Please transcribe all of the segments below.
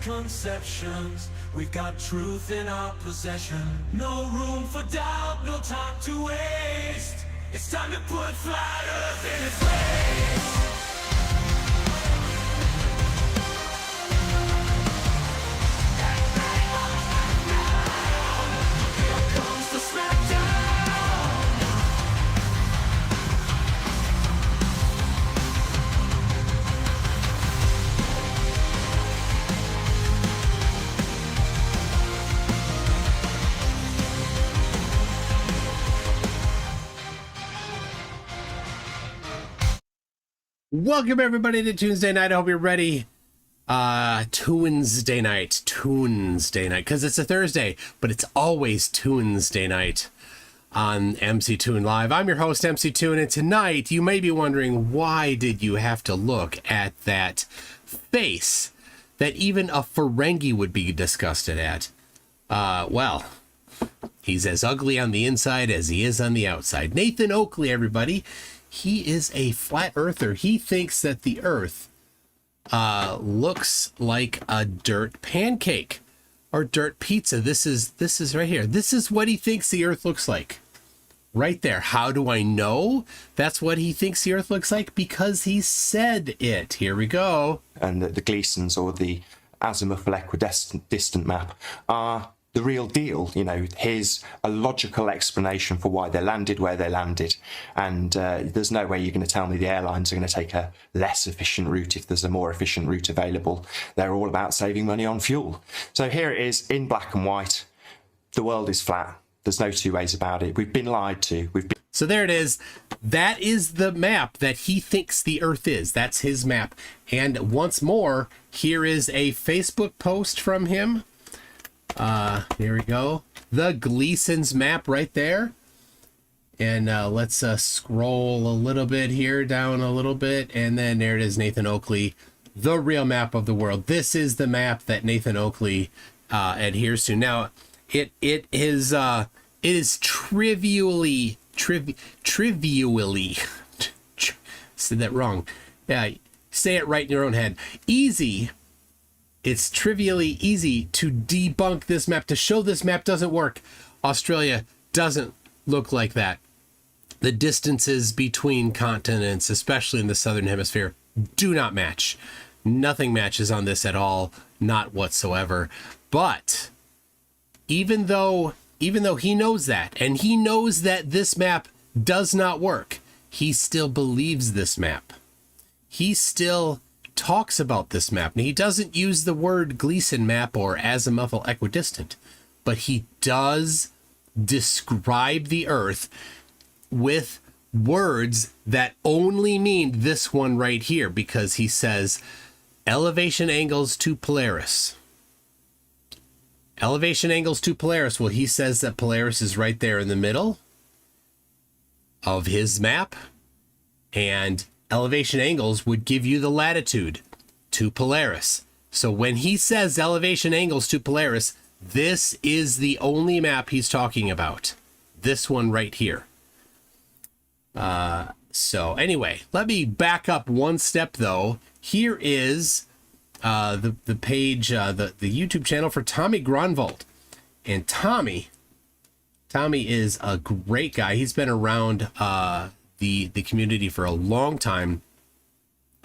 misconceptions. We've got truth in our possession. No room for doubt, no time to waste. It's time to put flat earth in its place. Here comes the smackdown. Welcome everybody to Tuesday night. I hope you're ready. Tuesday night, because it's a Thursday, but it's always Tuesday night on MCToon Live. I'm your host, MCToon, and tonight you may be wondering, why did you have to look at that face that even a Ferengi would be disgusted at? Well, he's as ugly on the inside as he is on the outside. Nathan Oakley, everybody. He is a flat earther. He thinks that the earth looks like a dirt pancake or dirt pizza. This is right here. This is what he thinks the earth looks like. Right there. How do I know that's what he thinks the earth looks like? Because he said it. Here we go. And the Gleasons, or the azimuthal equidistant map, are the real deal. You know, here's a logical explanation for why they landed where they landed, and there's no way you're going to tell me the airlines are going to take a less efficient route if there's a more efficient route available. They're all about saving money on fuel. So here it is in black and white. The world is flat. There's no two ways about it. We've been lied to. So there it is. That is the map that he thinks the earth is. That's his map. And once more, here is a Facebook post from him. Here we go. The Gleason's map right there. And let's scroll a little bit here, down a little bit. And then there it is, Nathan Oakley, the real map of the world. This is the map that Nathan Oakley adheres to. Now, it is trivially said that wrong. Yeah, say it right in your own head. Easy. It's trivially easy to debunk this map, to show this map doesn't work. Australia doesn't look like that. The distances between continents, especially in the southern hemisphere, do not match. Nothing matches on this at all, not whatsoever. But even though he knows that, and he knows that this map does not work, he still believes this map. He still talks about this map. Now, he doesn't use the word Gleason map or azimuthal equidistant, but he does describe the earth with words that only mean this one right here, because he says elevation angles to Polaris. Elevation angles to Polaris. Well, he says that Polaris is right there in the middle of his map, and elevation angles would give you the latitude to Polaris. So when he says elevation angles to Polaris, this is the only map he's talking about. This one right here. So anyway, let me back up one step though. Here is the page, the YouTube channel for Tommy Gronwald. And Tommy is a great guy. He's been around the community for a long time.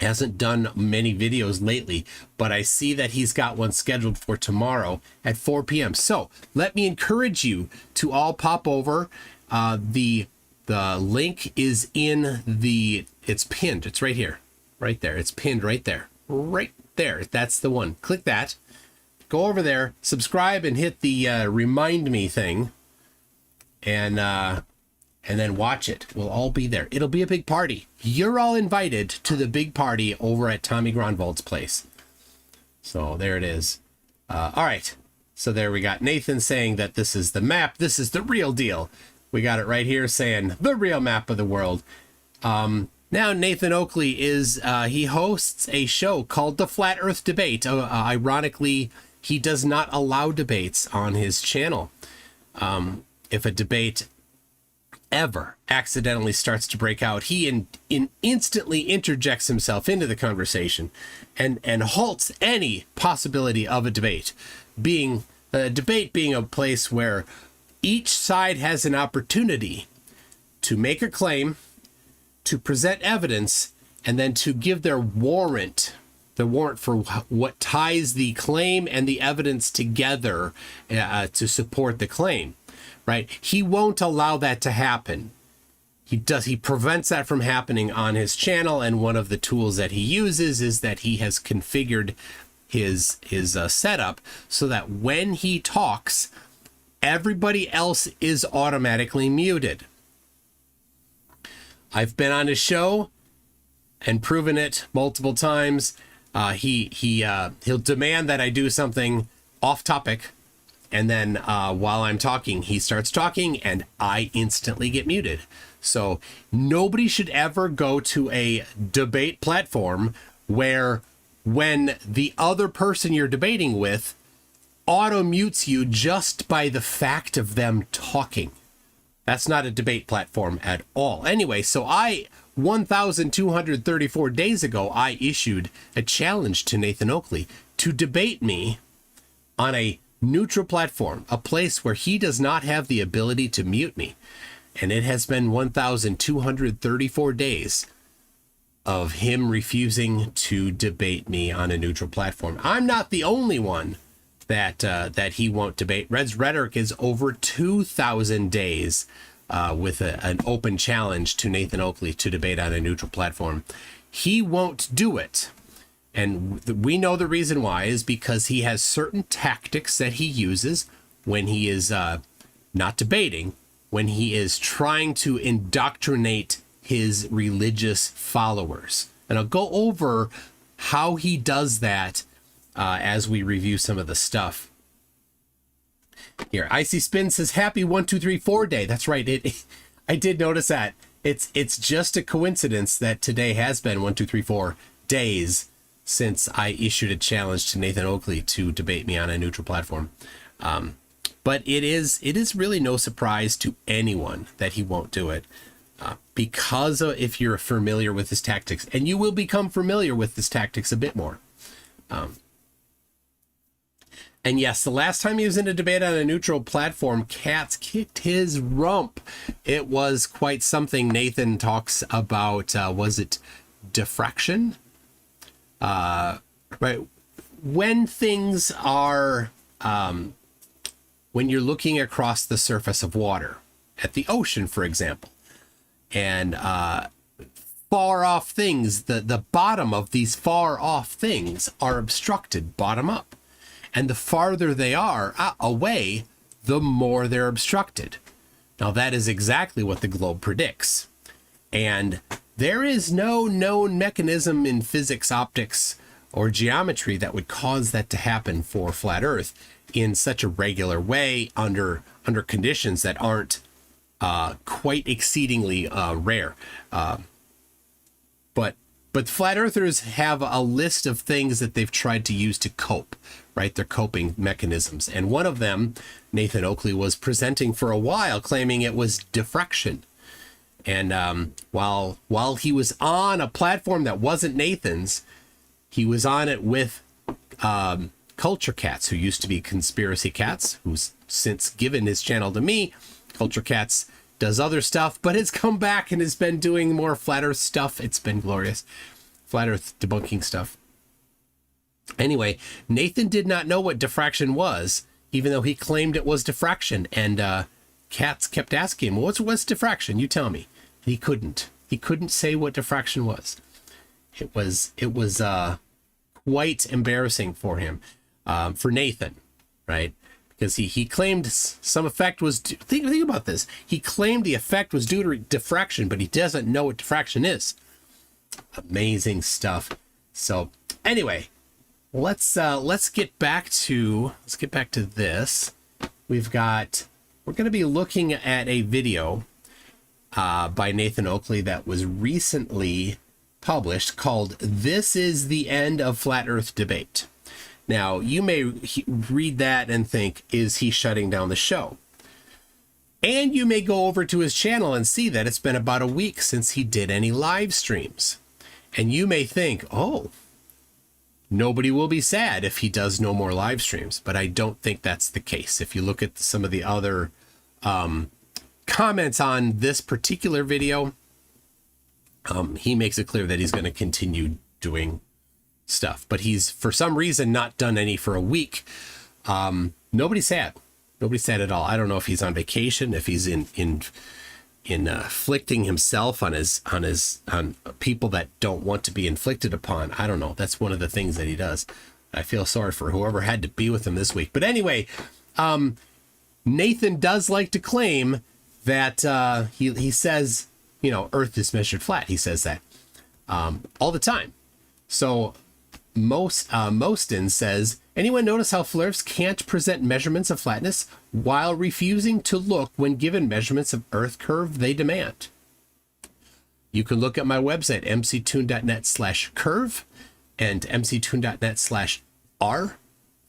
Hasn't done many videos lately, but I see that he's got one scheduled for tomorrow at 4 p.m. So let me encourage you to all pop over. The link is in it's pinned. It's right here, right there. It's pinned right there, right there. That's the one. Click that. Go over there, subscribe, and hit the remind me thing, and then watch it. We'll all be there. It'll be a big party. You're all invited to the big party over at Tommy Gronwald's place. So there it is. All right. So there we got Nathan saying that this is the map. This is the real deal. We got it right here saying the real map of the world. Now Nathan Oakley is, he hosts a show called The Flat Earth Debate. Ironically, he does not allow debates on his channel. If a debate ever accidentally starts to break out, he instantly interjects himself into the conversation and halts any possibility of a debate being a place where each side has an opportunity to make a claim, to present evidence, and then to give their warrant for what ties the claim and the evidence together to support the claim, right? He won't allow that to happen. He prevents that from happening on his channel, and one of the tools that he uses is that he has configured his setup so that when he talks, everybody else is automatically muted. I've been on his show and proven it multiple times. He'll demand that I do something off topic, and then while I'm talking, he starts talking, and I instantly get muted. So nobody should ever go to a debate platform where when the other person you're debating with auto mutes you just by the fact of them talking. That's not a debate platform at all. Anyway, so 1,234 days ago, I issued a challenge to Nathan Oakley to debate me on a neutral platform, a place where he does not have the ability to mute me. And it has been 1,234 days of him refusing to debate me on a neutral platform. I'm not the only one that he won't debate. Red's Rhetoric is over 2,000 days with an open challenge to Nathan Oakley to debate on a neutral platform. He won't do it. And we know the reason why is because he has certain tactics that he uses when he is not debating, when he is trying to indoctrinate his religious followers. And I'll go over how he does that as we review some of the stuff. Here, Icy Spin says, happy 1234 day. That's right. I did notice that. It's just a coincidence that today has been 1234 days since I issued a challenge to Nathan Oakley to debate me on a neutral platform. But it is really no surprise to anyone that he won't do it. Because if you're familiar with his tactics, and you will become familiar with his tactics a bit more. And yes, the last time he was in a debate on a neutral platform, Katz kicked his rump. It was quite something. Nathan talks about, was it diffraction? Right. When things are, when you're looking across the surface of water, at the ocean, for example, and far off things, the bottom of these far off things are obstructed bottom up. And the farther they are away, the more they're obstructed. Now, that is exactly what the globe predicts. And there is no known mechanism in physics, optics, or geometry that would cause that to happen for flat Earth in such a regular way under conditions that aren't quite exceedingly rare. But flat earthers have a list of things that they've tried to use to cope, right? Their coping mechanisms. And one of them, Nathan Oakley was presenting for a while, claiming it was diffraction. And while he was on a platform that wasn't Nathan's, he was on it with Culture Cats, who used to be Conspiracy Cats, who's since given his channel to me. Culture Cats does other stuff, but has come back and has been doing more flat earth stuff. It's been glorious. Flat earth debunking stuff. Anyway, Nathan did not know what diffraction was, even though he claimed it was diffraction. And Katz kept asking him, what's diffraction? You tell me. He couldn't say what diffraction was. It was quite embarrassing for him, for Nathan, right? Because he claimed some effect was due, think about this. He claimed the effect was due to diffraction, but he doesn't know what diffraction is. Amazing stuff. So anyway, let's get back to this. We're going to be looking at a video by Nathan Oakley that was recently published called "This is the End of Flat Earth Debate." Now, you may read that and think, is he shutting down the show? And you may go over to his channel and see that it's been about a week since he did any live streams. And you may think, oh, nobody will be sad if he does no more live streams. But I don't think that's the case. If you look at some of the other comments on this particular video, he makes it clear that he's going to continue doing stuff. But he's, for some reason, not done any for a week. Nobody's sad. Nobody's sad at all. I don't know if he's on vacation, if he's inflicting himself on people that don't want to be inflicted upon. I don't know. That's one of the things that he does. I feel sorry for whoever had to be with him this week. But anyway, Nathan does like to claim that he says, you know, Earth is measured flat. He says that all the time. So Moston says, anyone notice how flares can't present measurements of flatness while refusing to look when given measurements of Earth curve they demand? You can look at my website, mctoon.net/curve and mctoon.net/r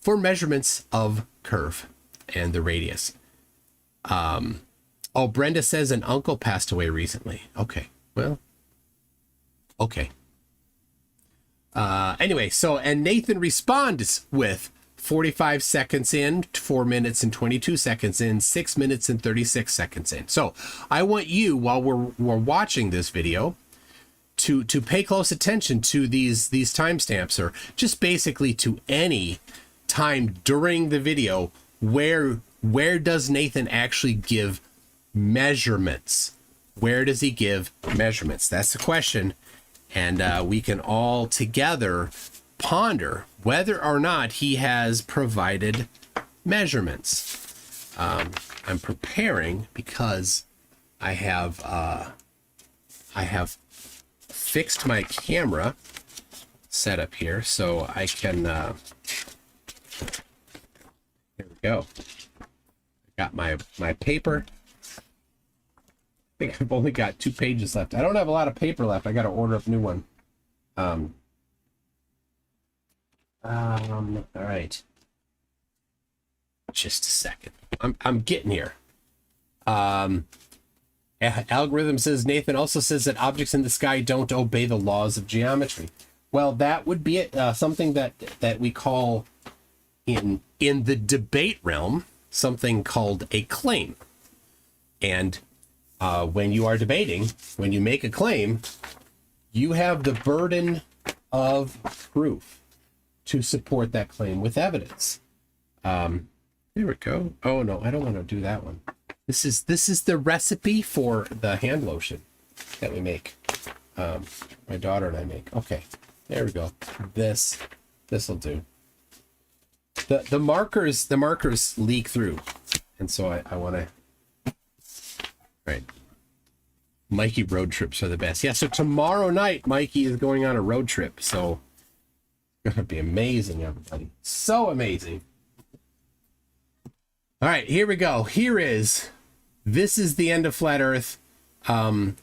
for measurements of curve and the radius. Oh, Brenda says an uncle passed away recently. Okay, well, okay. Anyway, so, and Nathan responds with 45 seconds in, 4 minutes and 22 seconds in, 6 minutes and 36 seconds in. So I want you, while we're watching this video, to pay close attention to these timestamps, or just basically to any time during the video where does Nathan actually give measurements? Where does he give measurements? That's the question. And we can all together ponder whether or not he has provided measurements. I'm preparing because I have fixed my camera setup here, so I can. There we go. Got my paper. I think I've only got 2 pages left. I don't have a lot of paper left. I got to order up a new one. All right. Just a second. I'm getting here. Algorithm says, Nathan also says that objects in the sky don't obey the laws of geometry. Well, that would be something that we call in the debate realm something called a claim. And when you are debating, when you make a claim, you have the burden of proof to support that claim with evidence. There we go. Oh no, I don't want to do that one. This is the recipe for the hand lotion that we make. My daughter and I make. Okay, there we go. This'll do. The markers leak through, and so I want to. Right. Mikey road trips are the best. Yeah, so tomorrow night, Mikey is going on a road trip. So it's going to be amazing, everybody. So amazing. All right, here we go. This is the end of Flat Earth. Well,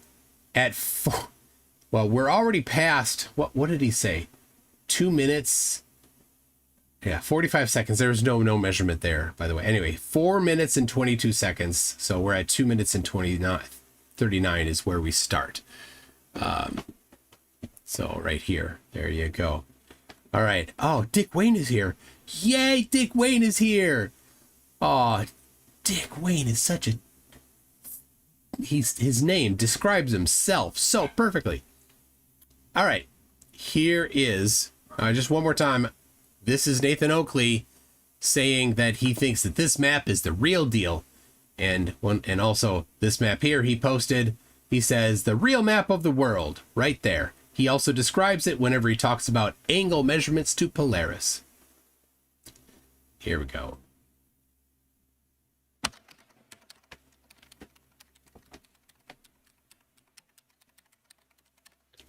we're already past, what did he say? 2 minutes. Yeah, 45 seconds. There's no measurement there, by the way. Anyway, 4 minutes and 22 seconds. So we're at 2 minutes and 39 is where we start. So right here. There you go. All right. Oh, Dick Wayne is here. Yay, Dick Wayne is here. Oh, Dick Wayne is such a... His name describes himself so perfectly. All right. Here is... just one more time. This is Nathan Oakley saying that he thinks that this map is the real deal. And also this map here he posted, he says the real map of the world right there. He also describes it whenever he talks about angle measurements to Polaris. Here we go.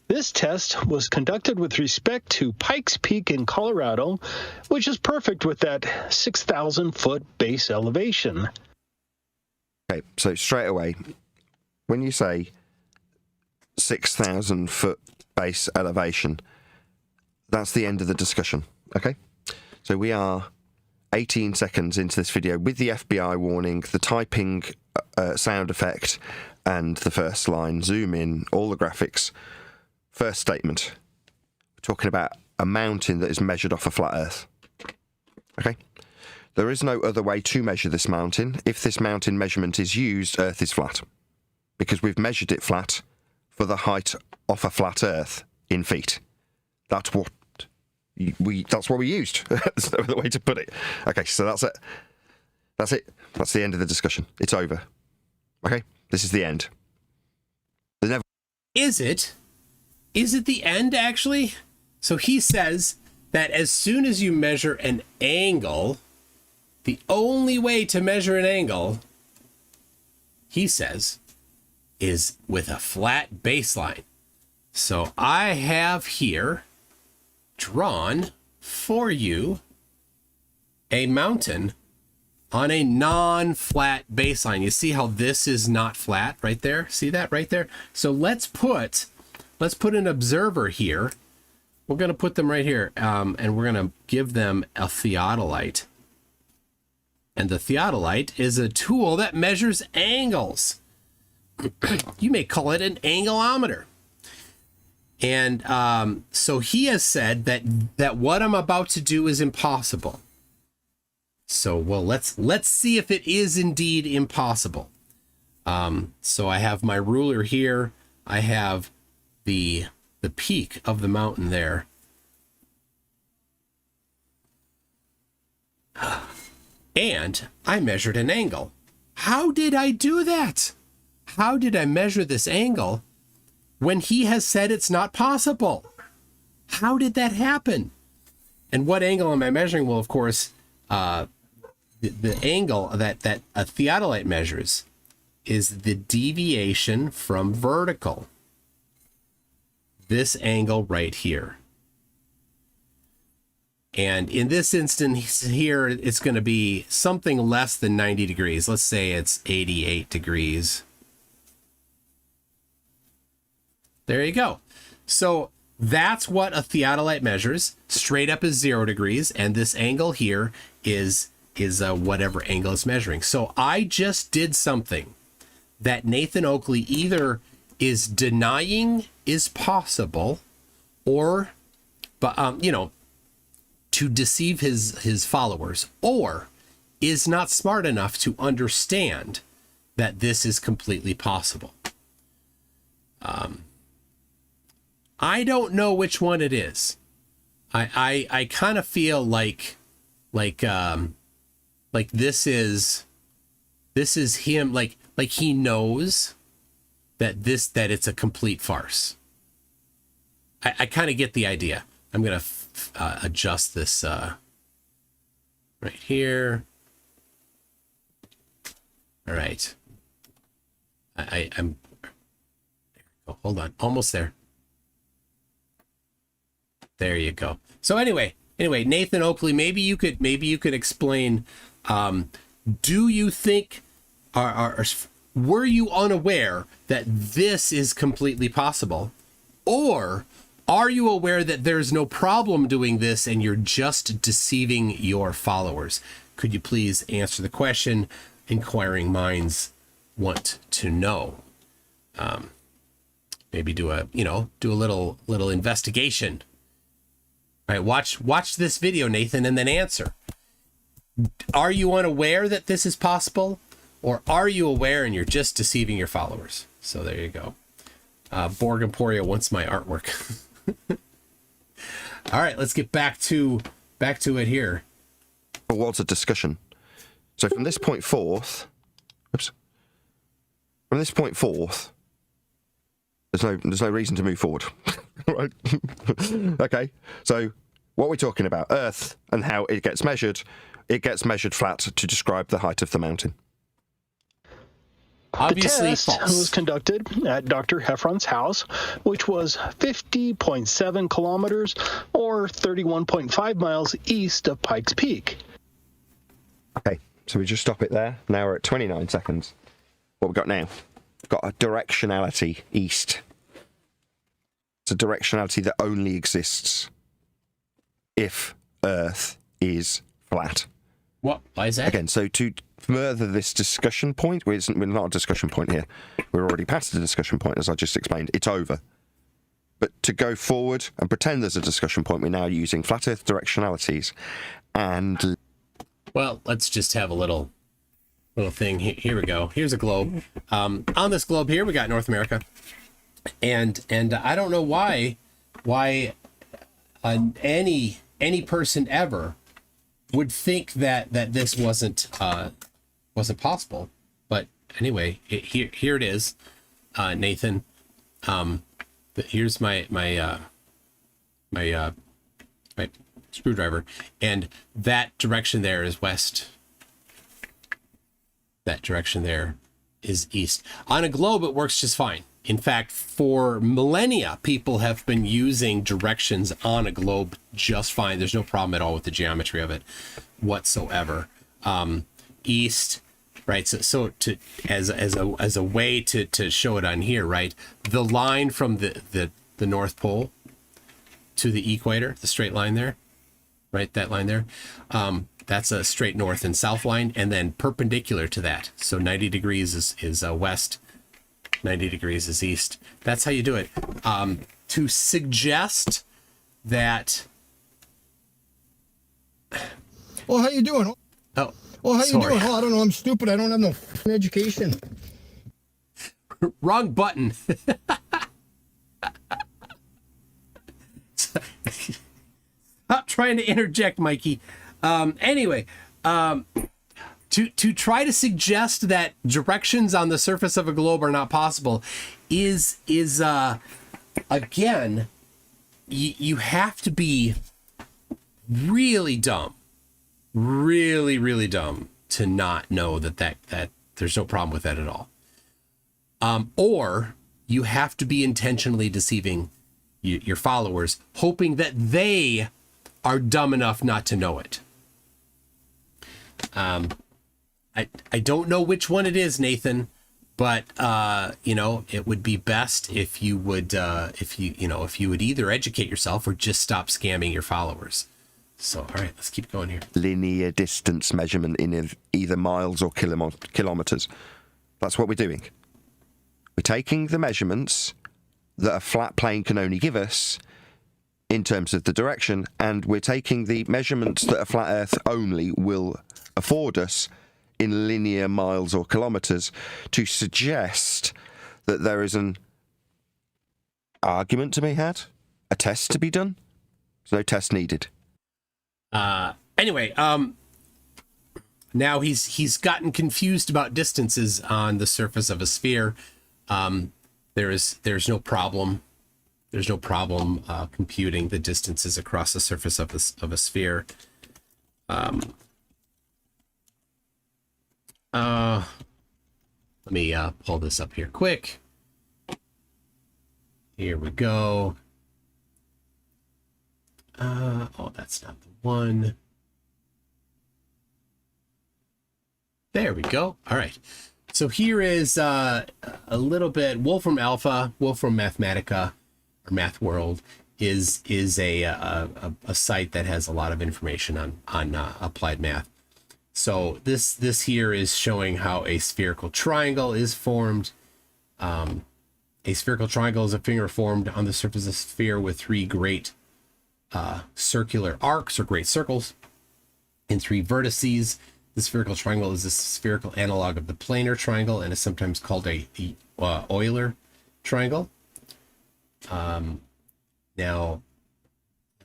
This test was conducted with respect to Pikes Peak in Colorado, which is perfect with that 6,000-foot base elevation. Okay, so straight away, when you say 6,000-foot base elevation, that's the end of the discussion, okay? So we are 18 seconds into this video with the FBI warning, the typing sound effect and the first line, zoom in, all the graphics. First statement, we're talking about a mountain that is measured off a flat Earth. Okay? There is no other way to measure this mountain. If this mountain measurement is used, Earth is flat. Because we've measured it flat for the height of a flat Earth in feet. That's what we used. That's no other way to put it. Okay, so that's it. That's it. That's the end of the discussion. It's over. Okay? This is the end. There's never... Is it? Is it the end, actually? So he says that as soon as you measure an angle, the only way to measure an angle, he says, is with a flat baseline. So I have here drawn for you a mountain on a non-flat baseline. You see how this is not flat right there? See that right there? So let's put an observer here. We're going to put them right here, and we're going to give them a theodolite. And the theodolite is a tool that measures angles. You may call it an angleometer. And so he has said that what I'm about to do is impossible. So, well, let's see if it is indeed impossible. So I have my ruler here. I have the peak of the mountain there. And I measured an angle. How did I do that? How did I measure this angle when he has said it's not possible? How did that happen? And what angle am I measuring? Well, of course, the angle that a theodolite measures is the deviation from vertical. This angle right here. And in this instance here, it's going to be something less than 90 degrees. Let's say it's 88 degrees. There you go. So that's what a theodolite measures. Straight up is 0 degrees. And this angle here is whatever angle it's measuring. So I just did something that Nathan Oakley either is denying is possible, or, but to deceive his followers, or is not smart enough to understand that this is completely possible. I don't know which one it is. I kind of feel like this is him, like he knows that it's a complete farce. I kind of get the idea. I'm going to adjust this right here. All right. I'm oh, hold on. Almost there. There you go. So anyway, Nathan Oakley, maybe you could explain, do you think, were you unaware that this is completely possible? Or are you aware that there's no problem doing this and you're just deceiving your followers? Could you please answer the question? Inquiring minds want to know. Maybe do a little investigation. All right, watch this video, Nathan, and then answer. Are you unaware that this is possible? Or are you aware and you're just deceiving your followers? So there you go. Borg Emporia wants my artwork. All right, let's get back to it here. It was a discussion. So from this point forth, there's no reason to move forward. Right? Okay. So what we're talking about, Earth and how it gets measured. It gets measured flat to describe the height of the mountain. Obviously, the test false. was conducted at Dr. Heffron's house, which was 50.7 kilometers or 31.5 miles east of Pikes Peak. Okay, so we just stop it there. Now we're at 29 seconds. What we've got now? We've got a directionality east. It's a directionality that only exists if Earth is flat. What? Why is that? Again, so further this discussion point, we're not a discussion point here. We're already past the discussion point, as I just explained. It's over. But to go forward and pretend there's a discussion point, we're now using flat Earth directionalities and... Well, let's just have a little thing. Here we go. Here's a globe. On this globe here, we got North America. And I don't know why any person ever would think that this wasn't possible. But anyway, here it is, Nathan. Here's my screwdriver, and that direction there is west. That direction there is east. On a globe, it works just fine. In fact, for millennia, people have been using directions on a globe just fine. There's no problem at all with the geometry of it whatsoever. East, right? So as a way to show it on here, right? The line from the North Pole to the equator, the straight line there, right? That line there, that's a straight north and south line, and then perpendicular to that. So 90 degrees is west. 90 degrees is east. That's how you do it. To suggest that... Well, how you doing? Oh, well, how sorry. you doing? Oh, I don't know. I'm stupid. I don't have no education. Wrong button. Stop trying to interject, Mikey. Anyway, to try to suggest that directions on the surface of a globe are not possible is again, you have to be really dumb, really dumb to not know that there's no problem with that at all. Or you have to be intentionally deceiving your followers, hoping that they are dumb enough not to know it. I don't know which one it is, Nathan, but it would be best if you would if you would either educate yourself or just stop scamming your followers. So, all right, let's keep going here. Linear distance measurement in either miles or kilometers. That's what we're doing. We're taking the measurements that a flat plane can only give us in terms of the direction, and we're taking the measurements that a flat Earth only will afford us in linear miles or kilometers to suggest that there is an argument to be had, a test to be done. There's no test needed. Anyway, now he's gotten confused about distances on the surface of a sphere. There's no problem. There's no problem computing the distances across the surface of a sphere. Let me pull this up here quick. Here we go. Oh, that's not the one. There we go. All right. So here is a little bit. Wolfram Alpha, Wolfram Mathematica, or Math World is a site that has a lot of information on applied math. So this here is showing how a spherical triangle is formed. A spherical triangle is a finger formed on the surface of a sphere with three great circular arcs or great circles and three vertices. The spherical triangle is a spherical analog of the planar triangle and is sometimes called a Euler triangle. Now,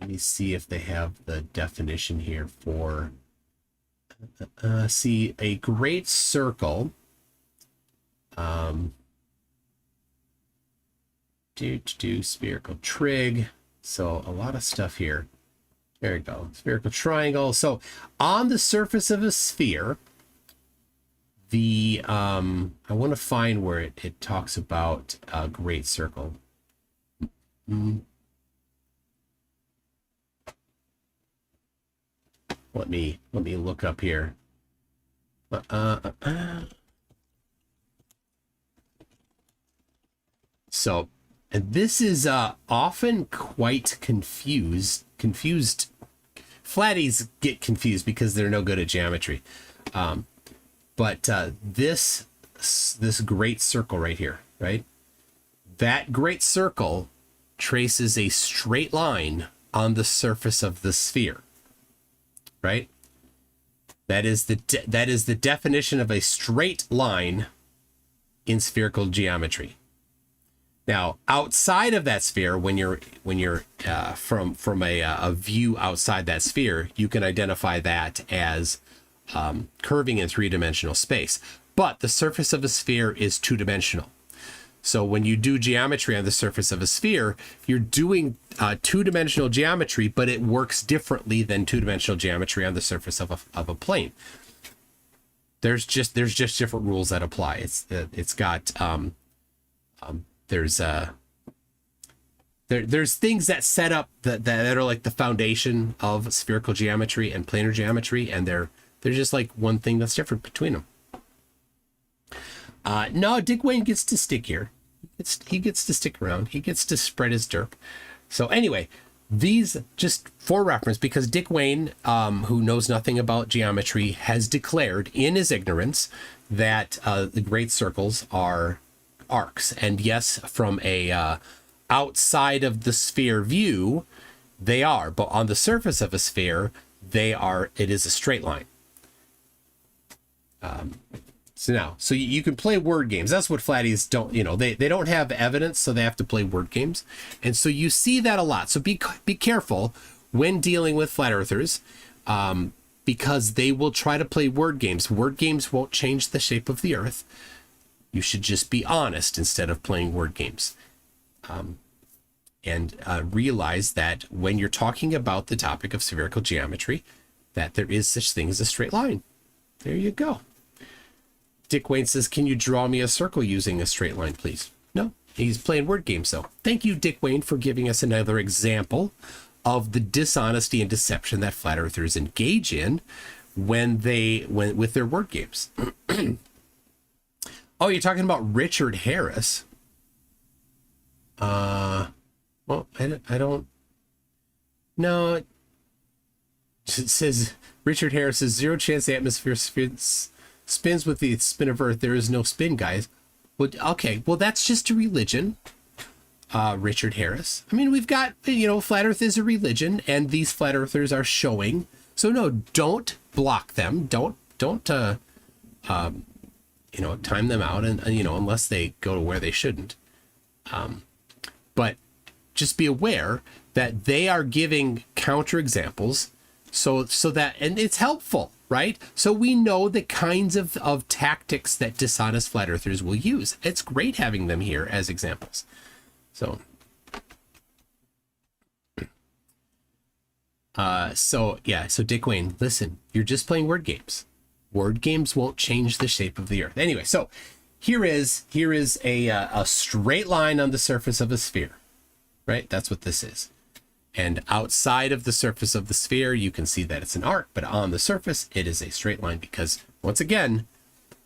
let me see if they have the definition here for... see, a great circle. Spherical trig. So a lot of stuff here. There we go. Spherical triangle. So on the surface of a sphere, the I want to find where it talks about a great circle. Let me look up here. So, and this is often quite confused. Flatties get confused because they're no good at geometry. But this great circle right here, right? That great circle traces a straight line on the surface of the sphere, right? That is the definition of a straight line in spherical geometry. Now, outside of that sphere, when you're from a view outside that sphere, you can identify that as curving in three-dimensional space. But the surface of a sphere is two-dimensional. So when you do geometry on the surface of a sphere, you're doing two-dimensional geometry, but it works differently than two-dimensional geometry on the surface of a plane. There's just different rules that apply. There's things that set up that are like the foundation of spherical geometry and planar geometry, and they're just like one thing that's different between them. No, Dick Wayne gets to stick here. He gets to stick around. He gets to spread his derp. So anyway, these just for reference, because Dick Wayne, who knows nothing about geometry, has declared in his ignorance that the great circles are arcs. And yes, from a outside of the sphere view, they are. But on the surface of a sphere, it is a straight line. So you can play word games. That's what flatties don't, they don't have evidence, so they have to play word games. And so you see that a lot. So be careful when dealing with flat earthers, because they will try to play word games. Word games won't change the shape of the earth. You should just be honest instead of playing word games. And realize that when you're talking about the topic of spherical geometry, that there is such thing as a straight line. There you go. Dick Wayne says, can you draw me a circle using a straight line, please? No, he's playing word games, though. Thank you, Dick Wayne, for giving us another example of the dishonesty and deception that flat earthers engage in when with their word games. Oh, you're talking about Richard Harris. Well, I don't. No. It says Richard Harris says 0 chance the atmosphere spins with the spin of Earth. There is no spin, guys. Well, okay. Well, that's just a religion. Richard Harris. I mean, we've got, flat Earth is a religion, and these flat earthers are showing. So no, don't block them. Don't time them out, and unless they go to where they shouldn't. But just be aware that they are giving counterexamples, so that, and it's helpful, right? So we know the kinds of tactics that dishonest flat earthers will use. It's great having them here as examples. So Dick Wayne, listen, you're just playing word games. Word games won't change the shape of the earth. Anyway, so here is a straight line on the surface of a sphere, right? That's what this is. And outside of the surface of the sphere, you can see that it's an arc, but on the surface, it is a straight line because, once again,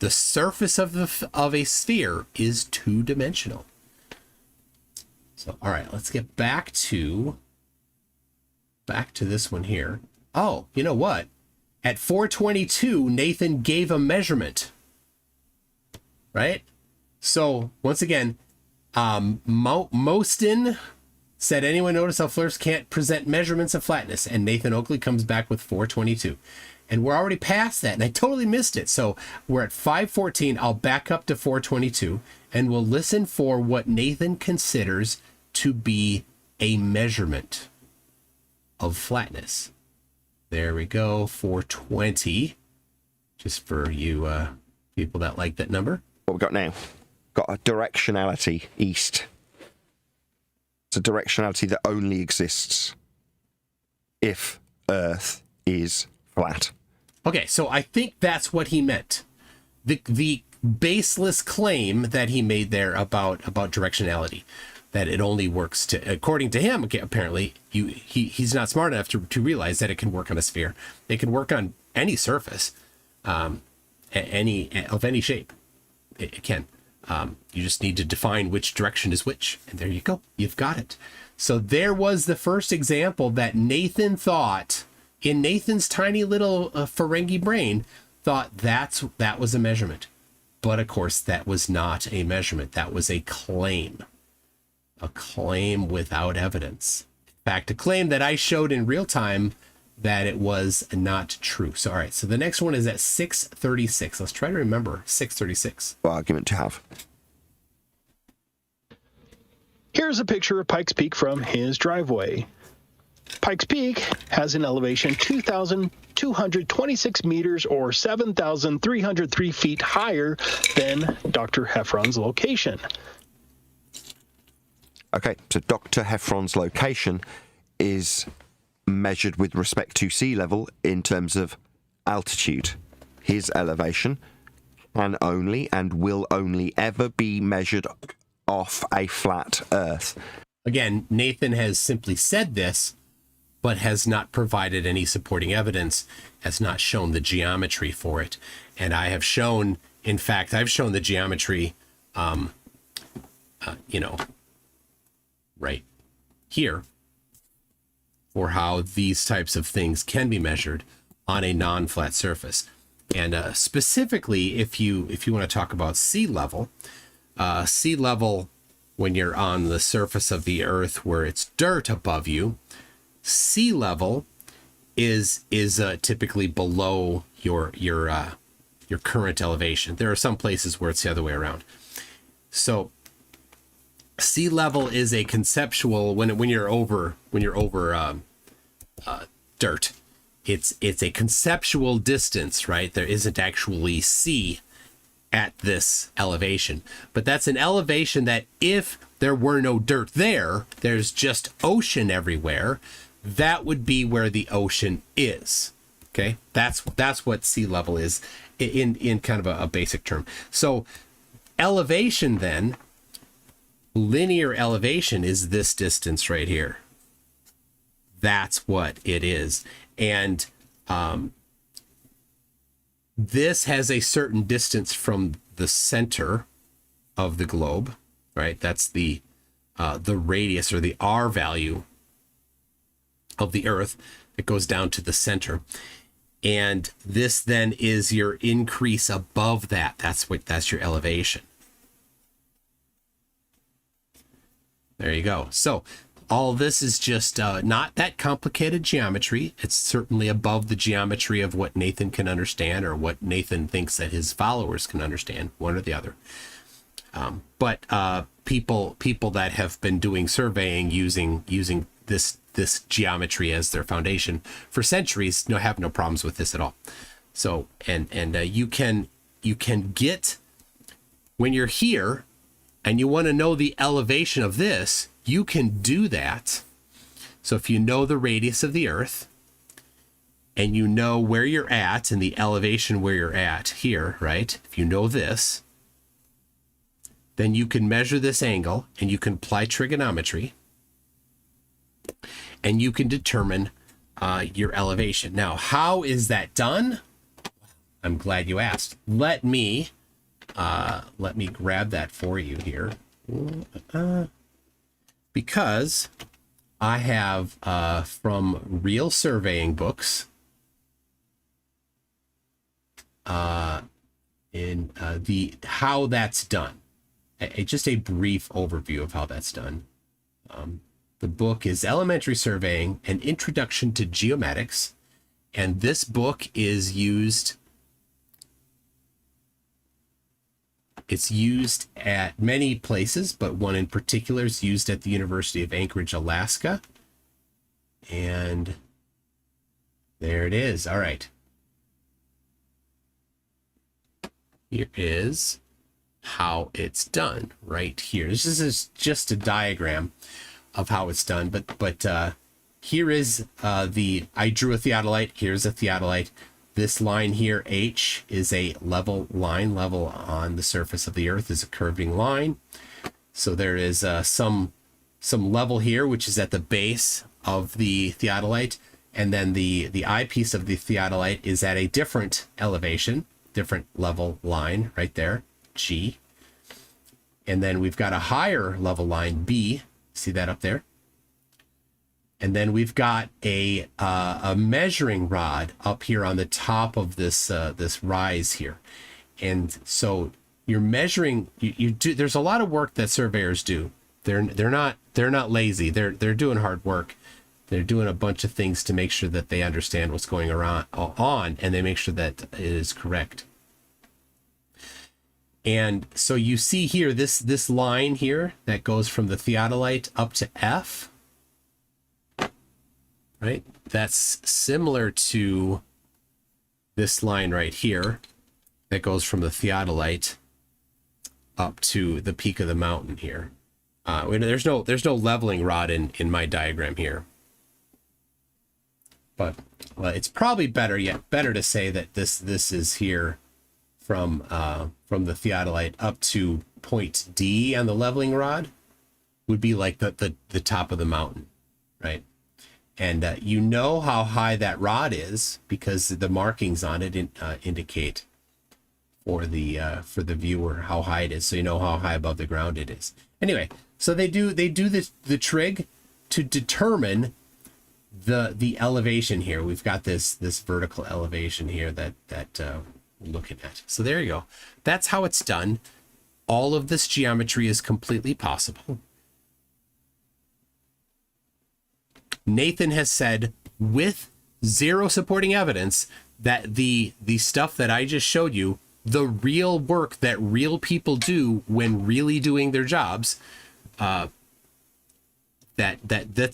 the surface of a sphere is two-dimensional. So, all right, let's get back to this one here. Oh, you know what? At 422, Nathan gave a measurement, right? So, once again, Mostin said, anyone notice how flirs can't present measurements of flatness? And Nathan Oakley comes back with 422. And we're already past that, and I totally missed it. So we're at 514. I'll back up to 422, and we'll listen for what Nathan considers to be a measurement of flatness. There we go, 420. Just for you people that like that number. What we got now? Got a directionality east. It's a directionality that only exists if Earth is flat. Okay, so I think that's what he meant. The baseless claim that he made there about directionality, that it only works to, according to him, apparently he's not smart enough to realize that it can work on a sphere. It can work on any surface, any shape. It can. You just need to define which direction is which, and there you go. You've got it. So there was the first example that Nathan thought, in Nathan's tiny little Ferengi brain, thought that was a measurement. But of course, that was not a measurement. That was a claim without evidence. In fact, a claim that I showed in real time that it was not true. So, all right. So the next one is at 636. Let's try to remember 636. Argument to have. Here's a picture of Pikes Peak from his driveway. Pikes Peak has an elevation 2,226 meters or 7,303 feet higher than Dr. Heffron's location. Okay, so Dr. Heffron's location is measured with respect to sea level in terms of altitude. His elevation can only and will only ever be measured off a flat Earth. Again, Nathan has simply said this, but has not provided any supporting evidence, has not shown the geometry for it. And I have shown, in fact, I've shown the geometry, right here, for how these types of things can be measured on a non-flat surface. And specifically, if you want to talk about sea level, when you're on the surface of the Earth where it's dirt above you, sea level is typically below your current elevation. There are some places where it's the other way around. So sea level is a conceptual when you're over dirt. It's a conceptual distance, right? There isn't actually sea at this elevation, but that's an elevation that if there were no dirt there's just ocean everywhere. That would be where the ocean is. Okay, that's what sea level is in kind of a basic term. So elevation then, linear elevation is this distance right here. That's what it is. And this has a certain distance from the center of the globe, right? That's the radius or the R value of the Earth. It goes down to the center. And this then is your increase above that. That's your elevation. There you go. So all this is just not that complicated geometry. It's certainly above the geometry of what Nathan can understand or what Nathan thinks that his followers can understand, one or the other. But people that have been doing surveying using this geometry as their foundation for centuries have no problems with this at all. So and you can get, when you're here and you want to know the elevation of this, you can do that. So if you know the radius of the Earth and you know where you're at and the elevation where you're at here, right? If you know this, then you can measure this angle and you can apply trigonometry and you can determine your elevation. Now, how is that done? I'm glad you asked. Let me grab that for you here. Because I have from real surveying books in the how that's done. Just a brief overview of how that's done. The book is Elementary Surveying: An Introduction to Geomatics, and this book is used. It's used at many places, but one in particular is used at the University of Anchorage, Alaska. And there it is. All right. Here is how it's done right here. This is just a diagram of how it's done, but here is I drew a theodolite. Here's a theodolite. This line here, H, is a level line. Level on the surface of the Earth is a curving line. So there is some level here, which is at the base of the theodolite. And then the eyepiece of the theodolite is at a different elevation, different level line right there, G. And then we've got a higher level line, B. See that up there? And then we've got a measuring rod up here on the top of this this rise here. And so you're measuring. You do. There's a lot of work that surveyors do. They're not lazy. They're doing hard work. They're doing a bunch of things to make sure that they understand what's going on, and they make sure that it is correct. And so you see here this line here that goes from the theodolite up to F. Right? That's similar to this line right here that goes from the theodolite up to the peak of the mountain here. There's no leveling rod in my diagram here. But it's probably better to say that this is here from the theodolite up to point D on the leveling rod would be like the top of the mountain, right? And you know how high that rod is because the markings on it indicate for the viewer how high it is, so you know how high above the ground it is. Anyway, so they do the trig to determine the elevation here. We've got this vertical elevation here that we're looking at. So there you go. That's how it's done. All of this geometry is completely possible. Nathan has said with zero supporting evidence that the stuff that I just showed you, the real work that real people do when really doing their jobs, that's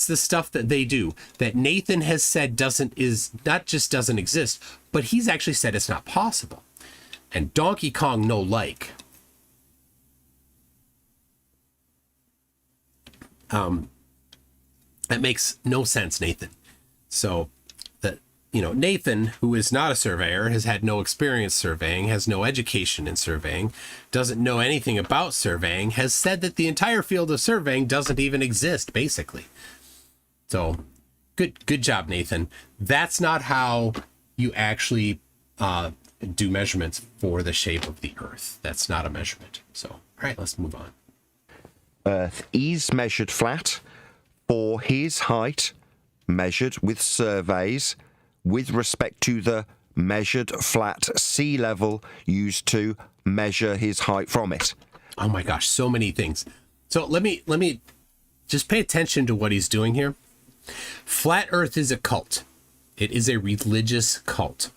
the stuff that they do that Nathan has said doesn't exist, but he's actually said it's not possible. And Donkey Kong no like. That makes no sense, Nathan. So Nathan, who is not a surveyor, has had no experience surveying, has no education in surveying, doesn't know anything about surveying, has said that the entire field of surveying doesn't even exist, basically. So good job, Nathan. That's not how you actually do measurements for the shape of the Earth. That's not a measurement. So, all right, let's move on. Earth is measured flat for his height, measured with surveys with respect to the measured flat sea level used to measure his height from it. Oh my gosh, so many things. So let me just pay attention to what he's doing here. Flat Earth is a cult. It is a religious cult.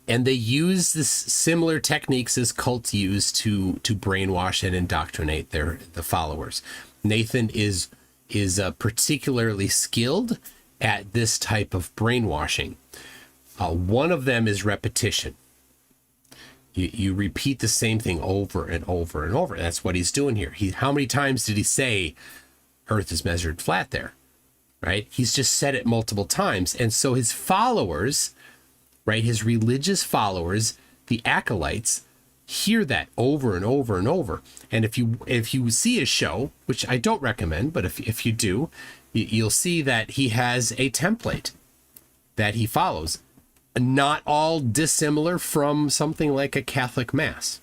And they use this similar techniques as cults use to brainwash and indoctrinate the followers. Nathan is particularly skilled at this type of brainwashing. One of them is repetition. You repeat the same thing over and over and over. That's what he's doing here. How many times did he say Earth is measured flat there? Right? He's just said it multiple times. And so his followers, right, his religious followers, the acolytes, hear that over and over and over. And if you see his show, which I don't recommend, but if you do, you'll see that he has a template that he follows, not all dissimilar from something like a Catholic Mass.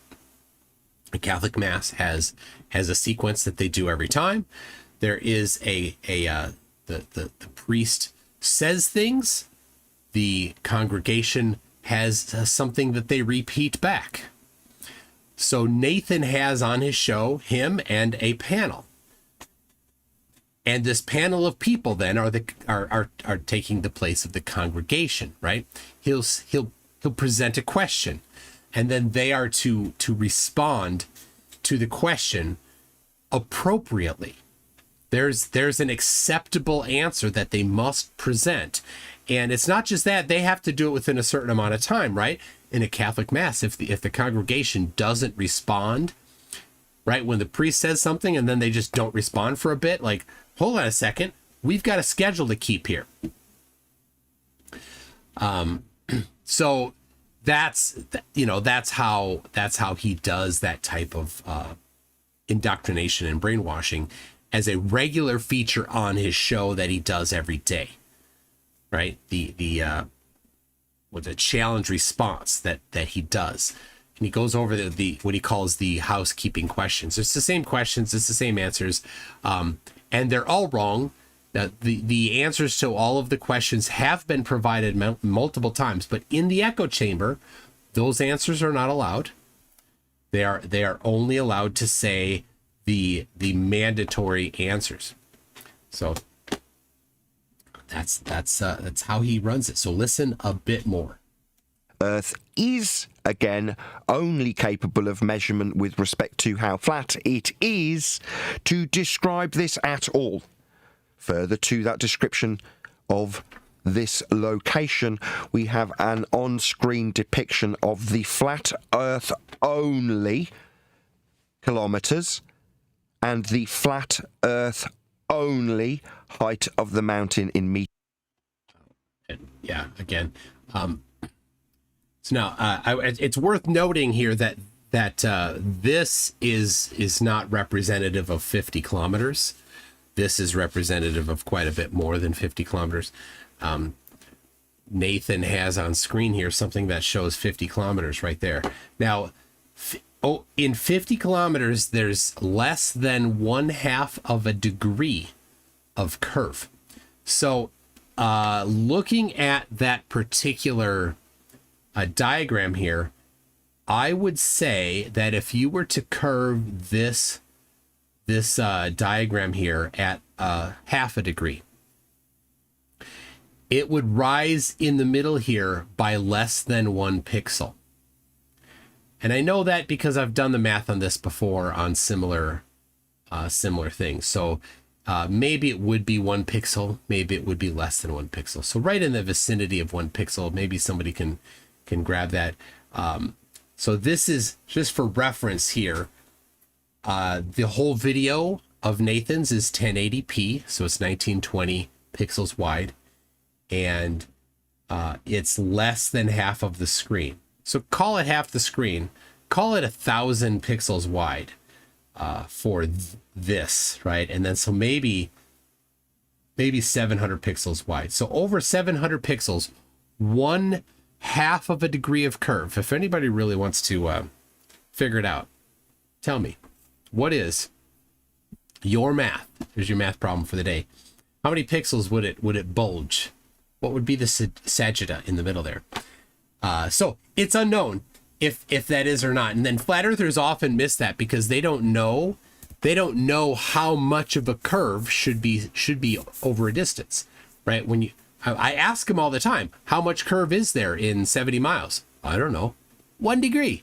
A Catholic Mass has a sequence that they do every time. There is the priest says things, the congregation has something that they repeat back. So Nathan has on his show him and a panel. And this panel of people then are taking the place of the congregation, right? He'll present a question, and then they are to respond to the question appropriately. There's an acceptable answer that they must present. And it's not just that, they have to do it within a certain amount of time, right? In a Catholic Mass, if the congregation doesn't respond, right, when the priest says something and then they just don't respond for a bit, like, hold on a second, we've got a schedule to keep here. So that's how he does that type of indoctrination and brainwashing as a regular feature on his show that he does every day, right? The challenge response that he does. And he goes over the what he calls the housekeeping questions. It's the same questions, it's the same answers. And they're all wrong. Now, the answers to all of the questions have been provided multiple times, but in the echo chamber, those answers are not allowed. They are only allowed to say the mandatory answers. So that's how he runs it. So listen a bit more. Earth is, again, only capable of measurement with respect to how flat it is to describe this at all. Further to that description of this location, we have an on-screen depiction of the flat Earth only kilometers and the flat Earth only height of the mountain in meters. Yeah, again. So now, it's worth noting here that this is not representative of 50 kilometers. This is representative of quite a bit more than 50 kilometers. Nathan has on screen here something that shows 50 kilometers right there. Now, in 50 kilometers, there's less than 1/2 of a degree of curve. So, looking at that particular diagram here, I would say that if you were to curve this diagram here at 1/2 a degree, it would rise in the middle here by less than 1 pixel. And I know that because I've done the math on this before on similar things. So maybe it would be 1 pixel, maybe it would be less than 1 pixel. So right in the vicinity of 1 pixel, maybe somebody can grab that. So this is just for reference here. The whole video of Nathan's is 1080p, so it's 1920 pixels wide, and it's less than half of the screen. So call it half the screen, call it 1,000 pixels wide for this, right? And then so maybe 700 pixels wide. So over 700 pixels, 1/2 of a degree of curve. If anybody really wants to figure it out, tell me, what is your math? Here's your math problem for the day. How many pixels would it bulge? What would be the sagitta in the middle there? So it's unknown if that is or not. And then flat earthers often miss that because they don't know how much of a curve should be over a distance, right? When I ask them all the time, how much curve is there in 70 miles? I don't know. 1 degree.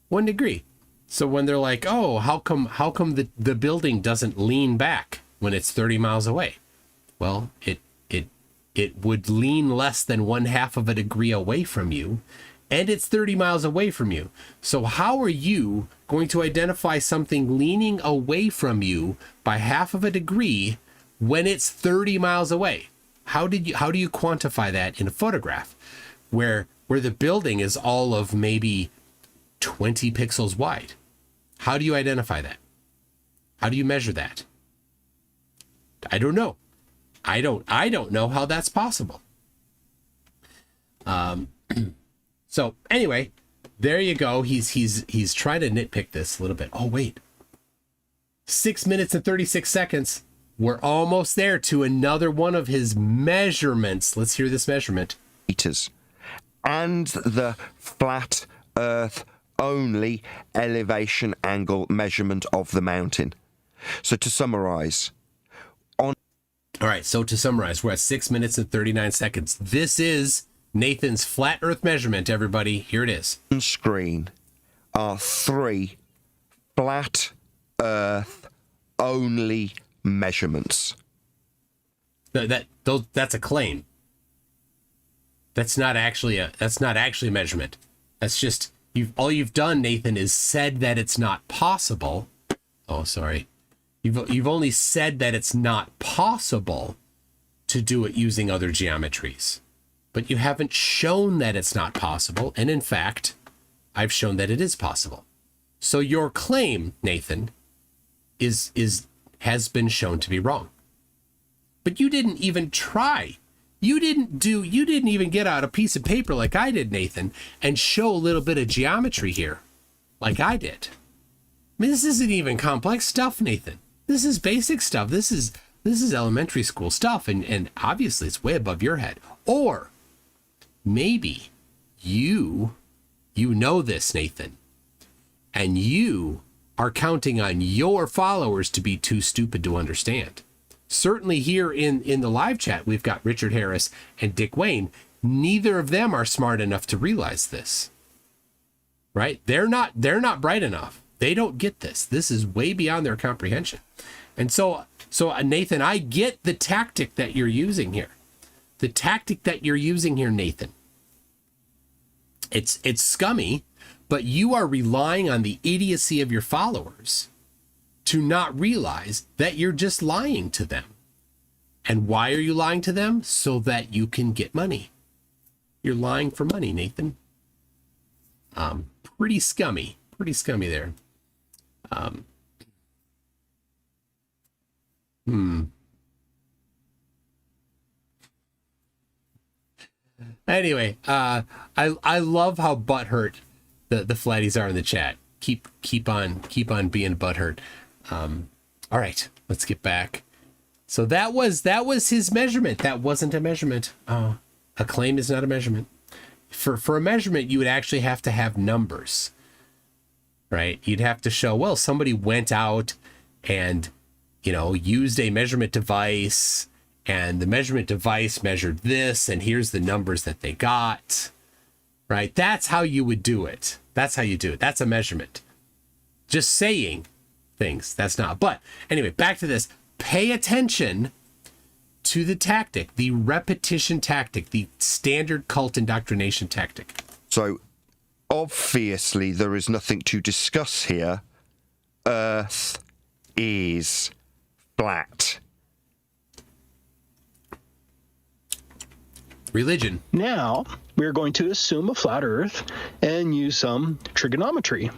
1 degree. So when they're like, oh, how come the building doesn't lean back when it's 30 miles away? Well, it would lean less than 1/2 of a degree away from you, and it's 30 miles away from you. So how are you going to identify something leaning away from you by 1/2 of a degree when it's 30 miles away? How do you quantify that in a photograph where the building is all of maybe 20 pixels wide? How do you identify that? How do you measure that? I don't know. I don't know how that's possible. So anyway, there you go. He's trying to nitpick this a little bit. Oh wait, 6 minutes and 36 seconds. We're almost there to another one of his measurements. Let's hear this measurement. Meters, and the flat Earth only elevation angle measurement of the mountain. So to summarize, all right, so to summarize, we're at 6 minutes and 39 seconds. This is Nathan's flat Earth measurement, everybody. Here it is. On screen are 3 flat Earth only measurements. That's a claim. That's not actually a measurement. That's just all you've done, Nathan, is said that it's not possible. Oh, sorry. You've only said that it's not possible to do it using other geometries, but you haven't shown that it's not possible. And in fact, I've shown that it is possible. So your claim, Nathan, has been shown to be wrong. But you didn't even try. You didn't even get out a piece of paper like I did, Nathan, and show a little bit of geometry here like I did. I mean, this isn't even complex stuff, Nathan. This is basic stuff. This This is elementary school stuff, and obviously it's way above your head. Or maybe you know this, Nathan, and you are counting on your followers to be too stupid to understand. Certainly here in the live chat, we've got Richard Harris and Dick Wayne. Neither of them are smart enough to realize this, right? They're not bright enough. They don't get this. This is way beyond their comprehension. And so Nathan, I get the tactic that you're using here. The tactic that you're using here, Nathan. It's scummy, but you are relying on the idiocy of your followers to not realize that you're just lying to them. And why are you lying to them? So that you can get money. You're lying for money, Nathan. Pretty scummy there. Anyway, I love how butthurt the flatties are in the chat. Keep on being butthurt. All right, let's get back. So that was his measurement. That wasn't a measurement. A claim is not a measurement. For a measurement, you would actually have to have numbers, right? You'd have to show, well, somebody went out and, used a measurement device, and the measurement device measured this, and here's the numbers that they got, right? That's how you would do it. That's how you do it. That's a measurement. Just saying things, that's not. But anyway, back to this. Pay attention to the tactic, the repetition tactic, the standard cult indoctrination tactic. So, obviously, there is nothing to discuss here. Earth is flat. Religion. Now, we're going to assume a flat Earth and use some trigonometry.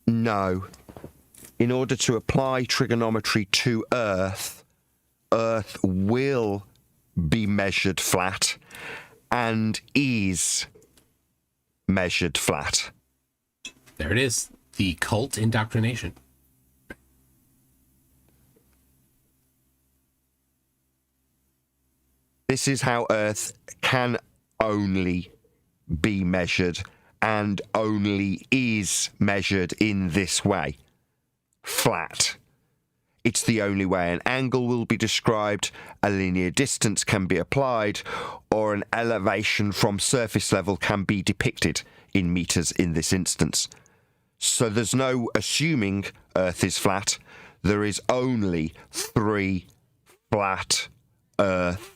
No. In order to apply trigonometry to Earth, Earth will be measured flat and is measured flat. There it is. The cult indoctrination. This is how Earth can only be measured and only is measured in this way. Flat. It's the only way an angle will be described, a linear distance can be applied, or an elevation from surface level can be depicted in meters in this instance. So there's no assuming Earth is flat. There is only 3 flat Earth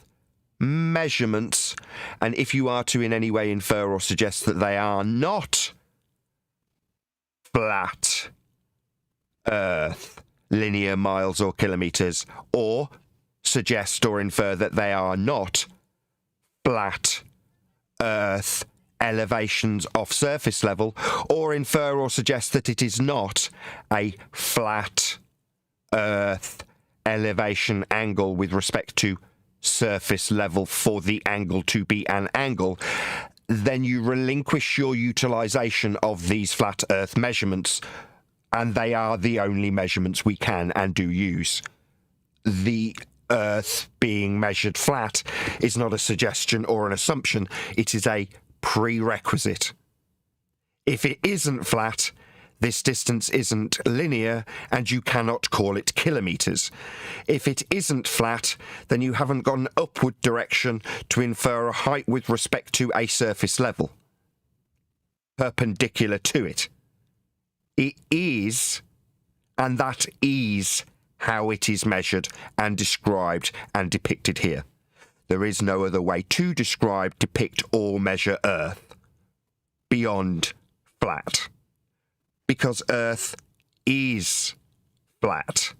measurements, and if you are to in any way infer or suggest that they are not flat Earth, linear miles or kilometers, or suggest or infer that they are not flat Earth elevations off surface level, or infer or suggest that it is not a flat Earth elevation angle with respect to surface level for the angle to be an angle, then you relinquish your utilization of these flat Earth measurements, and they are the only measurements we can and do use. The Earth being measured flat is not a suggestion or an assumption, it is a prerequisite. If it isn't flat, this distance isn't linear, and you cannot call it kilometers. If it isn't flat, then you haven't got an upward direction to infer a height with respect to a surface level, perpendicular to it. It is, and that is how it is measured and described and depicted here. There is no other way to describe, depict, or measure Earth beyond flat. Because Earth is flat.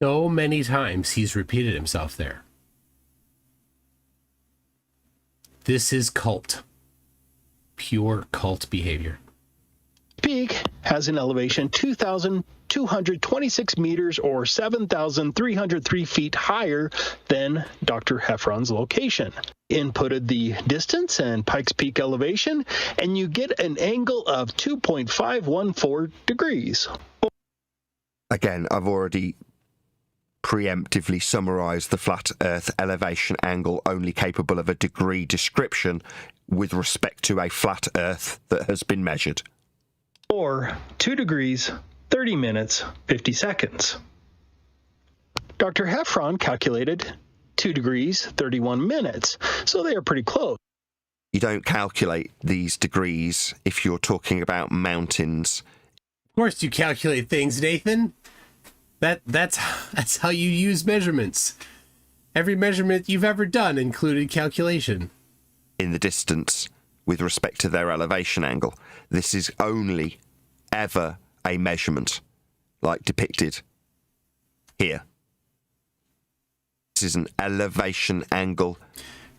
So many times he's repeated himself there. This is cult. Pure cult behavior. Peak has an elevation 2,226 meters or 7,303 feet higher than Dr. Heffron's location. Inputted the distance and Pikes Peak elevation, and you get an angle of 2.514 degrees. Again, I've already preemptively summarize the flat Earth elevation angle only capable of a degree description with respect to a flat Earth that has been measured. Or 2 degrees, 30 minutes, 50 seconds. Dr. Heffron calculated 2 degrees, 31 minutes, so they are pretty close. You don't calculate these degrees if you're talking about mountains. Of course you calculate things, Nathan. That's how you use measurements. Every measurement you've ever done included calculation. In the distance with respect to their elevation angle. This is only ever a measurement like depicted here. This is an elevation angle.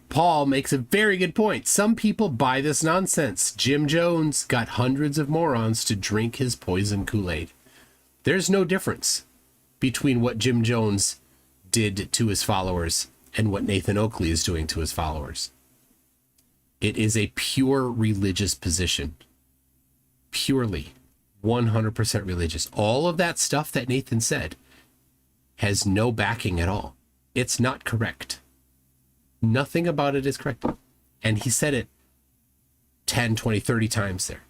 Paul makes a very good point. Some people buy this nonsense. Jim Jones got hundreds of morons to drink his poison Kool-Aid. There's no difference between what Jim Jones did to his followers and what Nathan Oakley is doing to his followers. It is a pure religious position. Purely 100% religious. All of that stuff that Nathan said has no backing at all. It's not correct. Nothing about it is correct. And he said it 10, 20, 30 times there.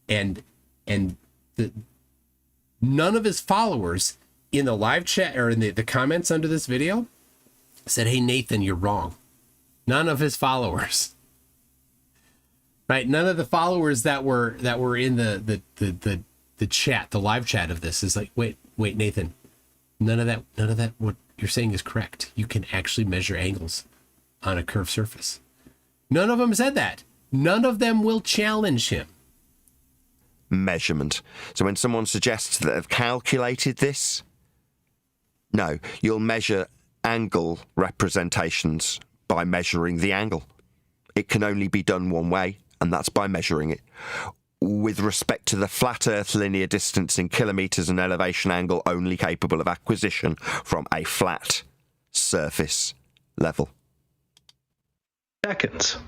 And none of his followers in the live chat or in the comments under this video said, "Hey, Nathan, you're wrong." None of his followers. Right? None of the followers that were in the chat, the live chat of this is like, wait, Nathan, none of that what you're saying is correct. You can actually measure angles on a curved surface. None of them said that. None of them will challenge him. Measurement. So when someone suggests that they've calculated this, no, you'll measure angle representations by measuring the angle. It can only be done one way, and that's by measuring it. With respect to the flat Earth linear distance in kilometres and elevation angle only capable of acquisition from a flat surface level. Seconds.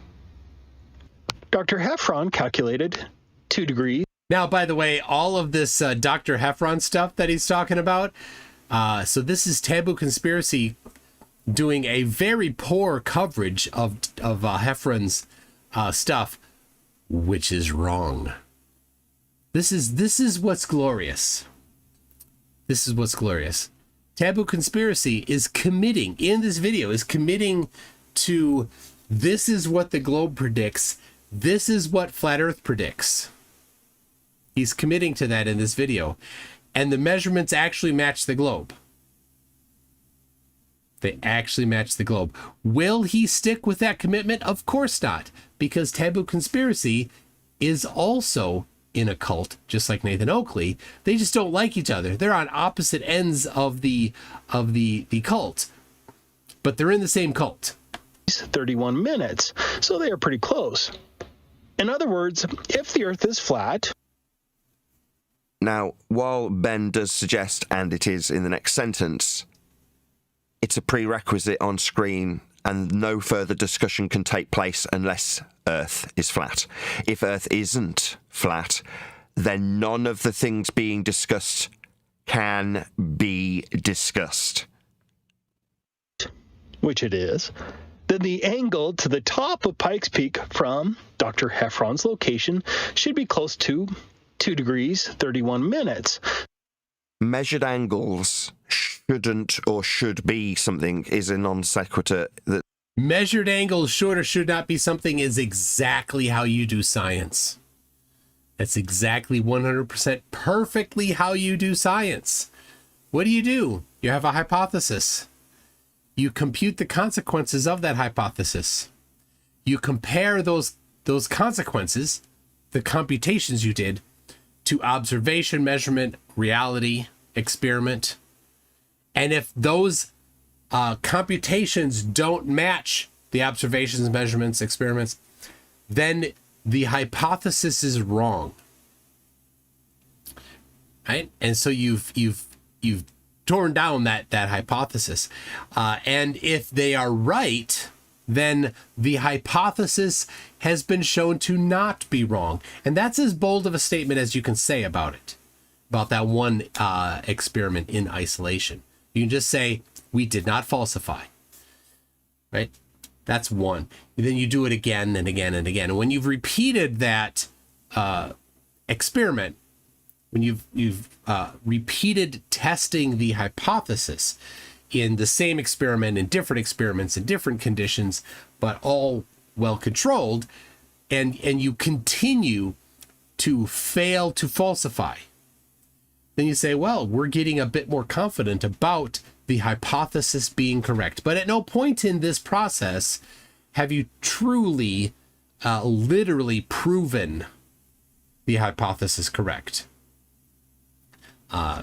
Dr. Heffron calculated 2 degrees. Now, by the way, all of this Dr. Heffron stuff that he's talking about, so this is Taboo Conspiracy doing a very poor coverage of Heffron's stuff, which is wrong. This is what's glorious. This is what's glorious. Taboo Conspiracy is committing, in this video, is committing to this is what the globe predicts. This is what Flat Earth predicts. He's committing to that in this video. And the measurements actually match the globe. They actually match the globe. Will he stick with that commitment? Of course not. Because Taboo Conspiracy is also in a cult, just like Nathan Oakley. They just don't like each other. They're on opposite ends of the cult. But they're in the same cult. 31 minutes, so they are pretty close. In other words, if the Earth is flat... Now, while Ben does suggest, and it is in the next sentence, it's a prerequisite on screen and no further discussion can take place unless Earth is flat. If Earth isn't flat, then none of the things being discussed can be discussed. Which it is. Then the angle to the top of Pikes Peak from Dr. Heffron's location should be close to 2 degrees, 31 minutes. Measured angles shouldn't or should be something is a non sequitur. That measured angles should or should not be something is exactly how you do science. That's exactly 100% perfectly how you do science. What do? You have a hypothesis. You compute the consequences of that hypothesis. You compare those consequences, the computations you did, to observation, measurement, reality, experiment. And if those computations don't match the observations, measurements, experiments, then the hypothesis is wrong. Right? And so you've torn down that hypothesis. And if they are right, then the hypothesis has been shown to not be wrong. And that's as bold of a statement as you can say about it, about that one experiment in isolation. You can just say, we did not falsify, right? That's one. And then you do it again and again and again. And when you've repeated that experiment, when you've repeated testing the hypothesis in the same experiment, in different experiments, in different conditions, but all well controlled, and you continue to fail to falsify, then you say, well, we're getting a bit more confident about the hypothesis being correct. But at no point in this process have you truly, literally proven the hypothesis correct.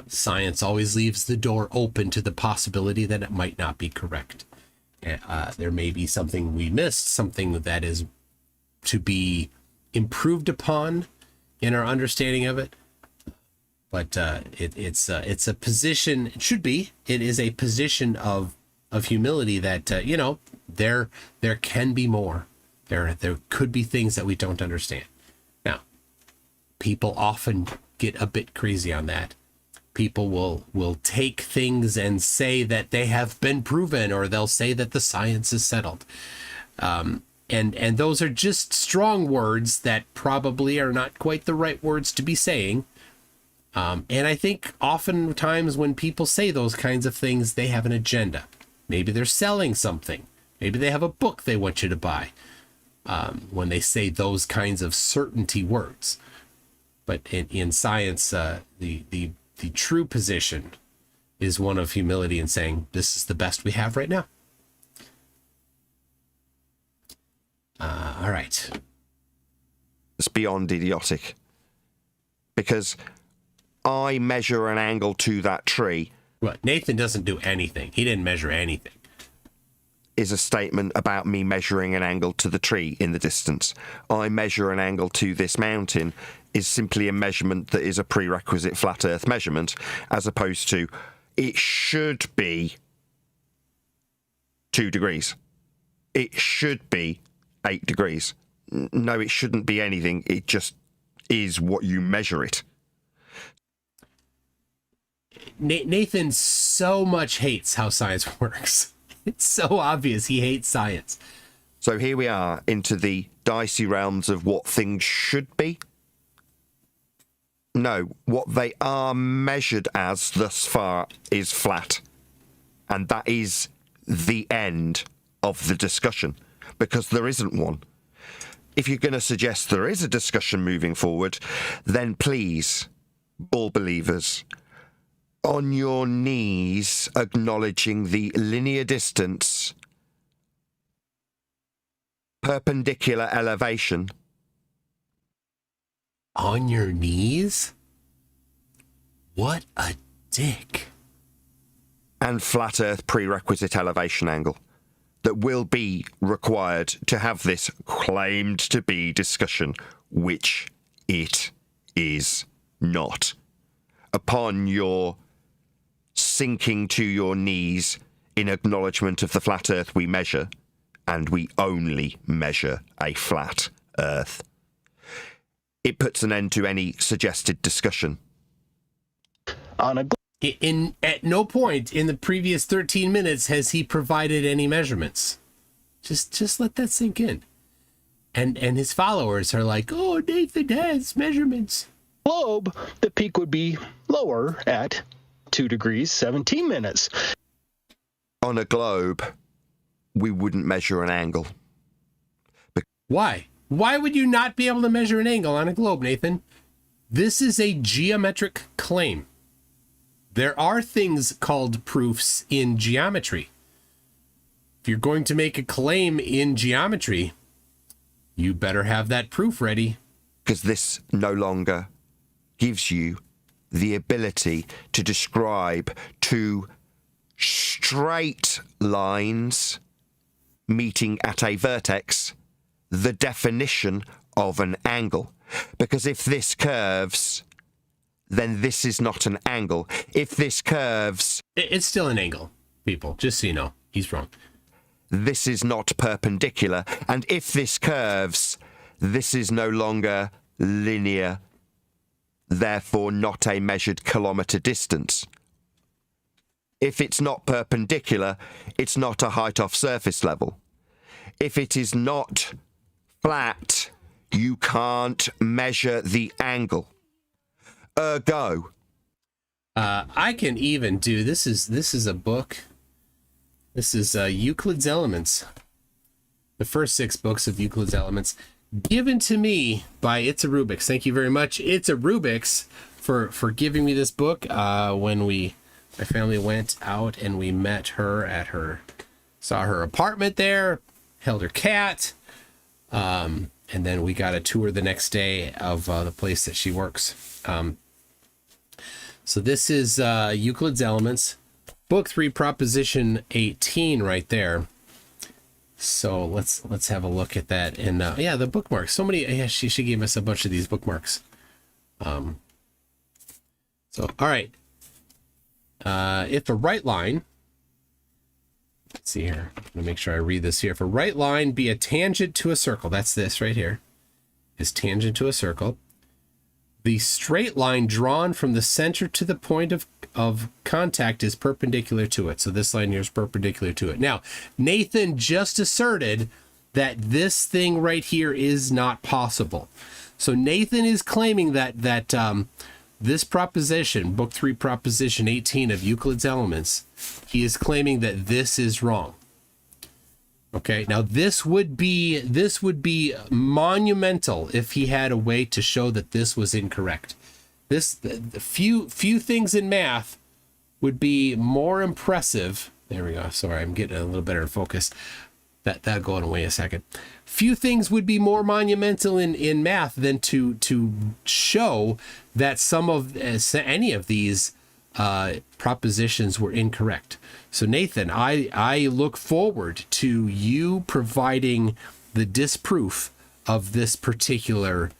Science always leaves the door open to the possibility that it might not be correct. There may be something we missed, something that is to be improved upon in our understanding of it. But it's a position. It should be. It is a position of humility that there can be more. There could be things that we don't understand. Now, people often get a bit crazy on that. People will take things and say that they have been proven, or they'll say that the science is settled. And those are just strong words that probably are not quite the right words to be saying. And I think oftentimes when people say those kinds of things, they have an agenda. Maybe they're selling something. Maybe they have a book they want you to buy. When they say those kinds of certainty words. But in science, the true position is one of humility and saying, this is the best we have right now. All right. It's beyond idiotic. Because I measure an angle to that tree. Well, Nathan doesn't do anything. He didn't measure anything. Is a statement about me measuring an angle to the tree in the distance. I measure an angle to this mountain is simply a measurement that is a prerequisite flat earth measurement, as opposed to it should be 2 degrees. It should be 8 degrees. No, it shouldn't be anything. It just is what you measure it. Nathan so much hates how science works. It's so obvious he hates science. So here we are into the dicey realms of what things should be. No, what they are measured as thus far is flat. And that is the end of the discussion, because there isn't one. If you're going to suggest there is a discussion moving forward, then please, all believers, on your knees, acknowledging the linear distance, perpendicular elevation. On your knees? What a dick. And flat earth prerequisite elevation angle that will be required to have this claimed to be discussion, which it is not. Upon your sinking to your knees in acknowledgement of the flat earth we measure, and we only measure a flat earth, it puts an end to any suggested discussion. At no point in the previous 13 minutes has he provided any measurements. Just let that sink in. And his followers are like, oh, Nathan has measurements. Globe, the peak would be lower at 2 degrees 17 minutes. On a globe, we wouldn't measure an angle. Why? Why would you not be able to measure an angle on a globe, Nathan? This is a geometric claim. There are things called proofs in geometry. If you're going to make a claim in geometry, you better have that proof ready. Because this no longer gives you the ability to describe two straight lines meeting at a vertex the definition of an angle. Because if this curves, then this is not an angle. If this curves... It's still an angle, people. Just so you know, he's wrong. This is not perpendicular. And if this curves, this is no longer linear, therefore not a measured kilometre distance. If it's not perpendicular, it's not a height off surface level. If it is not flat, you can't measure the angle. Ergo. I can even do, this is a book. This is Euclid's Elements. The first 6 books of Euclid's Elements, given to me by It's a Rubik's. Thank you very much, It's a Rubik's, for giving me this book. When my family went out and we met her at saw her apartment there, held her cat, and then we got a tour the next day of the place that she works. So this is Euclid's Elements, book 3, proposition 18 right there. So let's have a look at that. And yeah, the bookmarks. So many. Yeah, she gave us a bunch of these bookmarks. So all right. If a right line, let's see here. I'm gonna make sure I read this here. If a right line be a tangent to a circle, that's this right here, is tangent to a circle. The straight line drawn from the center to the point of contact is perpendicular to it. So this line here is perpendicular to it. Now, Nathan just asserted that this thing right here is not possible. So Nathan is claiming that this proposition, book 3, proposition 18 of Euclid's Elements, he is claiming that this is wrong. Okay, now this would be monumental if he had a way to show that this was incorrect. The few things in math would be more impressive. There we go. Sorry, I'm getting a little better focus. That'll go away a second. Few things would be more monumental in math than to show that any of these propositions were incorrect. So Nathan, I look forward to you providing the disproof of this particular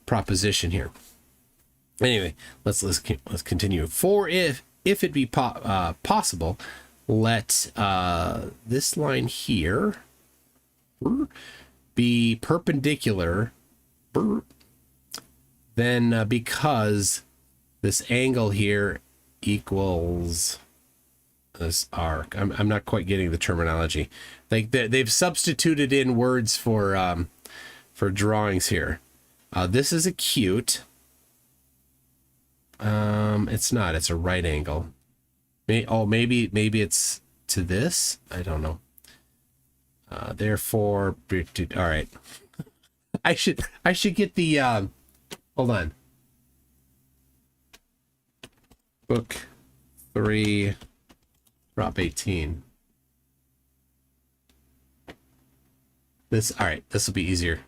proposition here. Anyway, let's continue. For if it be possible, let this line here be perpendicular, then because this angle here equals this arc. I'm not quite getting the terminology. Like they've substituted in words for drawings here. This is acute. It's not. It's a right angle. Maybe it's to this. I don't know. Therefore, all right. I should get the. Hold on. Book 3, prop 18. All right. This will be easier.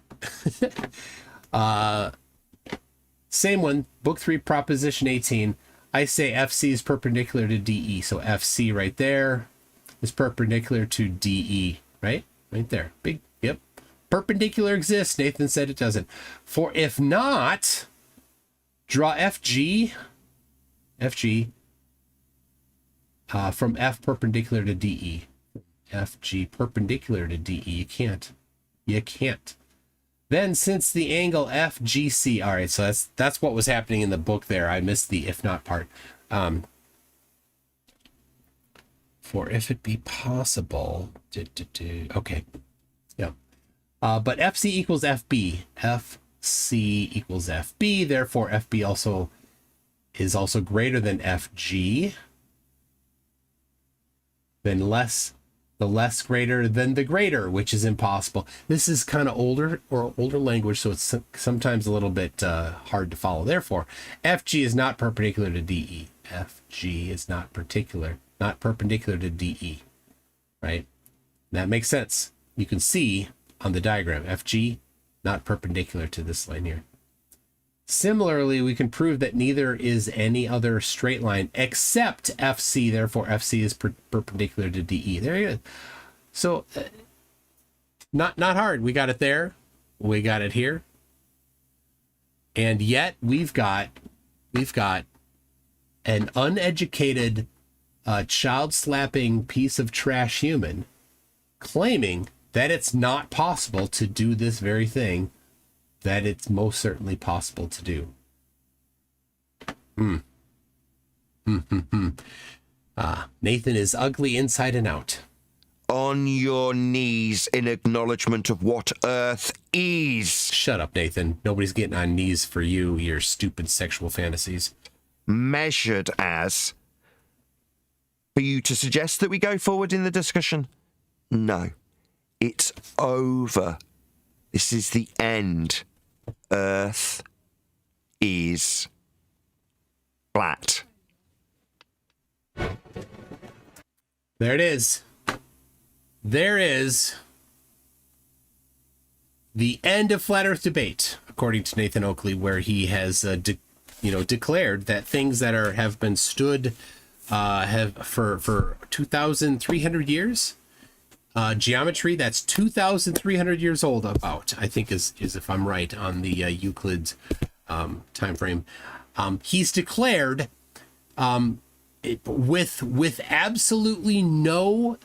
Same one. Book 3, proposition 18. I say FC is perpendicular to DE. So FC right there is perpendicular to DE, right? Right there. Big, yep. Perpendicular exists. Nathan said it doesn't. For if not, draw FG from F perpendicular to DE. FG perpendicular to DE. You can't. Then since the angle FGC, all right, so that's what was happening in the book there. I missed the if not part. For if it be possible, okay, yeah. But FC equals FB. FC equals FB. Therefore, FB is also greater than FG. Then the less greater than the greater, which is impossible. This is kind of older language, so it's sometimes a little bit hard to follow. Therefore, FG is not perpendicular to DE. FG is not perpendicular to DE, right? That makes sense. You can see on the diagram, FG not perpendicular to this line here. Similarly, we can prove that neither is any other straight line except FC. Therefore, FC is perpendicular to DE. There you go. So, not hard. We got it there. We got it here. And yet, we've got an uneducated, child-slapping piece of trash human claiming that it's not possible to do this very thing that it's most certainly possible to do. Nathan is ugly inside and out. On your knees in acknowledgement of what Earth is. Shut up, Nathan. Nobody's getting on knees for you, your stupid sexual fantasies. Measured as. For you to suggest that we go forward in the discussion? No. It's over. This is the end. Earth is flat. There it is. There is the end of flat Earth debate, according to Nathan Oakley, where he has, declared that things that have been stood have for 2,300 years. Geometry that's 2,300 years old. About, I think is if I'm right on the Euclid's time frame. He's declared with absolutely no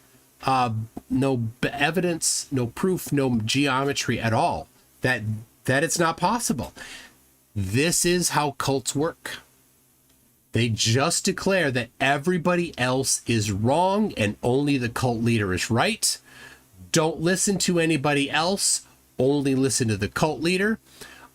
evidence, no proof, no geometry at all that it's not possible. This is how cults work. They just declare that everybody else is wrong and only the cult leader is right. Don't listen to anybody else. Only listen to the cult leader.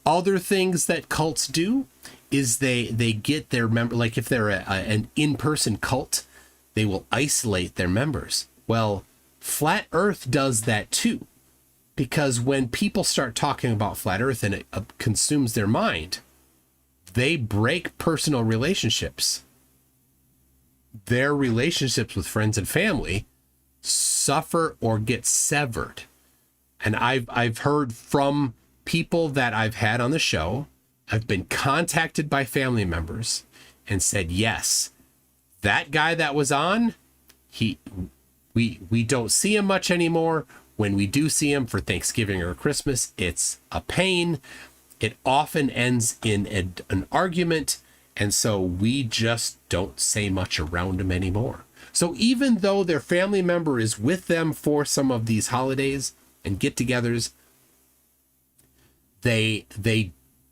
Other things that cults do is they get their member, like if they're an in-person cult, they will isolate their members. Well, Flat Earth does that too, because when people start talking about Flat Earth and it consumes their mind, they break personal relationships. Their relationships with friends and family suffer or get severed. And I've heard from people that I've had on the show, I've been contacted by family members and said, yes, that guy that was on, we don't see him much anymore. When we do see him for Thanksgiving or Christmas, it's a pain. It often ends in an argument, and so we just don't say much around him anymore. So even though their family member is with them for some of these holidays and get-togethers, they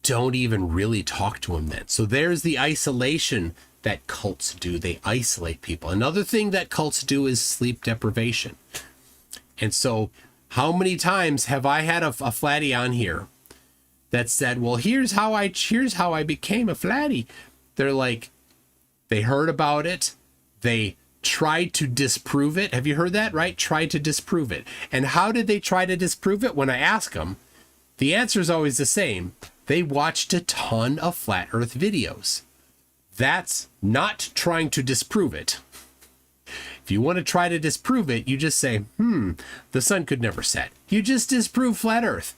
don't even really talk to him then. So there's the isolation that cults do. They isolate people. Another thing that cults do is sleep deprivation. And so how many times have I had a flatty on here that said, well, here's how I became a flatty. They're like, they heard about it. They tried to disprove it. Have you heard that, right? Tried to disprove it. And how did they try to disprove it? When I ask them, the answer is always the same. They watched a ton of flat Earth videos. That's not trying to disprove it. If you want to try to disprove it, you just say, the sun could never set. You just disprove flat Earth.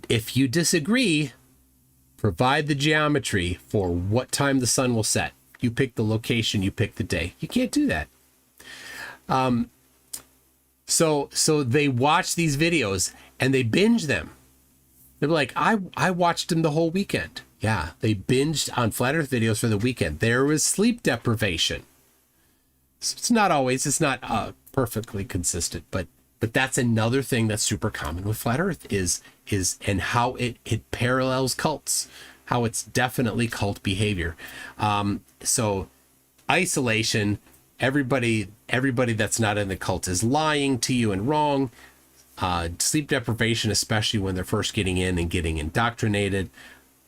If you disagree, provide the geometry for what time the sun will set. You pick the location, you pick the day. You can't do that. So they watch these videos and they binge them. They're like, I watched them the whole weekend. Yeah, they binged on flat Earth videos for the weekend. There was sleep deprivation. So it's not perfectly consistent, but that's another thing that's super common with flat Earth is and how it parallels cults, how it's definitely cult behavior. So isolation, everybody that's not in the cult is lying to you and wrong. Sleep deprivation, especially when they're first getting in and getting indoctrinated.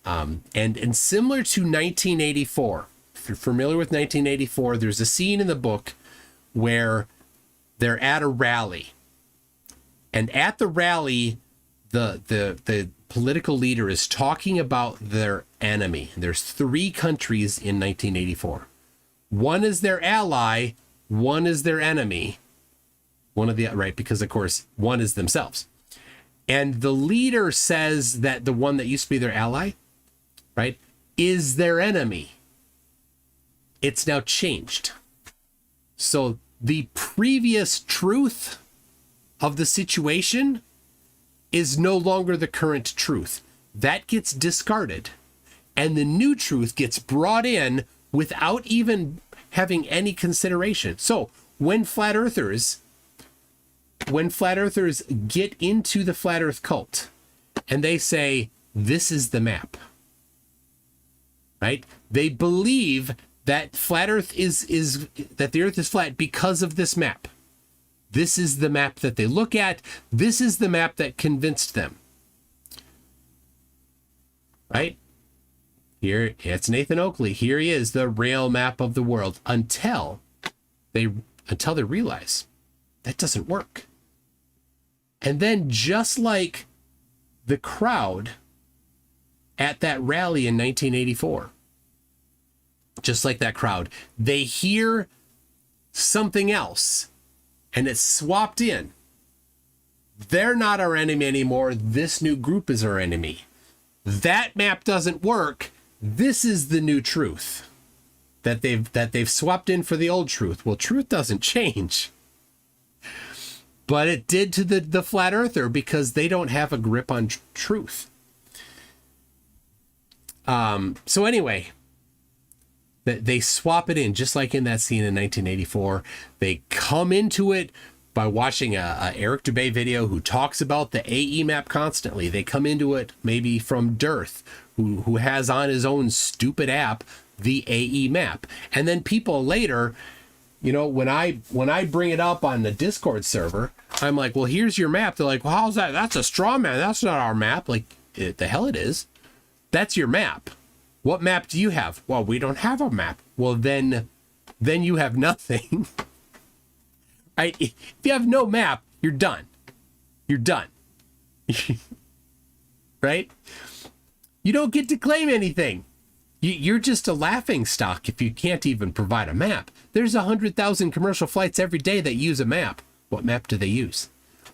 And similar to 1984, if you're familiar with 1984, there's a scene in the book where they're at a rally. And at the rally, the political leader is talking about their enemy. There's 3 countries in 1984. One is their ally, one is their enemy. Because of course, one is themselves. And the leader says that the one that used to be their ally, right, is their enemy. It's now changed. So the previous truth of the situation is no longer the current truth. That gets discarded. And the new truth gets brought in without even having any consideration. So when flat earthers get into the flat Earth cult and they say, this is the map, right? They believe that flat Earth is that the Earth is flat because of this map. This is the map that they look at. This is the map that convinced them. Right? Here, it's Nathan Oakley. Here he is, the real map of the world, until they realize that doesn't work. And then, just like the crowd at that rally in 1984, just like that crowd, they hear something else and it's swapped in. They're not our enemy anymore. This new group is our enemy. That map doesn't work. This is the new truth that they've swapped in for the old truth. Well, truth doesn't change. But it did to the flat earther because they don't have a grip on truth. So anyway, they swap it in, just like in that scene in 1984. They come into it by watching a Eric Dubay video who talks about the AE map constantly. They come into it maybe from Dearth, who has on his own stupid app the AE map. And then people later, you know, when I bring it up on the Discord server, I'm like, well, here's your map. They're like, well, how's that? That's a straw man. That's not our map. Like, the hell it is. That's your map. What map do you have? Well, we don't have a map. Well, then you have nothing. Right? If you have no map, you're done. You're done. Right? You don't get to claim anything. You're just a laughing stock if you can't even provide a map. There's 100,000 commercial flights every day that use a map. What map do they use?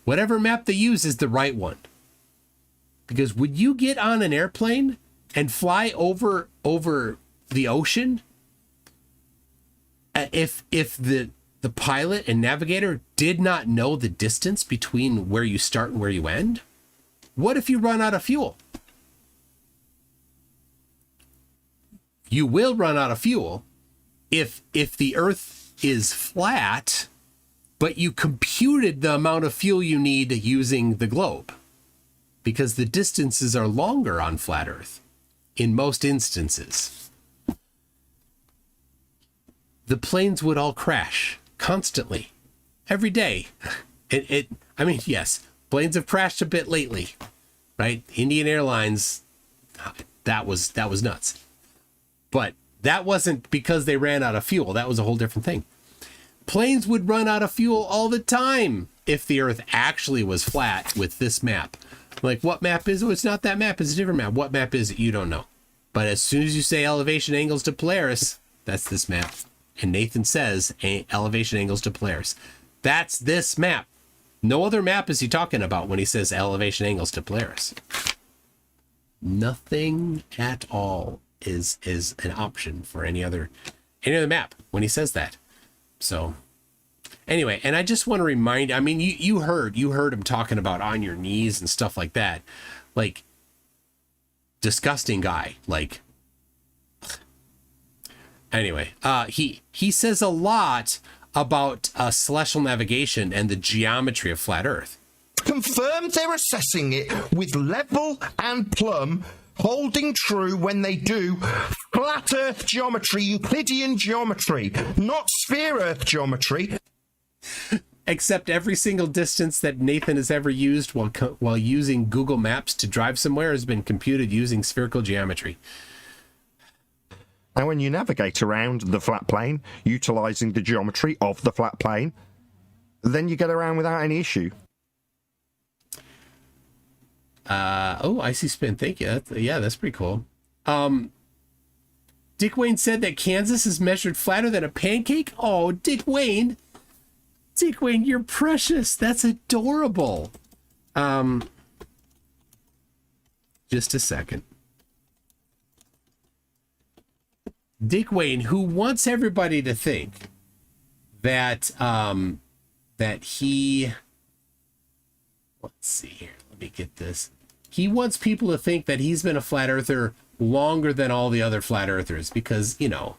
Whatever map they use is the right one. Because would you get on an airplane and fly over the ocean if the pilot and navigator did not know the distance between where you start and where you end? What if you run out of fuel? You will run out of fuel if the Earth is flat, but you computed the amount of fuel you need using the globe, because the distances are longer on flat Earth in most instances. The planes would all crash constantly, every day. I mean, yes, planes have crashed a bit lately, right? Indian Airlines, that was nuts. But that wasn't because they ran out of fuel. That was a whole different thing. Planes would run out of fuel all the time if the Earth actually was flat with this map. Like, what map is it? Oh, it's not that map. It's a different map. What map is it? You don't know. But as soon as you say elevation angles to Polaris, that's this map. And Nathan says elevation angles to Polaris. That's this map. No other map is he talking about when he says elevation angles to Polaris. Nothing at all is an option for any other map when he says that. So anyway, and I just want to remind, I mean, you heard him talking about on your knees and stuff like that. Like, disgusting guy. Like, anyway, he says a lot about celestial navigation and the geometry of flat Earth. Confirmed they're assessing it with level and plumb holding true when they do flat Earth geometry, Euclidean geometry, not sphere Earth geometry. Except every single distance that Nathan has ever used while using Google Maps to drive somewhere has been computed using spherical geometry. And when you navigate around the flat plane, utilizing the geometry of the flat plane, then you get around without any issue. Icy Spin, thank you. That's pretty cool. Dick Wayne said that Kansas is measured flatter than a pancake. Oh, Dick Wayne, you're precious. That's adorable. Just a second. Dick Wayne, who wants everybody to think that he, let's see here. Let me get this. He wants people to think that he's been a flat earther longer than all the other flat earthers because, you know,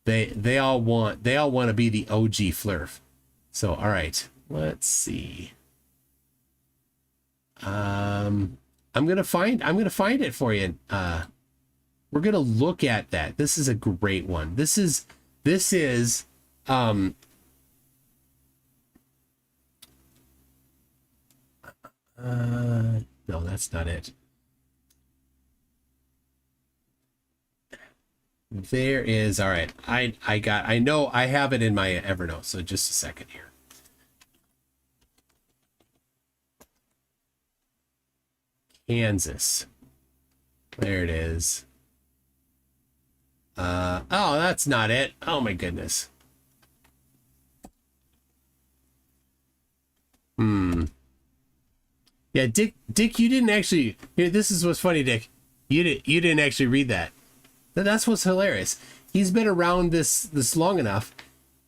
they all want to be the OG Flurf. So, all right, let's see. I'm gonna find it for you. we're gonna look at that. This is a great one. This is no, that's not it. There is, all right. I know I have it in my Evernote, so just a second here. Kansas. There it is. Oh, that's not it. Oh my goodness. Yeah, Dick, you didn't actually. Here, this is what's funny, Dick. You didn't actually read that. That's what's hilarious. He's been around this long enough,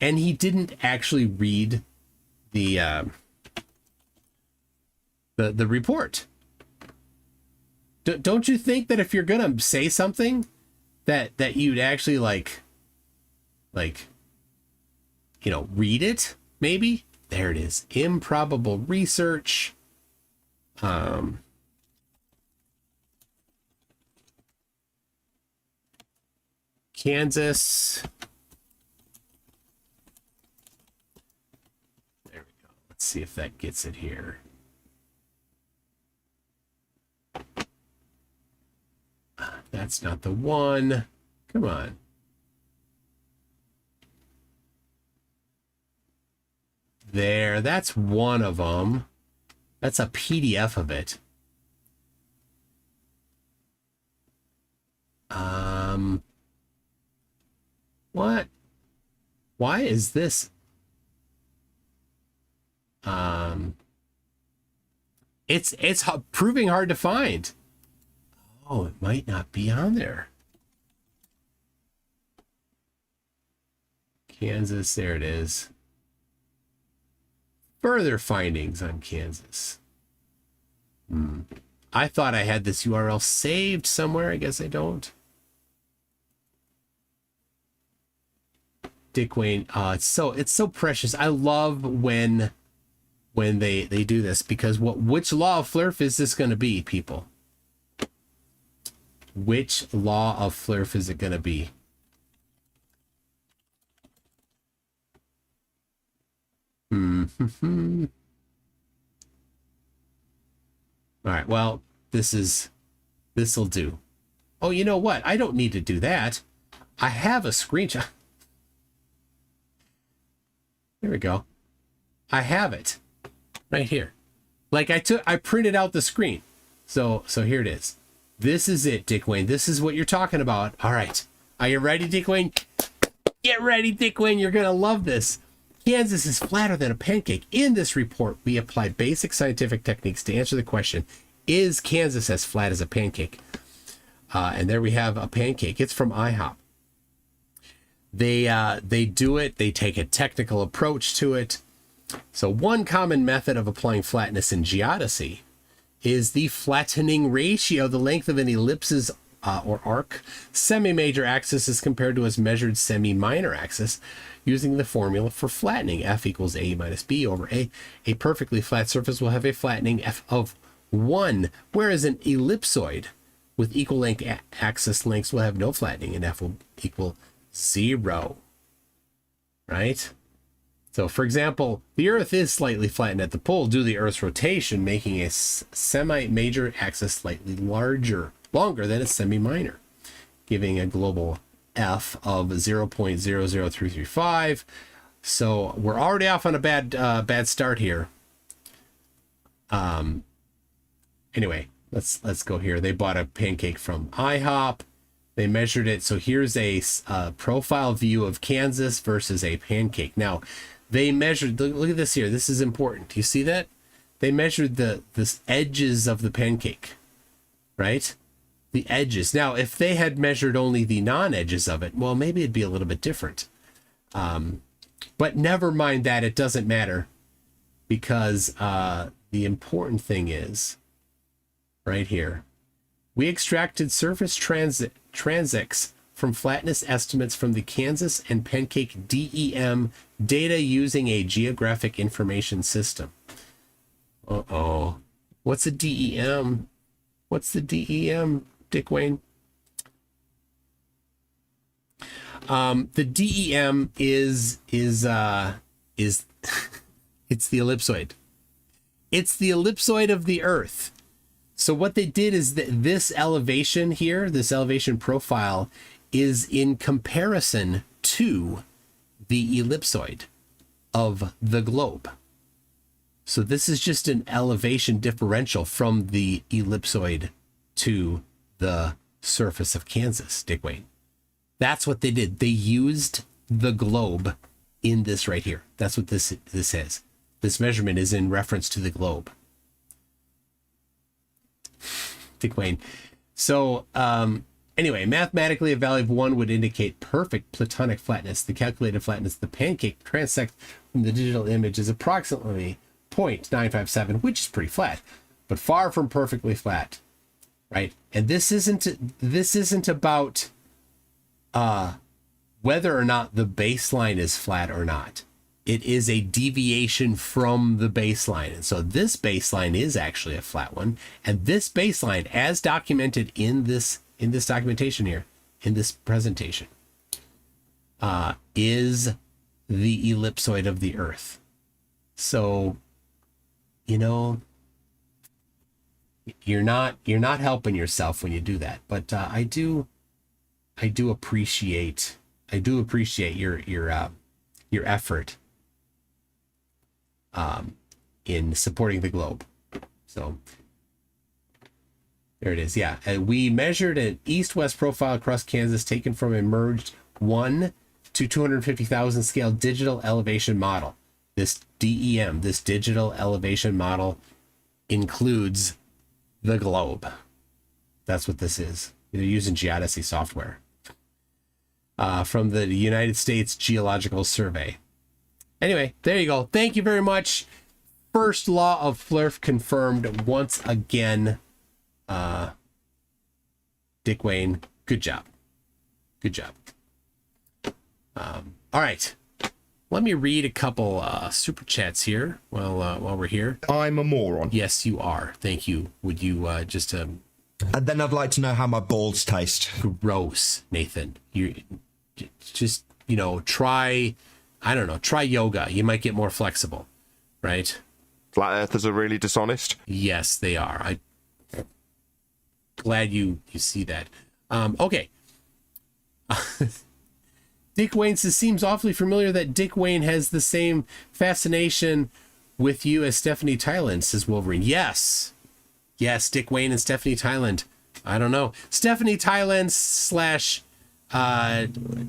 and he didn't actually read the report. Don't you think that if you're gonna say something, that you'd actually like read it? Maybe. There it is. Improbable research. Kansas. There we go. Let's see if that gets it here. That's not the one. Come on. There, that's one of them. That's a PDF of it. What? Why is this? It's proving hard to find. Oh, it might not be on there. Kansas, there it is. Further findings on Kansas. I thought I had this URL saved somewhere. I guess I don't. Dick Wayne, it's so precious. I love when they do this, because which law of Flurf is this going to be, people? Which law of Flurf is it going to be? All right, well, this'll do. Oh, you know what? I don't need to do that. I have a screenshot. There we go. I have it right here. Like I printed out the screen. So here it is. This is it, Dick Wayne. This is what you're talking about. All right. Are you ready, Dick Wayne? Get ready, Dick Wayne. You're going to love this. Kansas is flatter than a pancake. In this report, we applied basic scientific techniques to answer the question, is Kansas as flat as a pancake? And there we have a pancake. It's from IHOP. They do it. They take a technical approach to it. So one common method of applying flatness in geodesy is the flattening ratio. The length of an ellipse's or arc semi-major axis is compared to its measured semi-minor axis using the formula for flattening. F equals A minus B over A. A perfectly flat surface will have a flattening F of 1, whereas an ellipsoid with equal length axis lengths will have no flattening, and F will equal 0. Right? So, for example, the Earth is slightly flattened at the pole due to the Earth's rotation, making a semi-major axis slightly longer than a semi-minor, giving a global F of 0.00335. So we're already off on a bad start here. Anyway, let's go here. They bought a pancake from IHOP. They measured it. So here's a profile view of Kansas versus a pancake. Now, they measured, look at this here. This is important. You see that? They measured the edges of the pancake, right? The edges. Now, if they had measured only the non-edges of it, well, maybe it'd be a little bit different. But never mind that. It doesn't matter, because the important thing is right here. We extracted surface transects from flatness estimates from the Kansas and Pancake DEM data using a geographic information system. Uh-oh. What's a DEM? What's the DEM, Dick Wayne? The DEM is it's the ellipsoid. It's the ellipsoid of the Earth. So what they did is that this elevation here, this elevation profile, is in comparison to the ellipsoid of the globe. So this is just an elevation differential from the ellipsoid to the surface of Kansas, Dick Wayne. That's what they did. They used the globe in this right here. That's what this is. This measurement is in reference to the globe. Dick Wayne. So anyway, mathematically, a value of 1 would indicate perfect platonic flatness. The calculated flatness of the pancake transect from the digital image is approximately 0.957, which is pretty flat, but far from perfectly flat, right? And this isn't about whether or not the baseline is flat or not. It is a deviation from the baseline. And so this baseline is actually a flat one. And this baseline, as documented in this documentation here, in this presentation, is the ellipsoid of the Earth. So, you know, you're not helping yourself when you do that. But I do appreciate your effort in supporting the globe. So there it is. Yeah, we measured an east-west profile across Kansas taken from a merged 1 to 250,000 scale digital elevation model. This DEM, this digital elevation model, includes the globe. That's what this is. They're using Geodesy software from the United States Geological Survey. Anyway, there you go. Thank you very much. First law of Flurf confirmed once again. Dick Wayne, good job. Good job. All right. Let me read a couple super chats here while we're here. I'm a moron. Yes, you are. Thank you. Would you just And then I'd like to know how my balls taste. gross, Nathan? You just, you know, try, I don't know, try yoga. You might get more flexible, right? Flat earthers are really dishonest. Yes, they are. I'm glad you see that. Okay. Dick Wayne says, seems awfully familiar that Dick Wayne has the same fascination with you as Stephanie Tyland, says Wolverine. Yes. Yes, Dick Wayne and Stephanie Tyland. I don't know. Stephanie Tyland slash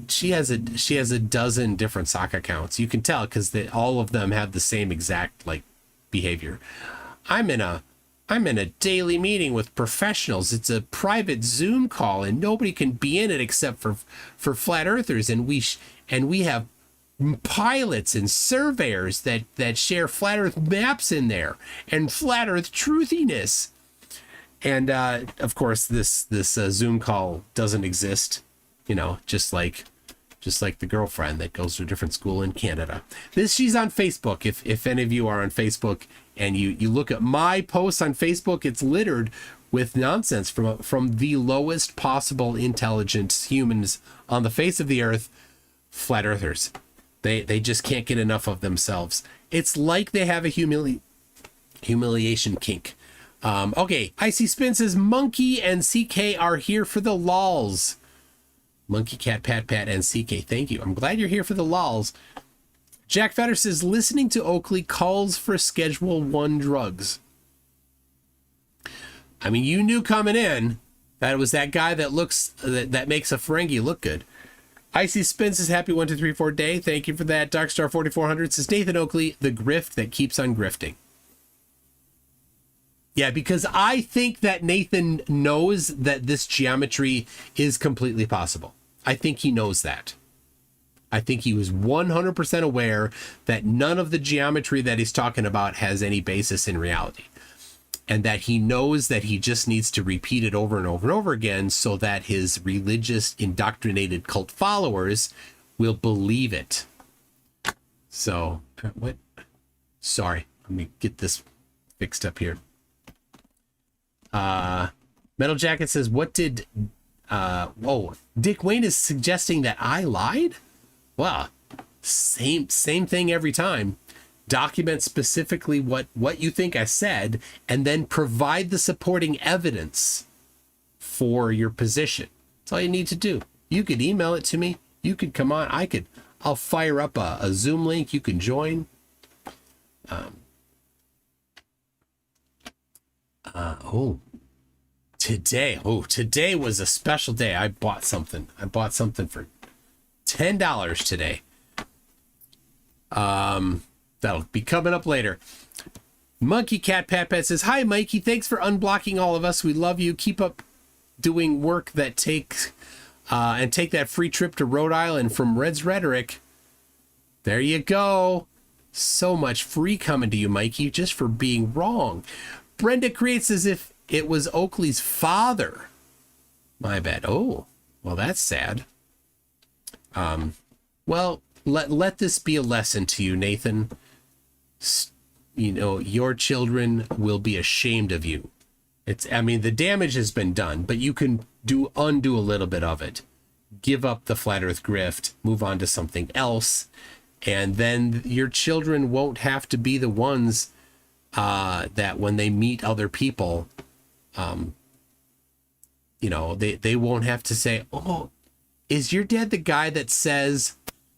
she has a dozen different sock accounts. You can tell because all of them have the same exact like behavior. I'm in a daily meeting with professionals. It's a private Zoom call and nobody can be in it except for flat earthers, and we have pilots and surveyors that share flat earth maps in there and flat earth truthiness. And of course this Zoom call doesn't exist, you know, just like the girlfriend that goes to a different school in Canada. She's on Facebook. If any of you are on Facebook and you look at my posts on Facebook, it's littered with nonsense from the lowest possible intelligence humans on the face of the earth, flat earthers. They just can't get enough of themselves. It's like they have a humiliation kink. Okay, Icy Spin says Monkey and CK are here for the lols. Monkey, Cat, Pat, and CK, thank you. I'm glad you're here for the lols. Jack Fetter says listening to Oakley calls for Schedule 1 drugs. I mean, you knew coming in that it was that guy that makes a Ferengi look good. Icy Spin says happy 1234 day. Thank you for that. Darkstar 4400 says Nathan Oakley, the grift that keeps on grifting. Yeah, because I think that Nathan knows that this geometry is completely possible. I think he knows that. I think he was 100% aware that none of the geometry that he's talking about has any basis in reality. And that he knows that he just needs to repeat it over and over and over again so that his religious indoctrinated cult followers will believe it. So, what? Sorry, let me get this fixed up here. Metal Jacket says, what did Dick Wayne is suggesting that I lied? Well, same thing every time. Document specifically what you think I said, and then provide the supporting evidence for your position. That's all you need to do. You could email it to me. You could come on. I'll fire up a Zoom link. You can join. Today was a special day. I bought something for $10 today. That'll be coming up later. Monkey Cat Pat Pat says, "Hi Mikey, thanks for unblocking all of us. We love you. Keep up doing work that takes and take that free trip to Rhode Island from Red's Rhetoric." There you go. So much free coming to you, Mikey, just for being wrong. Brenda creates as if it was Oakley's father. My bad. Oh, well, that's sad. Well, let this be a lesson to you, Nathan. You know, your children will be ashamed of you. The damage has been done, but you can undo a little bit of it. Give up the flat earth grift, move on to something else, and then your children won't have to be the ones that when they meet other people, they won't have to say, "Oh, is your dad the guy that says..."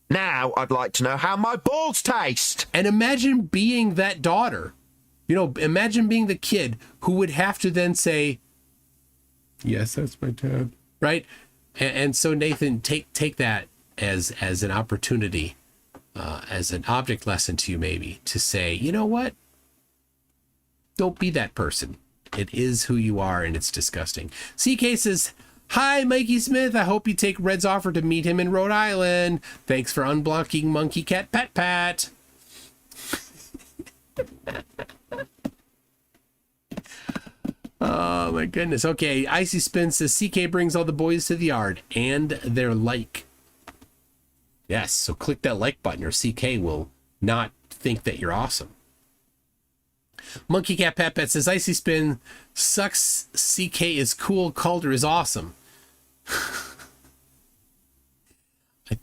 Now I'd like to know how my balls taste. And imagine being that daughter. Imagine being the kid who would have to then say, "Yes, that's my dad." Right? And so Nathan, take that as an opportunity, as an object lesson to you, maybe, to say, you know what? Don't be that person. It is who you are, and it's disgusting. CK says, "Hi, Mikey Smith. I hope you take Red's offer to meet him in Rhode Island. Thanks for unblocking Monkey Cat Pat Pat." Oh, my goodness. Okay, Icy Spin says, "CK brings all the boys to the yard, and they're like." Yes, so click that like button, or CK will not think that you're awesome. Monkey Cat Pat Pat says, "Icy Spin sucks. CK is cool. Calder is awesome."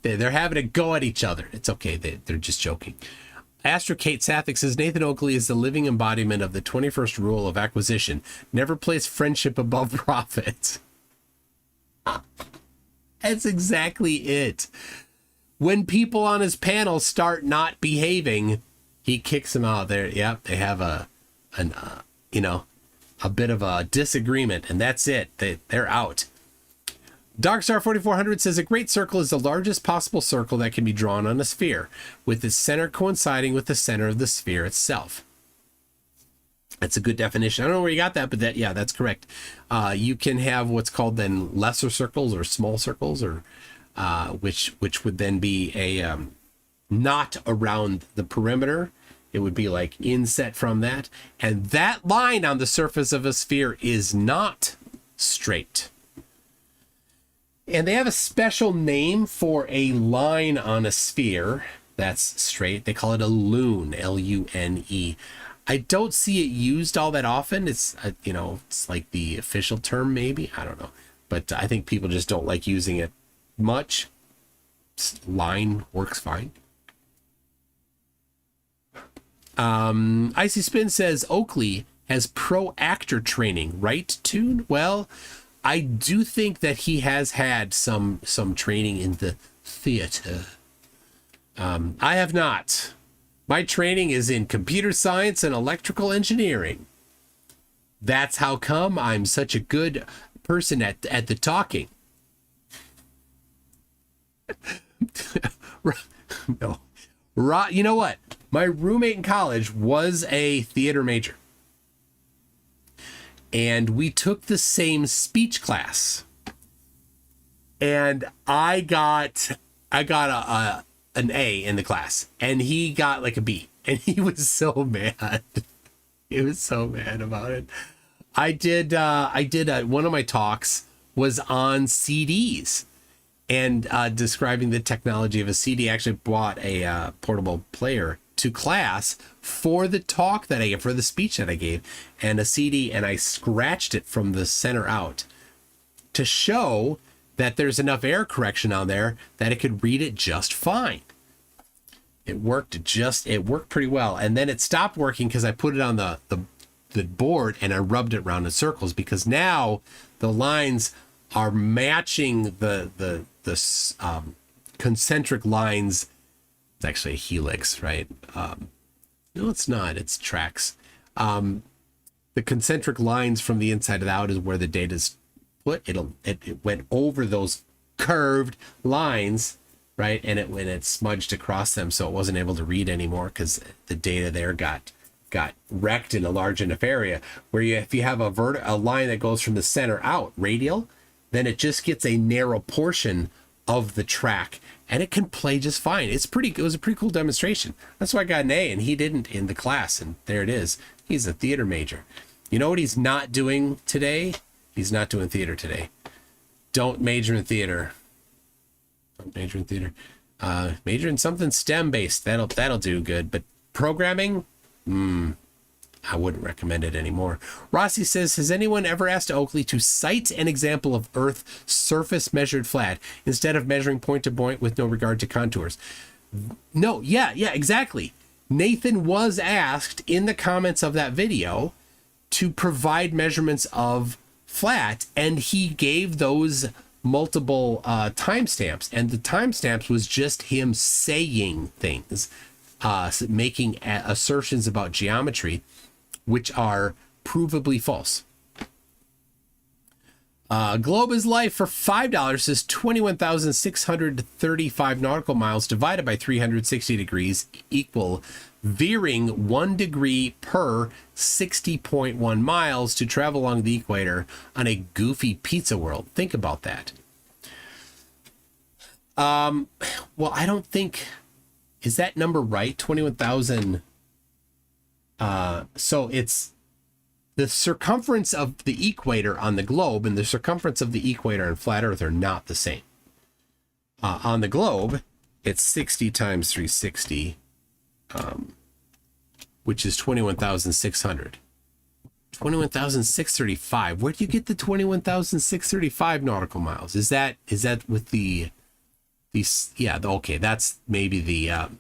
They're having a go at each other. It's okay. They're just joking. Astro Kate Sathik says, "Nathan Oakley is the living embodiment of the 21st rule of acquisition. Never place friendship above profit." That's exactly it. When people on his panel start not behaving, he kicks them out there. Yep, they have a bit of a disagreement, and that's it. They're out. Darkstar 4400 says, "A great circle is the largest possible circle that can be drawn on a sphere, with its center coinciding with the center of the sphere itself." That's a good definition. I don't know where you got that, but that's correct. You can have what's called then lesser circles or small circles, or which would then be a knot around the perimeter. It would be like inset from that. And that line on the surface of a sphere is not straight. And they have a special name for a line on a sphere that's straight. They call it a lune, Lune. I don't see it used all that often. It's, it's like the official term, maybe. I don't know. But I think people just don't like using it much. Line works fine. Icy Spin says, "Oakley has pro actor training, right, Toon?" Well, I do think that he has had some training in the theater. I have not. My training is in computer science and electrical engineering. That's how come I'm such a good person at the talking. No. You know what? My roommate in college was a theater major. And we took the same speech class. And I got an A in the class, and he got like a B, and he was so mad. He was so mad about it. I did one of my talks was on CDs and describing the technology of a CD. I actually bought a portable player to class for the talk that I gave, for the speech that I gave, and a CD, and I scratched it from the center out. to show that there's enough error correction on there that it could read it just fine. It worked pretty well. And then it stopped working because I put it on the board and I rubbed it around in circles, because now the lines are matching the concentric lines. It's actually a helix, right? No, it's not. It's tracks. The concentric lines from the inside out is where the data's put. It went over those curved lines, right? And it smudged across them, so it wasn't able to read anymore because the data there got wrecked in a large enough area. Where if you have a line that goes from the center out, radial, then it just gets a narrow portion of the track, and it can play just fine. It was a pretty cool demonstration. That's why I got an A, and he didn't in the class, and there it is. He's a theater major. You know what he's not doing today? He's not doing theater today. Don't major in theater. Don't major in theater. Major in something STEM based. That'll do good. But programming, I wouldn't recommend it anymore. Rossi says, has anyone ever asked Oakley to cite an example of Earth surface measured flat instead of measuring point to point with no regard to contours? No, yeah, exactly. Nathan was asked in the comments of that video to provide measurements of flat, and he gave those multiple timestamps, and the timestamps was just him saying things, making assertions about geometry, which are provably false. Globe is Life for $5 says 21,635 nautical miles divided by 360 degrees equal veering 1 degree per 60.1 miles to travel along the equator on a goofy pizza world. Think about that. Well, I don't think, is that number right? 21,000. So it's the circumference of the equator on the globe and the circumference of the equator on flat Earth are not the same. On the globe, it's 60 times 360, which is 21,600. 21,635. Where do you get the 21,635 nautical miles? Is that with these? Yeah, okay, that's maybe the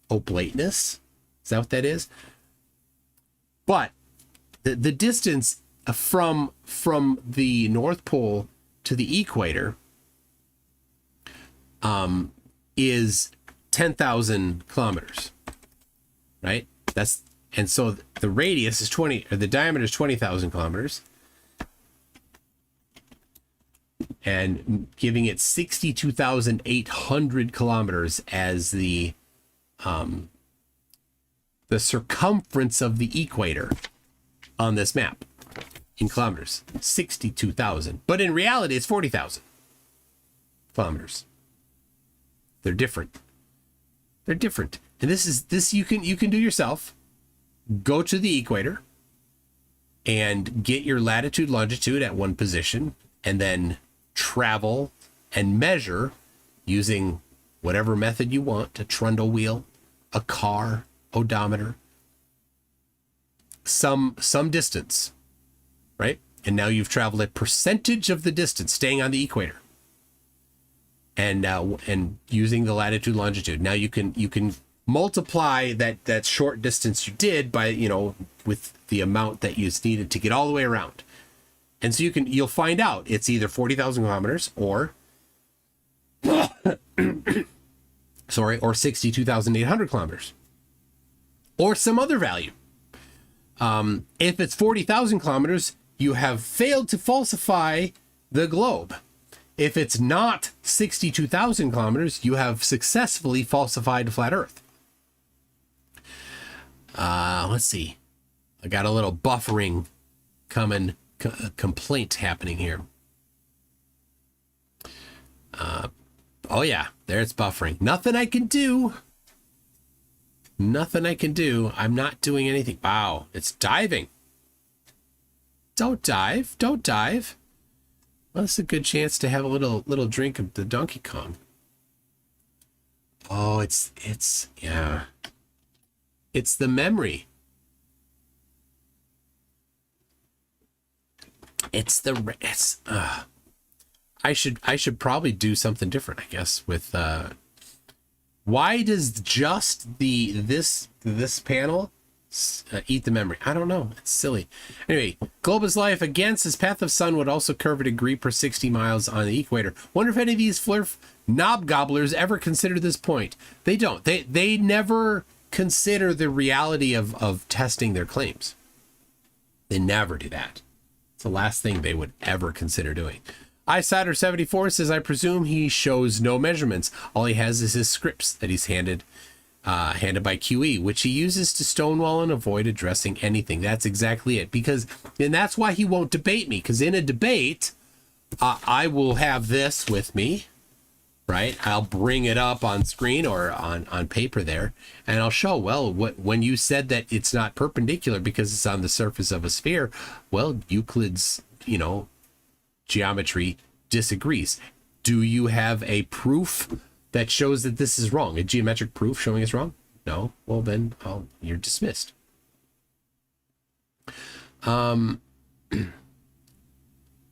oblateness. Is that what that is? But the distance from the North Pole to the equator is 10,000 kilometers, right? And so the radius is the diameter is 20,000 kilometers, and giving it 62,800 kilometers as the circumference of the equator on this map in kilometers, 62,000. But in reality, it's 40,000 kilometers. They're different. And this you can do yourself. Go to the equator and get your latitude, longitude at one position, and then travel and measure using whatever method you want, a trundle wheel, a car, odometer, some distance, right? And now you've traveled a percentage of the distance staying on the equator, and using the latitude, longitude. Now you can multiply that short distance you did by, with the amount that you needed to get all the way around. And so you'll find out it's either 40,000 kilometers or or 62,800 kilometers or some other value. If it's 40,000 kilometers, you have failed to falsify the globe. If it's not 62,000 kilometers, you have successfully falsified flat Earth. Let's see. I got a little buffering coming, complaint happening here. Oh yeah, there it's buffering. Nothing I can do. I'm not doing anything. Wow, it's diving. Don't dive. Well, it's a good chance to have a little drink of the Donkey Kong. Oh, it's yeah. It's the memory. I should probably do something different, I guess, with why does just this panel eat the memory? I don't know. It's silly. Anyway, globe is life. Again, says path of sun would also curve a degree per 60 miles on the equator. Wonder if any of these flurf knob gobblers ever consider this point. They don't. They never consider the reality of testing their claims. They never do that. It's the last thing they would ever consider doing. iSider74 says, I presume he shows no measurements. All he has is his scripts that he's handed by QE, which he uses to stonewall and avoid addressing anything. That's exactly it. And that's why he won't debate me. Because in a debate, I will have this with me, right? I'll bring it up on screen or on paper there, and I'll show, well, when you said that it's not perpendicular because it's on the surface of a sphere, well, Euclid's, geometry disagrees. Do you have a proof that shows that this is wrong? A geometric proof showing it's wrong? No? Well, then you're dismissed. Mr.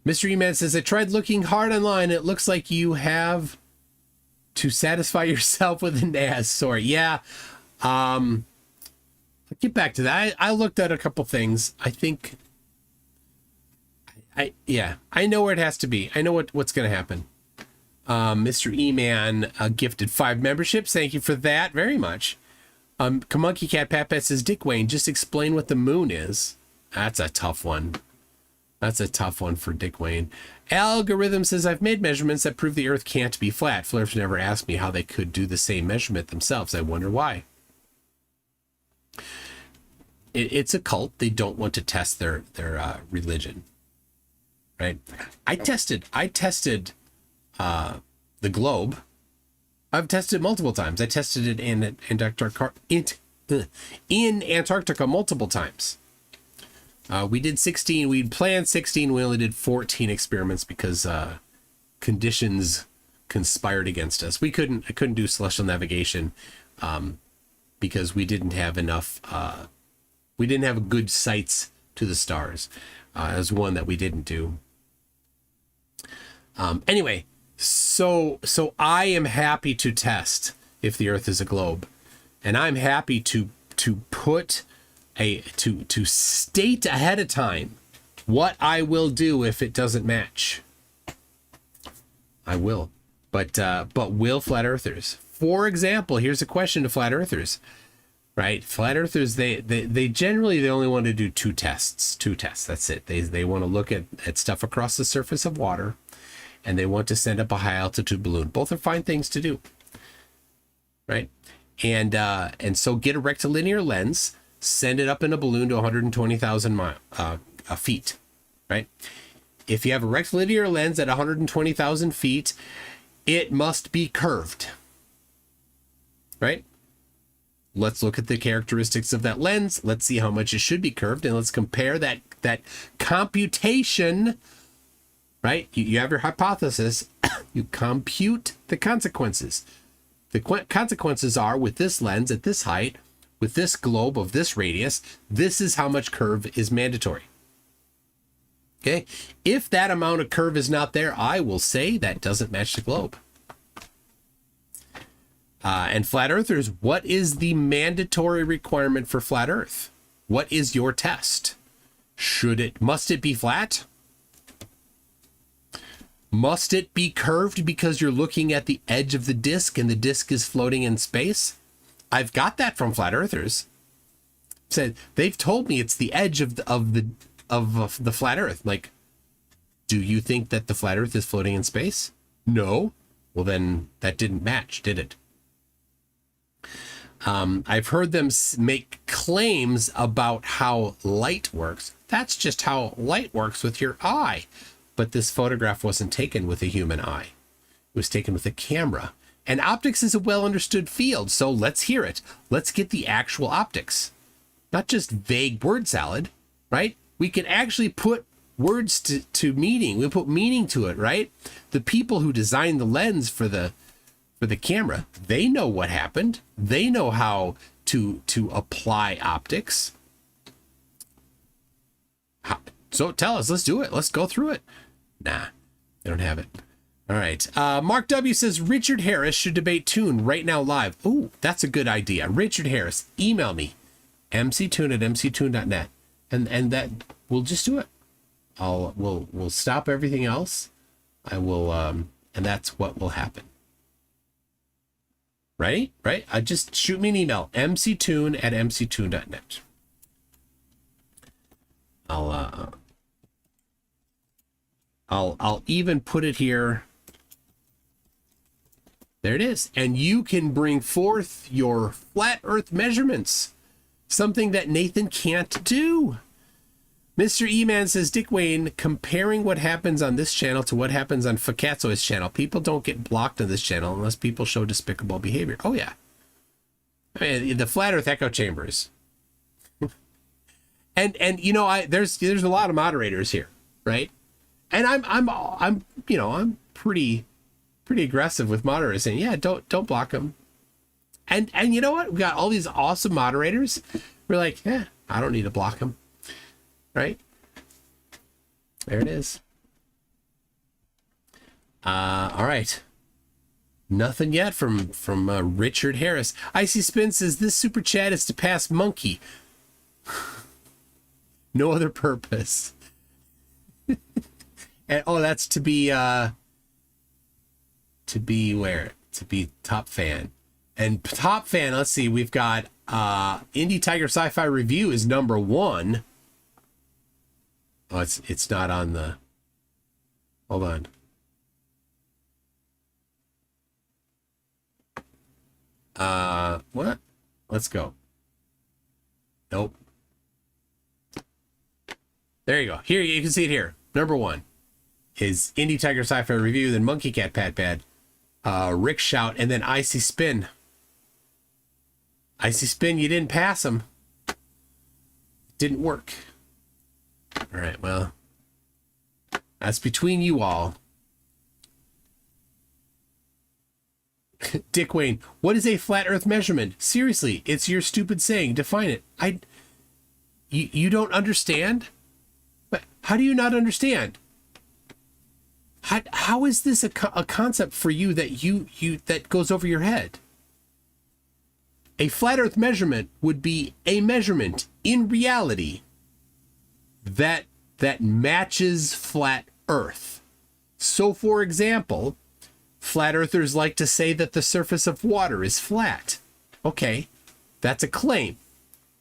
E-Man says, I tried looking hard online. It looks like you have to satisfy yourself with a NAS. Sorry. Yeah. I'll get back to that. I looked at a couple things. I think I know where it has to be. I know what's going to happen. Mr. E-Man gifted 5 memberships. Thank you for that very much. Kamonkey Cat Pat says, Dick Wayne, just explain what the moon is. That's a tough one. That's a tough one for Dick Wayne. Algorithm says, I've made measurements that prove the Earth can't be flat. Flurfs never asked me how they could do the same measurement themselves. I wonder why. It's a cult. They don't want to test their religion. Right? I tested the globe. I've tested it multiple times. I tested it in Antarctica multiple times. We did 16. We planned 16. We only did 14 experiments because conditions conspired against us. I couldn't do celestial navigation because we didn't have enough. We didn't have good sights to the stars. As one that we didn't do. Anyway, so I am happy to test if the Earth is a globe, and I'm happy to put to state ahead of time what I will do if it doesn't match. I will, but will flat earthers? For example, here's a question to flat earthers. Right, flat earthers, they generally only want to do two tests. That's it. They want to look at stuff across the surface of water, and they want to send up a high altitude balloon. Both are fine things to do, right? And so get a rectilinear lens, send it up in a balloon to 120,000 feet, right? If you have a rectilinear lens at 120,000 feet, it must be curved, right? Let's look at the characteristics of that lens. Let's see how much it should be curved, and let's compare that computation, right? You have your hypothesis. You compute the consequences. The consequences are, with this lens at this height, with this globe of this radius, this is how much curve is mandatory. Okay? If that amount of curve is not there, I will say that doesn't match the globe. And flat earthers, what is the mandatory requirement for flat earth? What is your test? Must it be flat? Must it be curved because you're looking at the edge of the disk and the disk is floating in space? I've got that from flat earthers. They've told me it's the edge of the flat earth. Like, do you think that the flat earth is floating in space? No. Well, then that didn't match, did it? I've heard them make claims about how light works. That's just how light works with your eye. But this photograph wasn't taken with a human eye. It was taken with a camera. And optics is a well understood field, so let's hear it. Let's get the actual optics. Not just vague word salad, right? We can actually put words to meaning. We put meaning to it, right? The people who designed the lens for the camera, they know what happened. They know how to apply optics. So tell us, let's do it. Let's go through it. Nah, they don't have it. All right. Mark W says Richard Harris should debate Toon right now live. Ooh, that's a good idea. Richard Harris, email me, mctoon@mctoon.net, and that we'll just do it. We'll stop everything else. I will, and that's what will happen. Right? Just shoot me an email, mctoon@mctoon.net. I'll even put it here. There it is. And you can bring forth your flat earth measurements, something that Nathan can't do. Mr. E-Man says, Dick Wayne, comparing what happens on this channel to what happens on Facazzo's channel. People don't get blocked on this channel unless people show despicable behavior. Oh, yeah. I mean, the flat earth echo chambers. and you know, there's a lot of moderators here, right? And I'm pretty aggressive with moderators saying, yeah, don't block them. And you know what? We got all these awesome moderators. We're like, yeah, I don't need to block them. Right? There it is. All right. Nothing yet from Richard Harris. Icy Spin says this super chat is to pass monkey. No other purpose. And that's to be top fan. And top fan, let's see, we've got Indie Tiger Sci-Fi Review is number 1. Oh, it's not on the, hold on. What? Let's go. Nope. There you go. Here, you can see it here. Number 1 is Indie Tiger Sci-Fi Review, then Monkey Cat Pat Pad, Rick Shout, and then Icy Spin. Icy Spin, you didn't pass him. Didn't work. All right, well, that's between you all. Dick Wayne, what is a flat earth measurement? Seriously, it's your stupid saying. Define it. You don't understand? But how do you not understand? How is this a concept for you that goes over your head? A flat earth measurement would be a measurement in reality that matches flat earth. So for example, flat earthers like to say that the surface of water is flat. Okay, that's a claim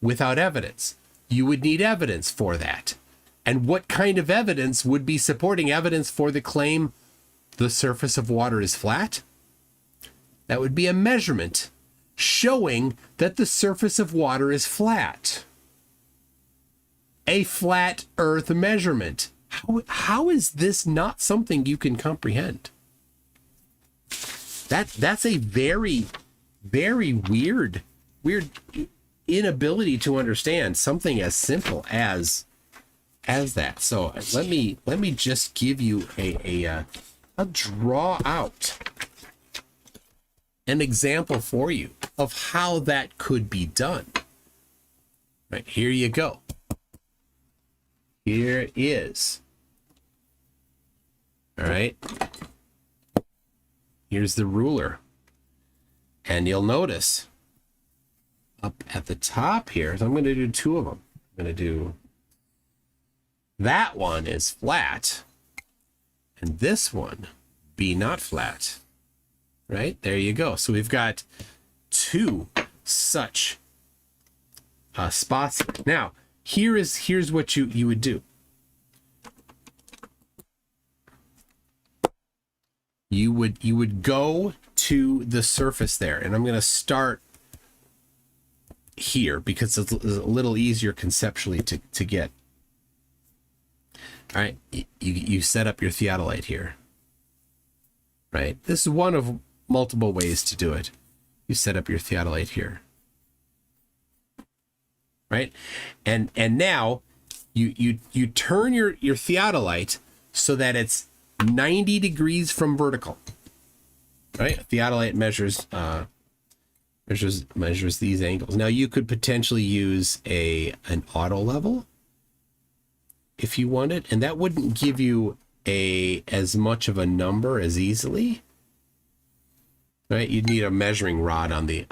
without evidence. You would need evidence for that. And what kind of evidence would be supporting evidence for the claim the surface of water is flat? That would be a measurement showing that the surface of water is flat. A flat earth measurement. How is this not something you can comprehend? That's a very, very weird inability to understand something as simple as that. So let me just give you a draw out an example for you of how that could be done. Right, here you go. Here is. All right. Here's the ruler. And you'll notice up at the top here, so I'm going to do 2 of them. I'm going to do, that one is flat, and this one be not flat. Right? There you go. So we've got 2 such spots. Now, here's what you would do. You would go to the surface there, and I'm going to start here because it's a little easier conceptually to get. All right, you set up your theodolite here. Right, this is one of multiple ways to do it. You set up your theodolite here. Right, and now you turn your theodolite so that it's 90 degrees from vertical. Right, theodolite measures these angles. Now you could potentially use an auto level if you wanted, and that wouldn't give you as much of a number as easily. Right? You'd need a measuring rod on the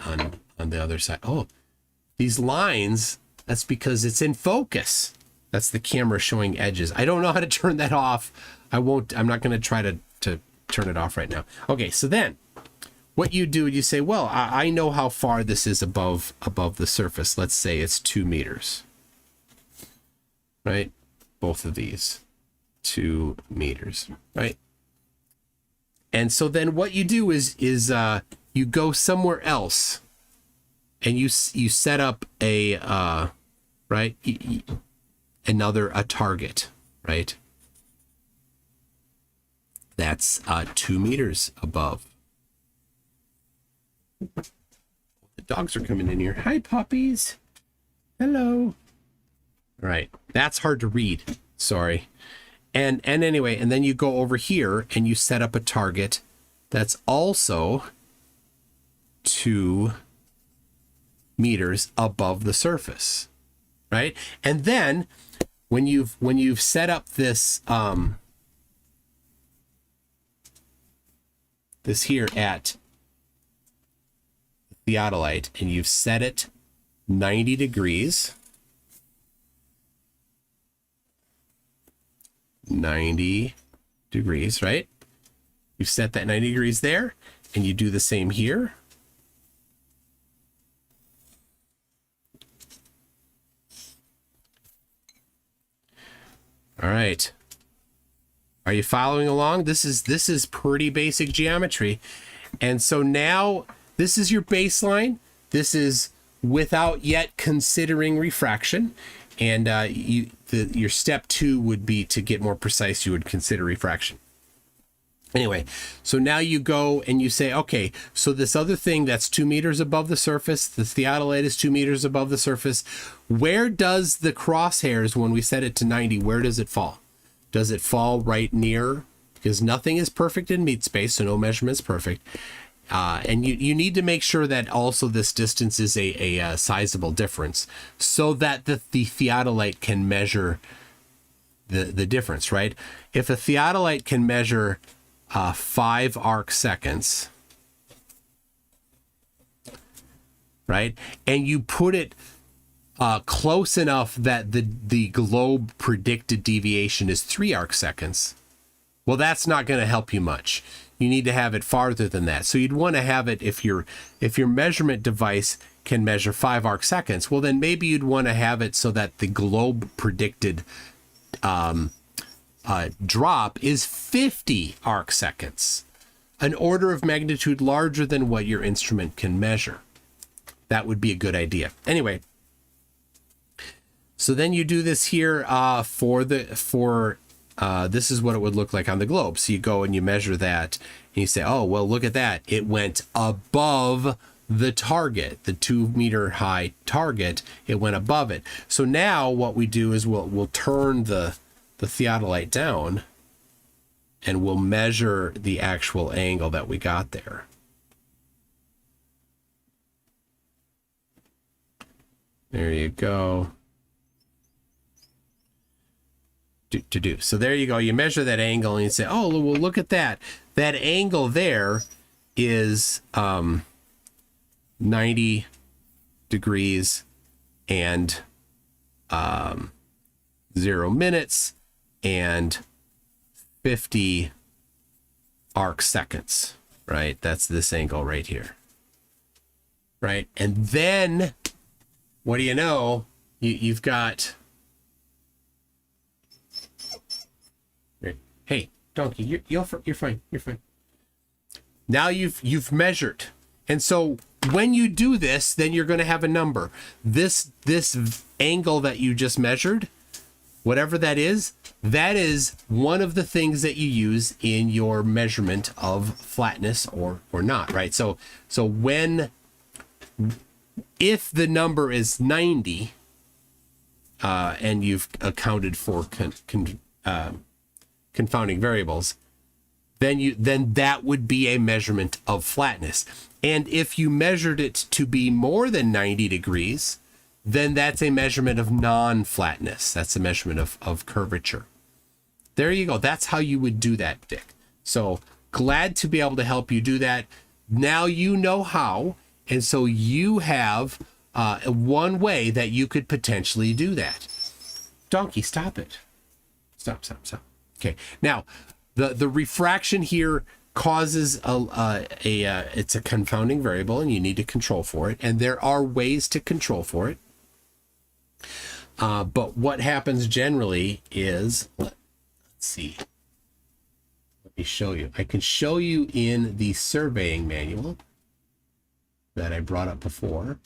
other side. Oh, these lines, that's because it's in focus. That's the camera showing edges. I don't know how to turn that off. I'm not going to try to turn it off right now. Okay, so then what you do, you say, well, I know how far this is above the surface. Let's say it's 2 meters. Right? Both of these. 2 meters. Right? And so then what you do is you go somewhere else and you set up a right, a target, right? That's 2 meters above. The dogs are coming in here. Hi, puppies. Hello. All right, that's hard to read. Sorry. And anyway, and then you go over here and you set up a target that's also 2 meters above the surface, right? And then when you've set up this this here at the theodolite, and you've set it 90 degrees. 90 degrees, right? You set that 90 degrees there, and you do the same here. All right. Are you following along? This is pretty basic geometry. And so now this is your baseline. This is without yet considering refraction. And your step 2 would be, to get more precise, you would consider refraction. Anyway, so now you go and you say, okay, so this other thing that's 2 meters above the surface, the theodolite is 2 meters above the surface. Where does the crosshairs, when we set it to 90, where does it fall? Does it fall right near? Because nothing is perfect in meat space, so no measurement's perfect. And you need to make sure that also this distance is a sizable difference, so that the theodolite can measure the difference, right? If a theodolite can measure 5 arc seconds, right, and you put it close enough that the globe predicted deviation is 3 arc seconds, well, that's not going to help you much. You need to have it farther than that. So you'd want to have it, if your measurement device can measure 5 arc seconds, well, then maybe you'd want to have it so that the globe predicted drop is 50 arc seconds, an order of magnitude larger than what your instrument can measure. That would be a good idea. Anyway, so then you do this here this is what it would look like on the globe. So you go and you measure that, and you say, oh, well, look at that. It went above the target, the 2 meter high target. It went above it. So now what we do is we'll turn the theodolite down, and we'll measure the actual angle that we got there. There you go. So there you go. You measure that angle and you say, oh, well, look at that. That angle there is 90 degrees and 0 minutes and 50 arc seconds, right? That's this angle right here, right? And then what do you know? You've got... Hey, donkey, you're fine. You're fine. Now you've measured, and so when you do this, then you're going to have a number. This angle that you just measured, whatever that is one of the things that you use in your measurement of flatness or not, right? So if the number is 90, and you've accounted for confounding variables, then that would be a measurement of flatness. And if you measured it to be more than 90 degrees, then that's a measurement of non-flatness. That's a measurement of curvature. There you go. That's how you would do that, Dick. So glad to be able to help you do that. Now you know how. And so you have one way that you could potentially do that. Donkey, stop it. Stop. Okay. Now, the refraction here causes it's a confounding variable, and you need to control for it. And there are ways to control for it. But what happens generally is, let's see. Let me show you. I can show you in the surveying manual that I brought up before.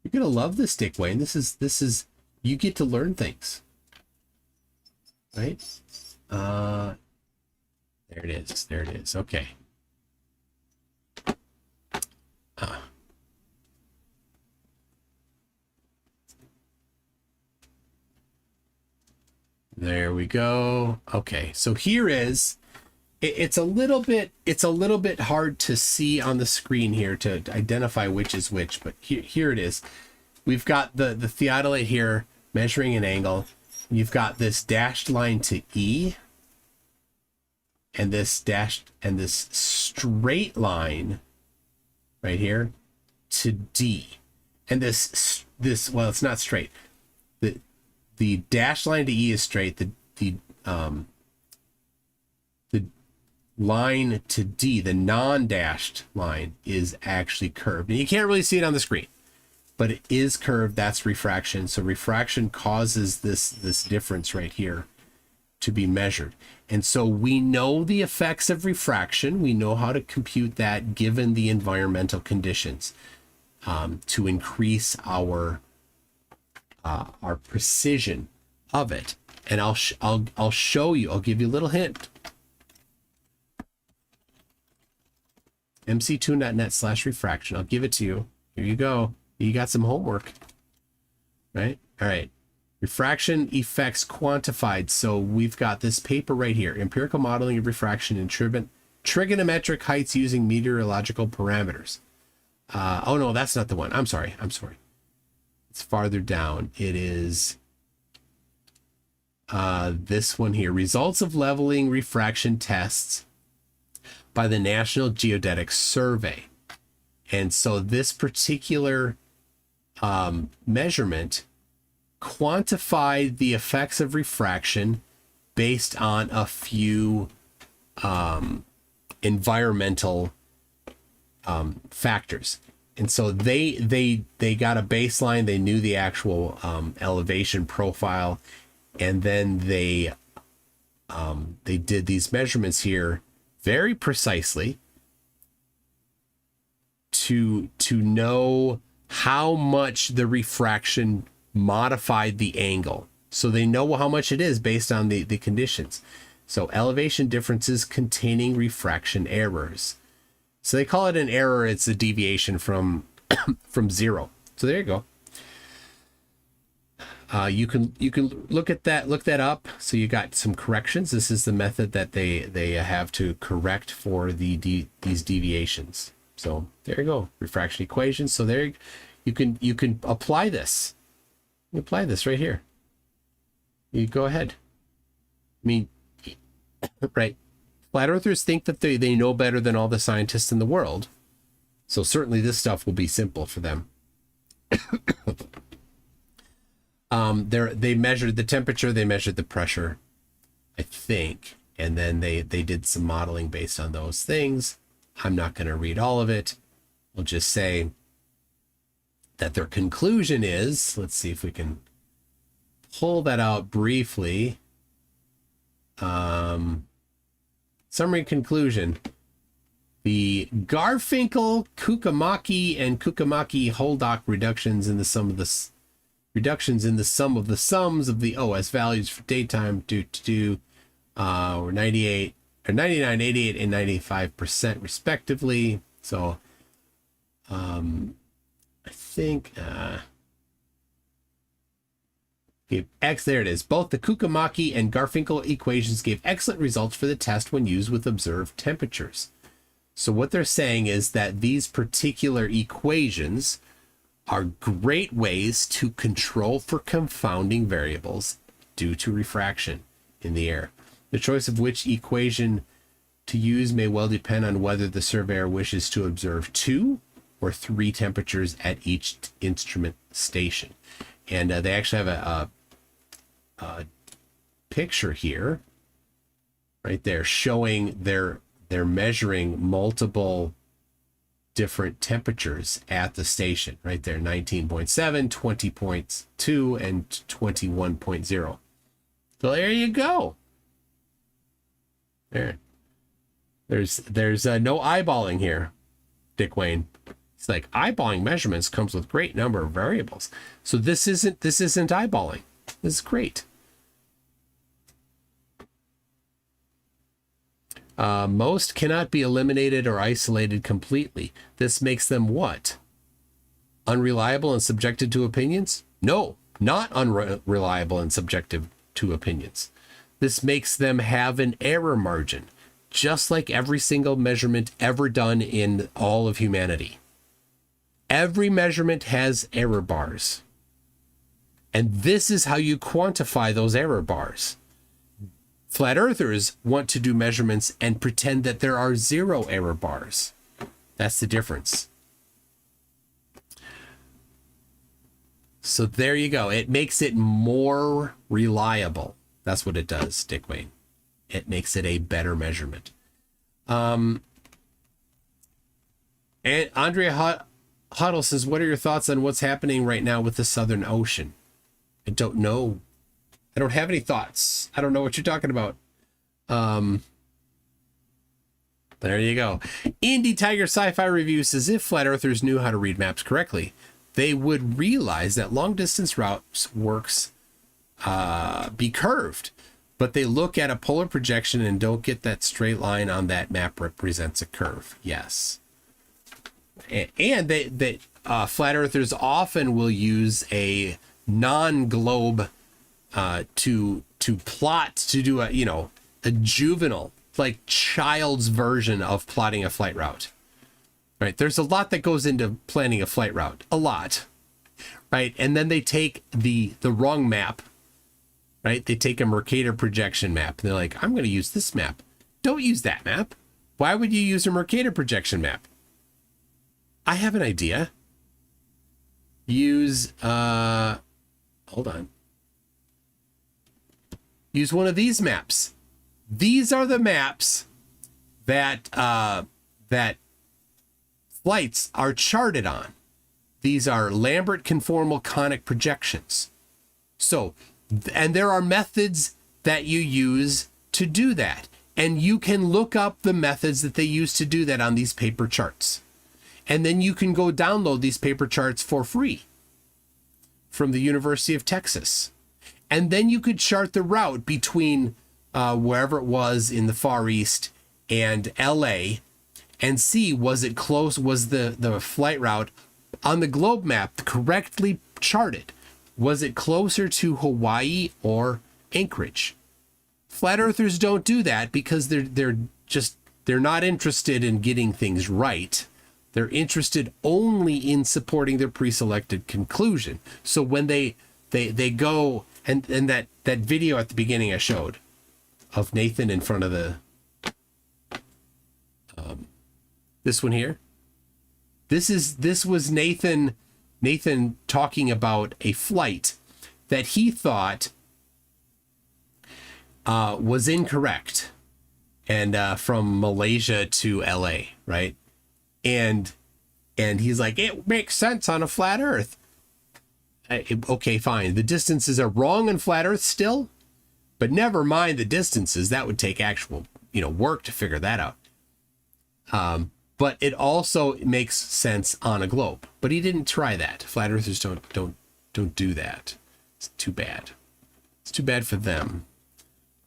You're gonna love this, Dick Wayne. This is you get to learn things, right? There it is. Okay. There we go. Okay, so here is, it's a little bit hard to see on the screen here to identify which is which, but here it is. We've got the theodolite here measuring an angle. You've got this dashed line to E, and this straight line right here to D. And this well, it's not straight. The dashed line to E is straight. The line to D, the non-dashed line, is actually curved. And you can't really see it on the screen, but it is curved. That's refraction. So refraction causes this difference right here to be measured. And so we know the effects of refraction. We know how to compute that given the environmental conditions, to increase our precision of it. And I'll show you. I'll give you a little hint. MCToon.net/refraction. I'll give it to you. Here you go. You got some homework, right? All right. Refraction effects quantified. So we've got this paper right here. Empirical modeling of refraction in trigonometric heights using meteorological parameters. Oh no, that's not the one. I'm sorry. It's farther down. It is this one here. Results of leveling refraction tests by the National Geodetic Survey. And so this particular measurement quantified the effects of refraction based on a few environmental factors. And so they got a baseline. They knew the actual elevation profile, and then they did these measurements here very precisely to know how much the refraction modified the angle. So they know how much it is based on the conditions. So elevation differences containing refraction errors. So they call it an error. It's a deviation from zero. So there you go. You can look that up. So you got some corrections. This is the method that they have to correct for these deviations. So there you go. Refraction equations. So there you can apply this. You apply this right here. You go ahead. I mean, right. Flat earthers think that they know better than all the scientists in the world. So certainly this stuff will be simple for them. They measured the temperature, they measured the pressure, I think, and then they did some modeling based on those things. I'm not going to read all of it. We'll just say that their conclusion is, let's see if we can pull that out briefly. Summary conclusion. The Garfinkel, Kukamaki, and Kukamaki-Holdock reductions in the sum of the sums of the OS values for daytime were 98 or 99, 88, and 95% respectively. So I think gave X. There it is. Both the Kukamaki and Garfinkel equations gave excellent results for the test when used with observed temperatures. So what they're saying is that these particular equations are great ways to control for confounding variables due to refraction in the air. The choice of which equation to use may well depend on whether the surveyor wishes to observe 2 or 3 temperatures at each instrument station. And they actually have a picture here, right there, showing they're measuring multiple different temperatures at the station, right there, 19.7, 20.2, and 21.0. So there you go. There's no eyeballing here, Dick Wayne. It's like eyeballing measurements comes with great number of variables. So this isn't eyeballing. This is great. Most cannot be eliminated or isolated completely. This makes them what? Unreliable and subjected to opinions? No, not unreliable and subjective to opinions. This makes them have an error margin, just like every single measurement ever done in all of humanity. Every measurement has error bars. And this is how you quantify those error bars. Flat earthers want to do measurements and pretend that there are 0 error bars. That's the difference. So there you go. It makes it more reliable. That's what it does, Dick Wayne. It makes it a better measurement. And Andrea Huddle says, what are your thoughts on what's happening right now with the Southern Ocean? I don't know. I don't have any thoughts. I don't know what you're talking about. There you go. Indie Tiger Sci-Fi Review says, if flat earthers knew how to read maps correctly, they would realize that long distance routes works be curved, but they look at a polar projection and don't get that straight line on that map represents a curve. Yes. And they flat earthers often will use a non-globe to plot, to do a juvenile, like child's version of plotting a flight route. Right? There's a lot that goes into planning a flight route. A lot. Right? And then they take the wrong map. Right? They take a Mercator projection map. And they're like, I'm going to use this map. Don't use that map. Why would you use a Mercator projection map? I have an idea. Use hold on. Use one of these maps. These are the maps that that flights are charted on. These are Lambert conformal conic projections. So, and there are methods that you use to do that. And you can look up the methods that they use to do that on these paper charts. And then you can go download these paper charts for free from the University of Texas. And then you could chart the route between wherever it was in the Far East and LA and see, was it close? Was the flight route on the globe map correctly charted? Was it closer to Hawaii or Anchorage? Flat earthers don't do that because they're not interested in getting things right. They're interested only in supporting their pre-selected conclusion. So when they go and that video at the beginning I showed of Nathan in front of the this one here. This was Nathan talking about a flight that he thought was incorrect, and from Malaysia to LA, right? And he's like, it makes sense on a flat Earth. Okay, fine. The distances are wrong on flat Earth still, but never mind the distances. That would take actual, work to figure that out. But it also makes sense on a globe. But he didn't try that. Flat Earthers don't do that. It's too bad. It's too bad for them.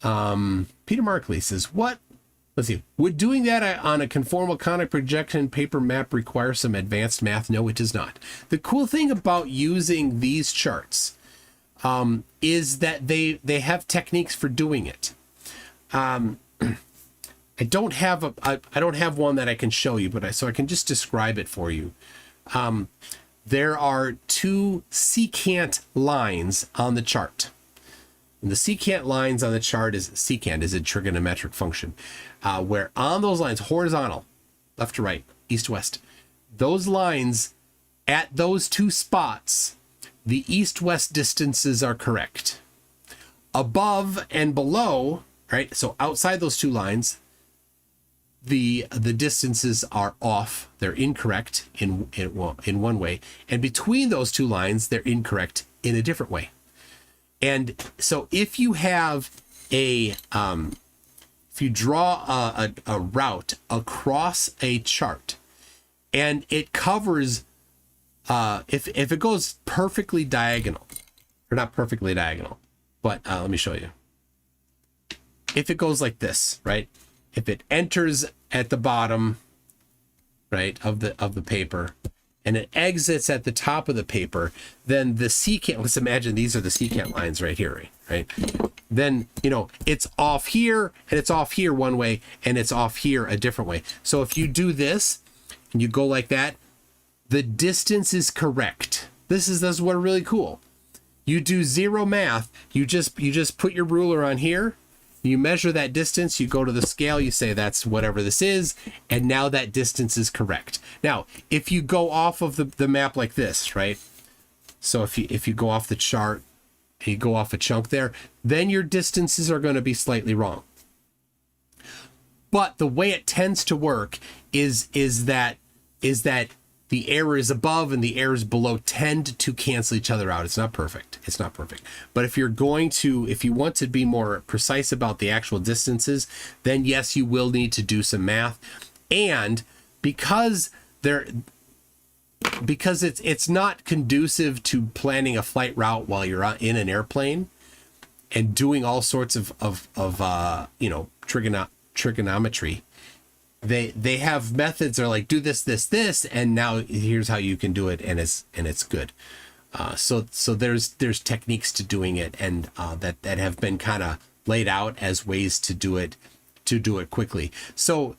Peter Markley says, what? Let's see. Would doing that on a conformal conic projection paper map require some advanced math? No, it does not. The cool thing about using these charts is that they have techniques for doing it. I don't have one that I can show you, so I can just describe it for you. There are two secant lines on the chart. And the secant lines on the chart secant is a trigonometric function, where on those lines, horizontal, left to right, east to west, those lines at those two spots, the east-west distances are correct. Above and below, right? So outside those two lines, the distances are off. They're incorrect in one way, and between those two lines, they're incorrect in a different way. And so if you have if you draw a route across a chart, and it covers, if it goes perfectly diagonal, or not perfectly diagonal, but let me show you. If it goes like this, right? If it enters at the bottom, right, of the paper, and it exits at the top of the paper, then the secant, let's imagine these are the secant lines right here, right? Then, you know, it's off here, and it's off here one way, and it's off here a different way. So if you do this, and you go like that, the distance is correct. This is what really cool. You do zero math, you just put your ruler on here, you measure that distance, you go to the scale, you say that's whatever this is, and now that distance is correct. Now, if you go off of the map like this, right? So if you go off the chart, you go off a chunk there, then your distances are going to be slightly wrong. But the way it tends to work is that the errors above and the errors below tend to cancel each other out. It's not perfect. It's not perfect. But if you want to be more precise about the actual distances, then yes, you will need to do some math. And because it's not conducive to planning a flight route while you're in an airplane and doing all sorts of trigonometry. They have methods that are like, do this, and now here's how you can do it, and it's good. So there's techniques to doing it, and that have been kind of laid out as ways to do it quickly. So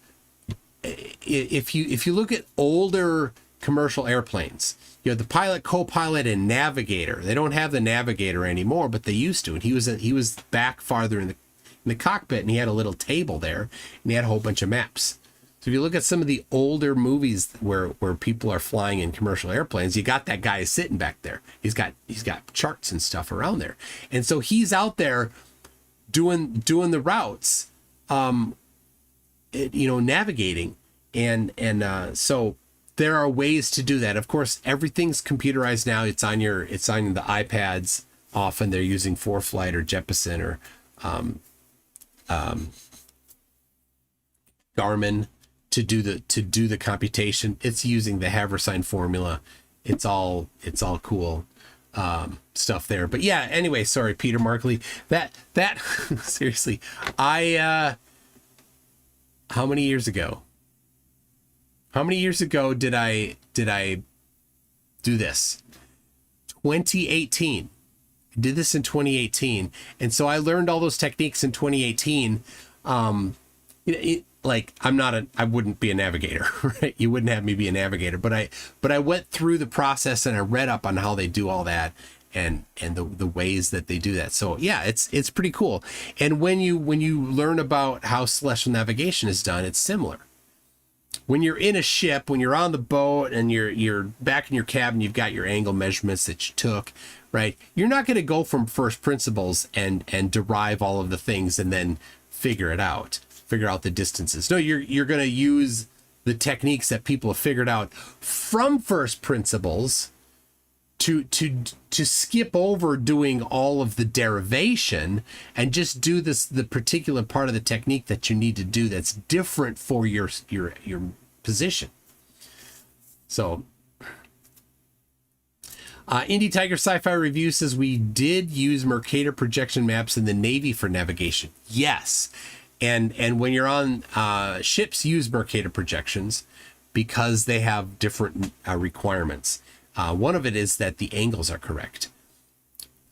if you look at older commercial airplanes, you have the pilot, co-pilot, and navigator. They don't have the navigator anymore, but they used to, and he was back farther in the cockpit, and he had a little table there, and he had a whole bunch of maps. So if you look at some of the older movies where people are flying in commercial airplanes, you got that guy sitting back there. He's got charts and stuff around there, and so he's out there doing the routes, navigating, and so there are ways to do that. Of course, everything's computerized now. It's on the iPads. Often they're using ForeFlight or Jeppesen or Garmin to do the computation. It's using the Haversine formula. It's all cool stuff there. But yeah, anyway, sorry, Peter Markley. That seriously, how many years ago did I do this? 2018. I did this in 2018, and so I learned all those techniques in 2018. I wouldn't be a navigator, right? You wouldn't have me be a navigator, but I went through the process and I read up on how they do all that and the ways that they do that. So yeah, it's pretty cool. And when you learn about how celestial navigation is done, it's similar. When you're in a ship, when you're on the boat and you're back in your cabin, you've got your angle measurements that you took, right? You're not going to go from first principles and derive all of the things and then figure out the distances. No, you're going to use the techniques that people have figured out from first principles to skip over doing all of the derivation and just do the particular part of the technique that you need to do that's different for your position. So Indie Tiger Sci-Fi Review says we did use Mercator projection maps in the Navy for navigation. Yes. And when you're on ships, use Mercator projections because they have different requirements. One of it is that the angles are correct.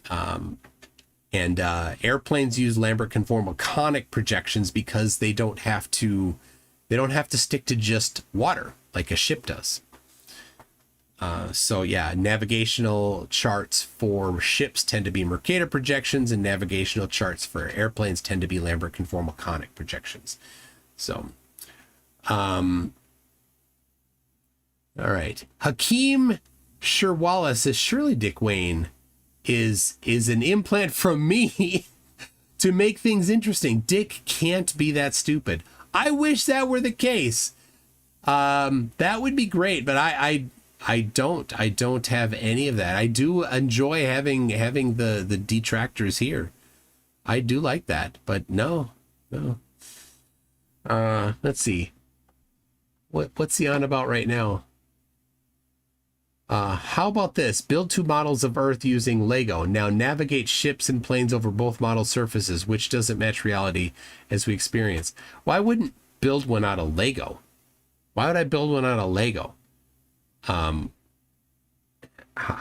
And airplanes use Lambert conformal conic projections because they don't have to stick to just water like a ship does. So yeah, navigational charts for ships tend to be Mercator projections, and navigational charts for airplanes tend to be Lambert conformal conic projections. So, all right. Hakeem Sherwalla says, surely Dick Wayne is an implant from me to make things interesting. Dick can't be that stupid. I wish that were the case. That would be great, but I don't have any of that. I do enjoy having the detractors here. I do like that, but no. Let's see. What's he on about right now? How about this? Build 2 models of Earth using Lego. Now navigate ships and planes over both model surfaces, which doesn't match reality as we experience. Well, I wouldn't build one out of Lego. Why would I build one out of Lego? How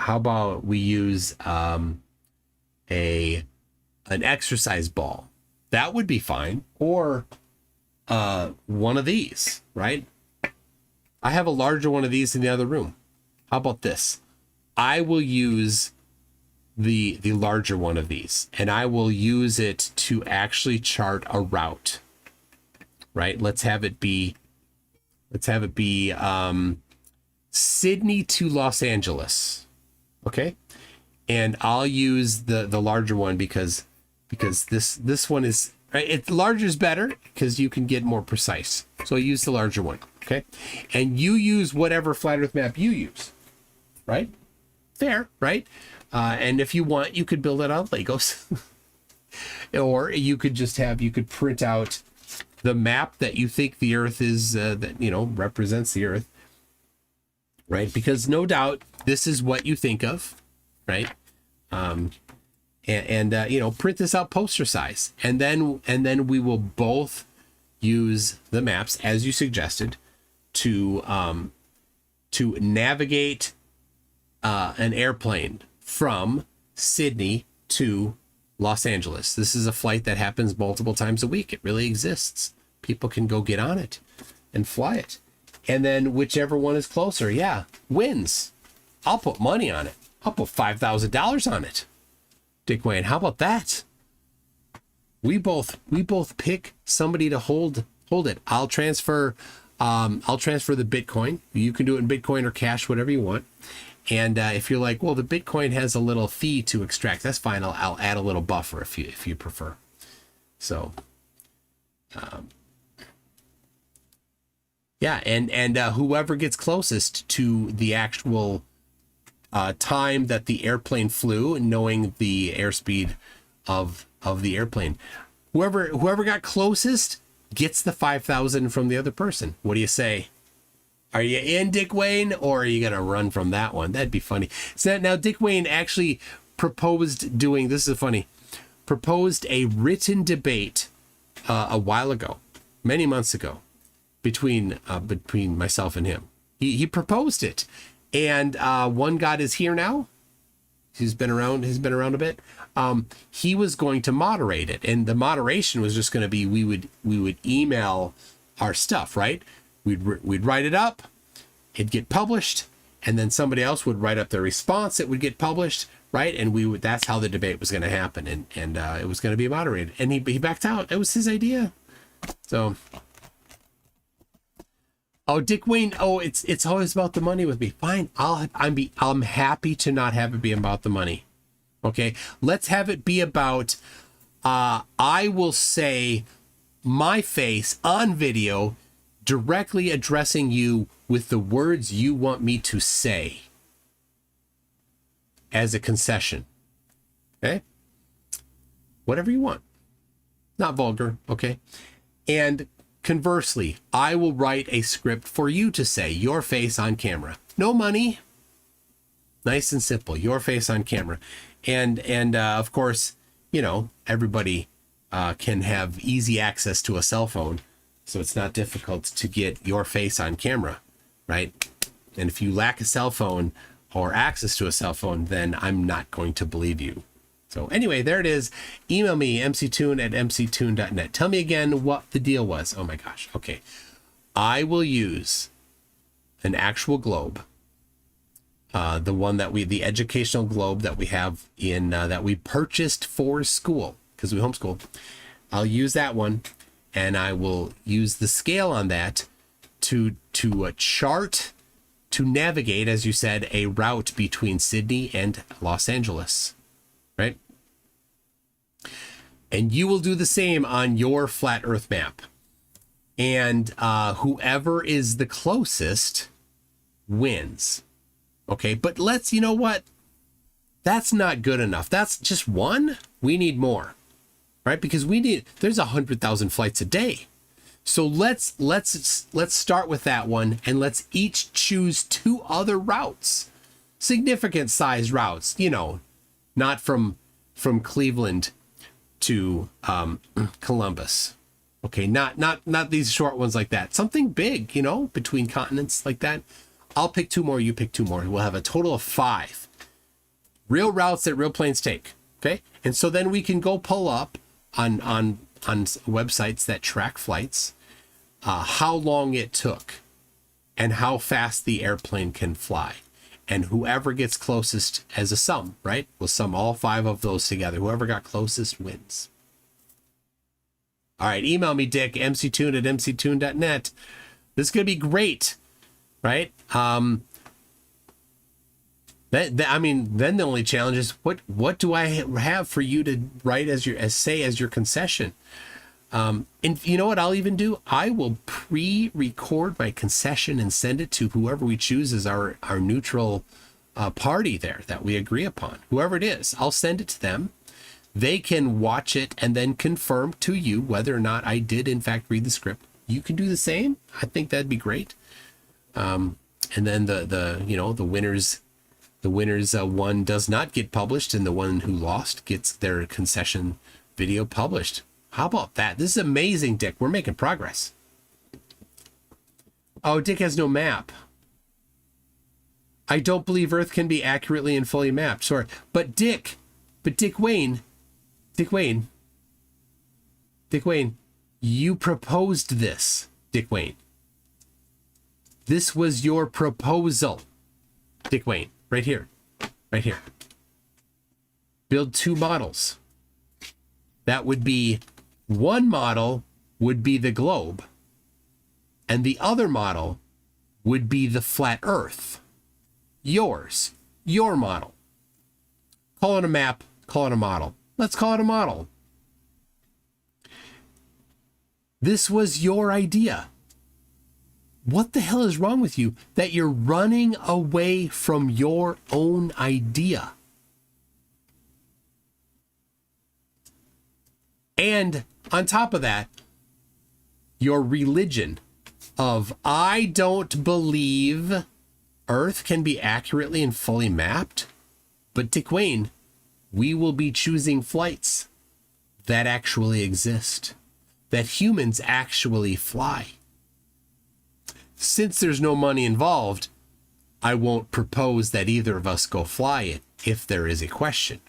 about we use an exercise ball? That would be fine. Or one of these, right? I have a larger one of these in the other room. How about this? I will use the larger one of these, and I will use it to actually chart a route, right? Let's have it be Sydney to Los Angeles. Okay. And I'll use the larger one because this one is right. It larger is better because you can get more precise. So I use the larger one. Okay. And you use whatever flat earth map you use. Right? Fair, right? And if you want, you could build it out of Legos. Or you could print out the map that you think the Earth is, that, represents the Earth. Right? Because no doubt this is what you think of, right? And print this out poster size. And then we will both use the maps as you suggested to navigate an airplane from Sydney to Los Angeles. This is a flight that happens multiple times a week. It really exists. People can go get on it and fly it. And then whichever one is closer, wins. I'll put money on it. I'll put $5,000 on it. Dick Wayne, how about that? We both pick somebody to hold it. I'll transfer the Bitcoin. You can do it in Bitcoin or cash, whatever you want. And if you're like, well, the Bitcoin has a little fee to extract, that's fine. I'll add a little buffer if you prefer. So, and whoever gets closest to the actual time that the airplane flew, knowing the airspeed of the airplane, whoever got closest gets the 5,000 from the other person. What do you say? Are you in, Dick Wayne, or are you going to run from that one? That'd be funny. So now Dick Wayne actually proposed a written debate a while ago, many months ago, between myself and him. He proposed it. And one god is here now. He's been around a bit. He was going to moderate it. And the moderation was just going to be, we would email our stuff, right? We'd write it up, it'd get published, and then somebody else would write up their response. It would get published, right? And that's how the debate was going to happen, and it was going to be moderated. And he backed out. It was his idea. So, Dick Wayne. It's always about the money with me. Fine, I'm happy to not have it be about the money. Okay, let's have it be about. I will say my face on video, directly addressing you with the words you want me to say as a concession. Okay? Whatever you want. Not vulgar, okay? And conversely, I will write a script for you to say, your face on camera. No money. Nice and simple. Your face on camera. And of course, everybody can have easy access to a cell phone. So it's not difficult to get your face on camera, right? And if you lack a cell phone or access to a cell phone, then I'm not going to believe you. So anyway, there it is. Email me, mctoon@mctoon.net. Tell me again what the deal was. Oh my gosh. Okay. I will use an actual globe the one that the educational globe that we have in, that we purchased for school, because we homeschool. I'll use that one, and I will use the scale on that to chart, to navigate, as you said, a route between Sydney and Los Angeles, right? And you will do the same on your flat Earth map. And whoever is the closest wins. Okay, but you know what? That's not good enough. That's just one. We need more, right? Because there's 100,000 flights a day. So let's start with that one, and let's each choose 2 other routes, significant size routes. You know, not from Cleveland to Columbus. Okay, not these short ones like that. Something big, you know, between continents like that. I'll pick 2 more. You pick 2 more. We'll have a total of 5 real routes that real planes take. Okay, and so then we can go pull up on websites that track flights, how long it took and how fast the airplane can fly. And whoever gets closest as a sum, right? We'll sum all 5 of those together. Whoever got closest wins. All right, email me, Dick, mctoon@mctoon.net. This is going to be great, right? I mean, then the only challenge is what do I have for you to write as your concession? And you know what I'll even do? I will pre-record my concession and send it to whoever we choose as our neutral party there that we agree upon. Whoever it is, I'll send it to them. They can watch it and then confirm to you whether or not I did in fact read the script. You can do the same. I think that'd be great. And then the winners one does not get published, and the one who lost gets their concession video published. How about that? This is amazing, Dick. We're making progress. Oh, Dick has no map. I don't believe Earth can be accurately and fully mapped. Sorry. But Dick Wayne, you proposed this, Dick Wayne. This was your proposal, Dick Wayne. Right here. Build 2 models. That would be, one model would be the globe, and the other model would be the flat Earth. Your model. Call it a map, call it a model. Let's call it a model. This was your idea. What the hell is wrong with you that you're running away from your own idea? And on top of that, your religion of, I don't believe Earth can be accurately and fully mapped. But Dick Wayne, we will be choosing flights that actually exist, that humans actually fly. Since there's no money involved, I won't propose that either of us go fly it if there is a question,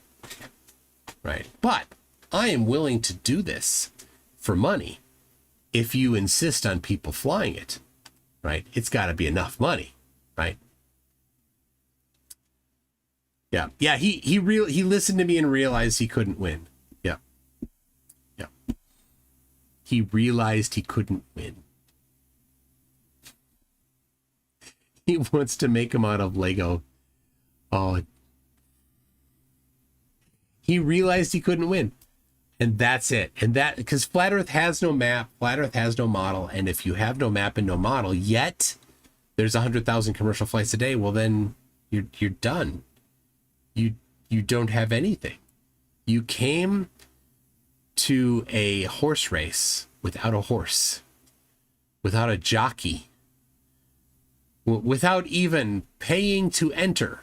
right? But I am willing to do this for money if you insist on people flying it, right? It's got to be enough money, right? Yeah. He listened to me and realized he couldn't win. Yeah. He realized he couldn't win. He wants to make them out of Lego. Oh. He realized he couldn't win. And that's it. And that, because Flat Earth has no map, Flat Earth has no model. And if you have no map and no model, yet there's 100,000 commercial flights a day, well, then you're done. You don't have anything. You came to a horse race without a horse, without a jockey, without even paying to enter,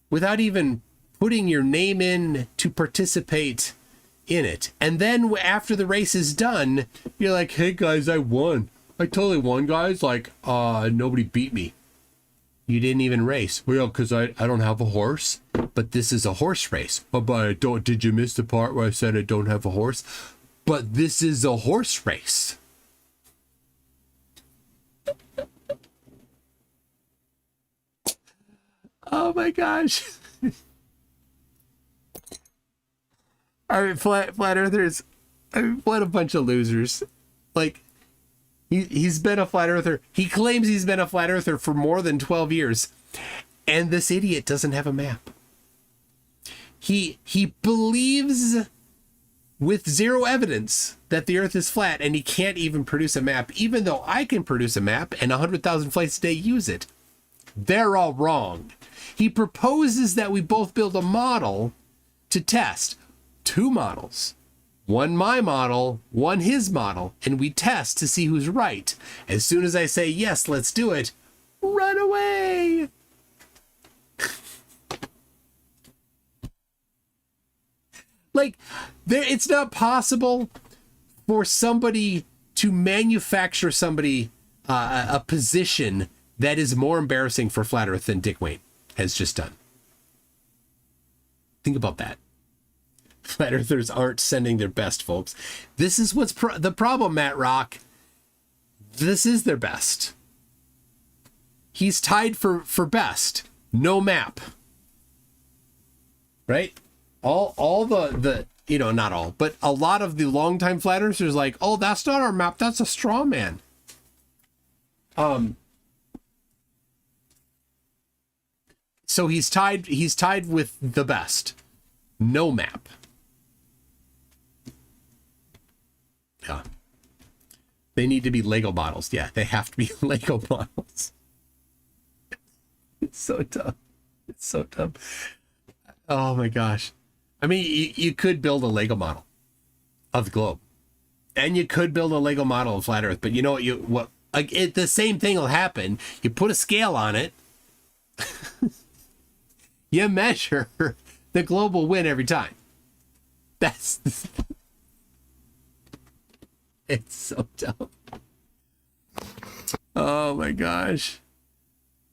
without even putting your name in to participate in it. And then after the race is done, you're like, hey guys, I won. I totally won, guys. Like, nobody beat me. You didn't even race. Well, because I don't have a horse, but this is a horse race. Oh, but I don't. Did you miss the part where I said I don't have a horse? But this is a horse race. Oh Oh my gosh. All right, flat earthers. I mean, what a bunch of losers. Like, he's been a flat earther. He claims he's been a flat earther for more than 12 years. And this idiot doesn't have a map. He believes with zero evidence that the earth is flat, and he can't even produce a map, even though I can produce a map and 100,000 flights a day use it. They're all wrong. He proposes that we both build a model to test. 2 models. One my model, one his model, and we test to see who's right. As soon as I say, yes, let's do it, run away. Like, it's not possible for somebody to manufacture somebody a position that is more embarrassing for Flat Earth than Dick Wayne has just done. Think about that. Flat Earthers aren't sending their best, folks. This is what's the problem, Matt Rock. This is their best. He's tied for best. No map. Right? All the you know, not all, but a lot of the longtime Flat Earthers like, oh, that's not our map, that's a straw man. So he's tied with the best. No map. Yeah. They need to be Lego models. Yeah, they have to be Lego models. It's so dumb. It's so dumb. Oh my gosh. I mean, you could build a Lego model of the globe, and you could build a Lego model of flat Earth. But you know what? The same thing will happen. You put a scale on it. You measure. The globe will win every time. It's so dumb. Oh my gosh.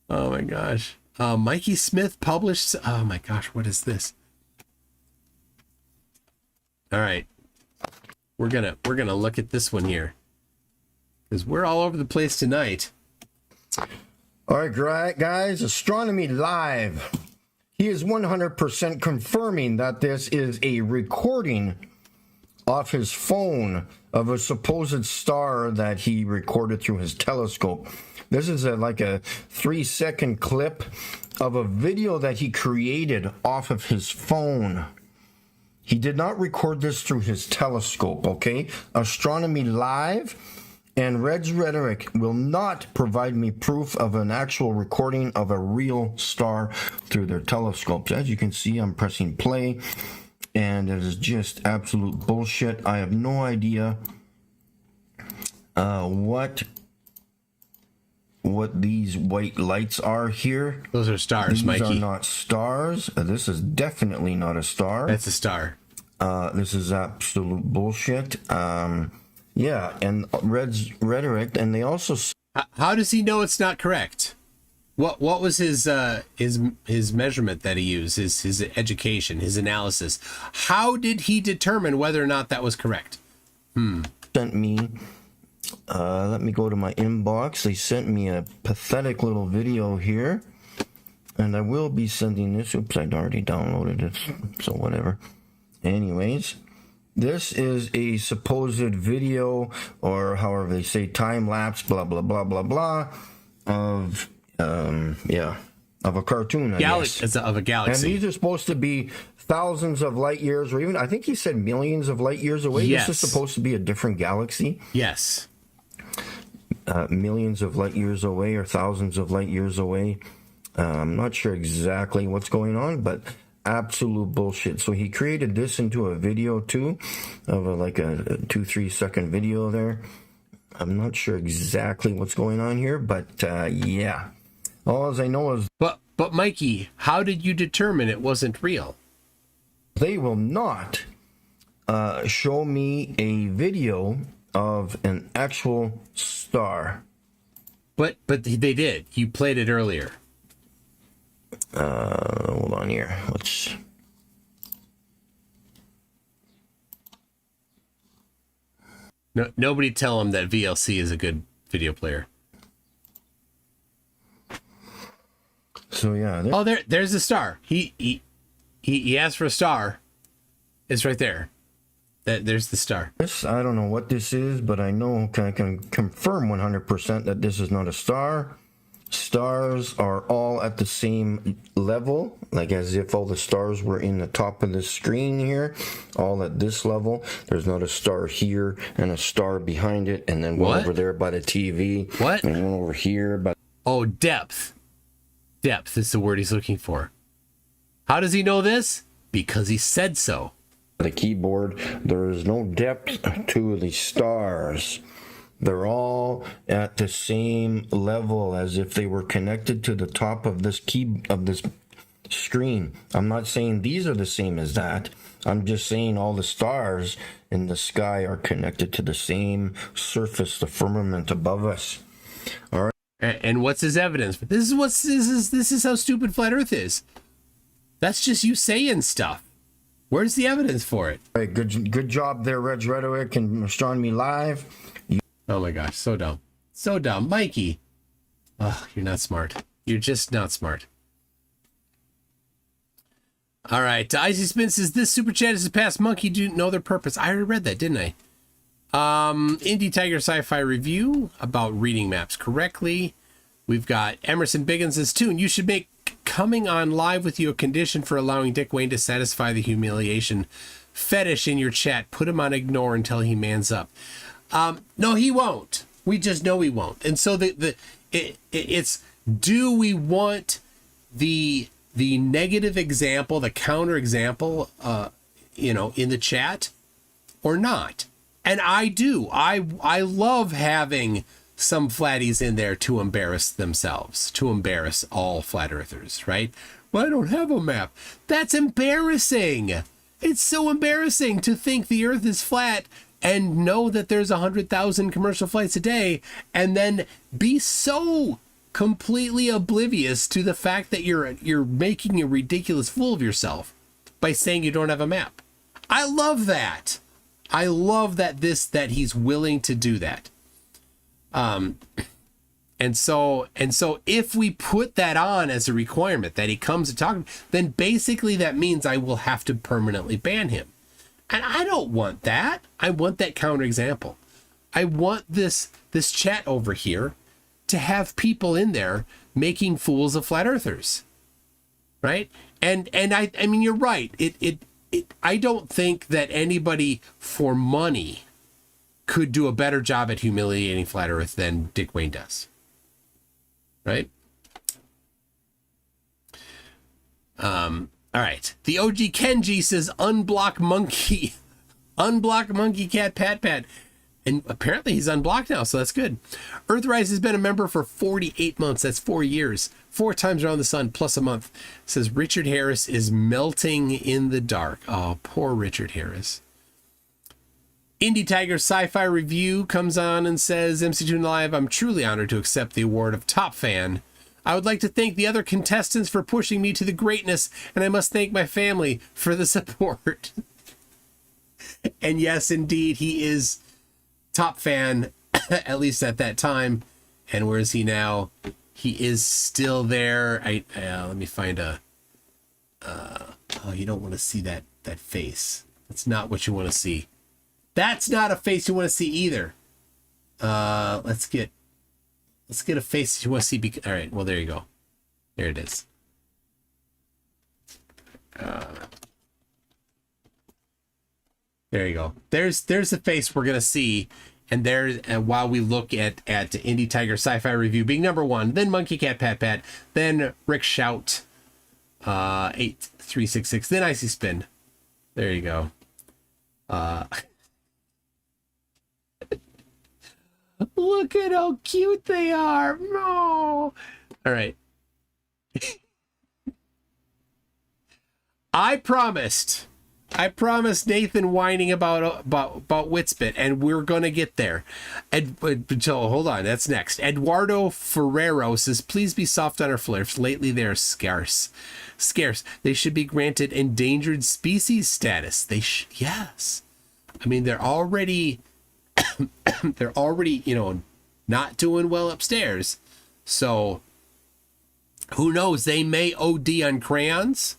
Oh my gosh. Mikey Smith published. Oh my gosh, what is this? All right, we're gonna look at this one here because we're all over the place tonight. All right, guys, Astronomy Live. He is 100% confirming that this is a recording off his phone of a supposed star that he recorded through his telescope. This is like a 3-second clip of a video that he created off of his phone. He did not record this through his telescope, okay? Astronomy Live and Red's Rhetoric will not provide me proof of an actual recording of a real star through their telescopes. As you can see, I'm pressing play, and it is just absolute bullshit. I have no idea what these white lights are here. Those are stars, Mikey. These are not stars. This is definitely not a star. That's a star. This is absolute bullshit. Yeah, and Red's Rhetoric, and they also... How does he know it's not correct? What was his measurement that he used, his education, his analysis? How did he determine whether or not that was correct? Sent me... let me go to my inbox. They sent me a pathetic little video here, and I will be sending this. Oops, I'd already downloaded it, so whatever. Anyways, this is a supposed video, or however they say, time lapse, blah blah blah blah blah, of of a cartoon, I guess. Of a galaxy. And these are supposed to be thousands of light years, or even I think he said millions of light years away. Yes. This is supposed to be a different galaxy. Yes. Millions of light years away or thousands of light years away. I'm not sure exactly what's going on, but absolute bullshit. So he created this into a video too, of like a 2-3 second video there. I'm not sure exactly what's going on here, but yeah. All I know is... But Mikey, how did you determine it wasn't real? They will not show me a video of an actual star. But they did. You played it earlier. Hold on here. Let's... No, nobody tell him that VLC is a good video player. So yeah, Oh, there's the star. He asked for a star. It's right there. There's the star. this, I don't know what this is, but I know I can confirm 100% that this is not a star. Stars are all at the same level, like as if all the stars were in the top of the screen here, all at this level. There's not a star here and a star behind it, and then one What? over there by the TV. What? And one over here by Oh, depth. Depth is the word he's looking for. How does he know this? Because he said so. the keyboard. There is no depth to the stars. They're all at the same level as if they were connected to the top of this screen. I'm not saying these are the same as that. I'm just saying all the stars in the sky are connected to the same surface, the firmament above us. All right. And what's his evidence? But this is how stupid flat Earth is. That's just you saying stuff. Where's the evidence for it? All right, good job there, Rhetoric and Astronomy Live. Oh my gosh, so dumb. So dumb. Mikey. Oh, you're not smart. You're just not smart. All right. Icy Spin says, this super chat is a past monkey didn't know their purpose. I already read that, didn't I? Indie Tiger Sci-Fi Review about reading maps correctly. We've got Emerson Biggins says, Toon, you should make coming on live with you a condition for allowing Dick Wayne to satisfy the humiliation fetish in your chat. Put him on ignore until he mans up. No, he won't. We just know he won't. And so it's do we want the negative example, the counter example, in the chat or not? And I do. I love having some flatties in there to embarrass themselves, to embarrass all flat earthers, right? Well, I don't have a map. That's embarrassing. It's so embarrassing to think the earth is flat and know that there's 100,000 commercial flights a day and then be so completely oblivious to the fact that you're making a ridiculous fool of yourself by saying you don't have a map. I love that. I love that he's willing to do that. And so if we put that on as a requirement that he comes to talk, then basically that means I will have to permanently ban him. And I don't want that. I want that counterexample. I want this chat over here to have people in there making fools of flat earthers. Right? And I mean, you're right. I don't think that anybody for money could do a better job at humiliating flat earth than Dick Wayne does. Right? All right. The OG Kenji says, unblock monkey. Unblock monkey cat pat pat. And apparently he's unblocked now, so that's good. Earthrise has been a member for 48 months. That's 4 years. 4 times around the sun, plus a month. Says Richard Harris is melting in the dark. Oh, poor Richard Harris. Indie Tiger Sci-Fi Review comes on and says, MCToon Live, I'm truly honored to accept the award of Top Fan. I would like to thank the other contestants for pushing me to the greatness, and I must thank my family for the support. And yes, indeed, he is Top Fan, at least at that time. And where is he now? He is still there. Let me find oh, you don't want to see that face. That's not what you want to see. That's not a face you want to see either. Let's get a face you want to see. All right. Well, there you go. There it is. There you go. There's the face we're gonna see, and there. While we look at Indie Tiger Sci-Fi Review being number 1, then Monkey Cat Pat Pat, then Rick Shout, 8366, then Icy Spin. There you go. Look at how cute they are. No. All right. I promised Nathan whining about WItspit, and we're gonna get there. So hold on, that's next. Eduardo Ferrero says, please be soft on our flirs. Lately they are scarce. They should be granted endangered species status. Yes. I mean, they're already not doing well upstairs. So Who knows? They may OD on crayons,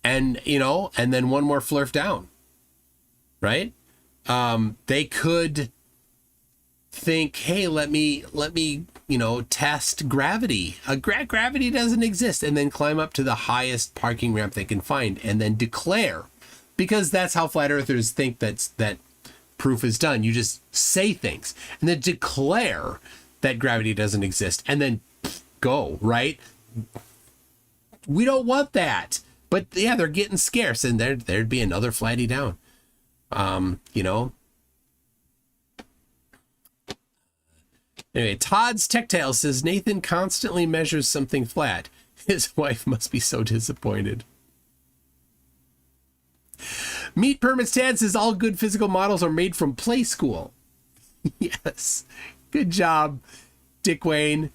and and then one more flurf down, right? They could think, hey, let me test gravity. Gravity doesn't exist, and then climb up to the highest parking ramp they can find, and then declare, because that's how flat earthers think that proof is done. You just say things and then declare that gravity doesn't exist, and then go, right? We don't want that. But yeah, they're getting scarce, and there'd be another flatty down. Anyway, Todd's Tech-Tail says Nathan constantly measures something flat. His wife must be so disappointed. Meat Permits Tad says all good physical models are made from Play School. Yes. Good job, Dick Wayne.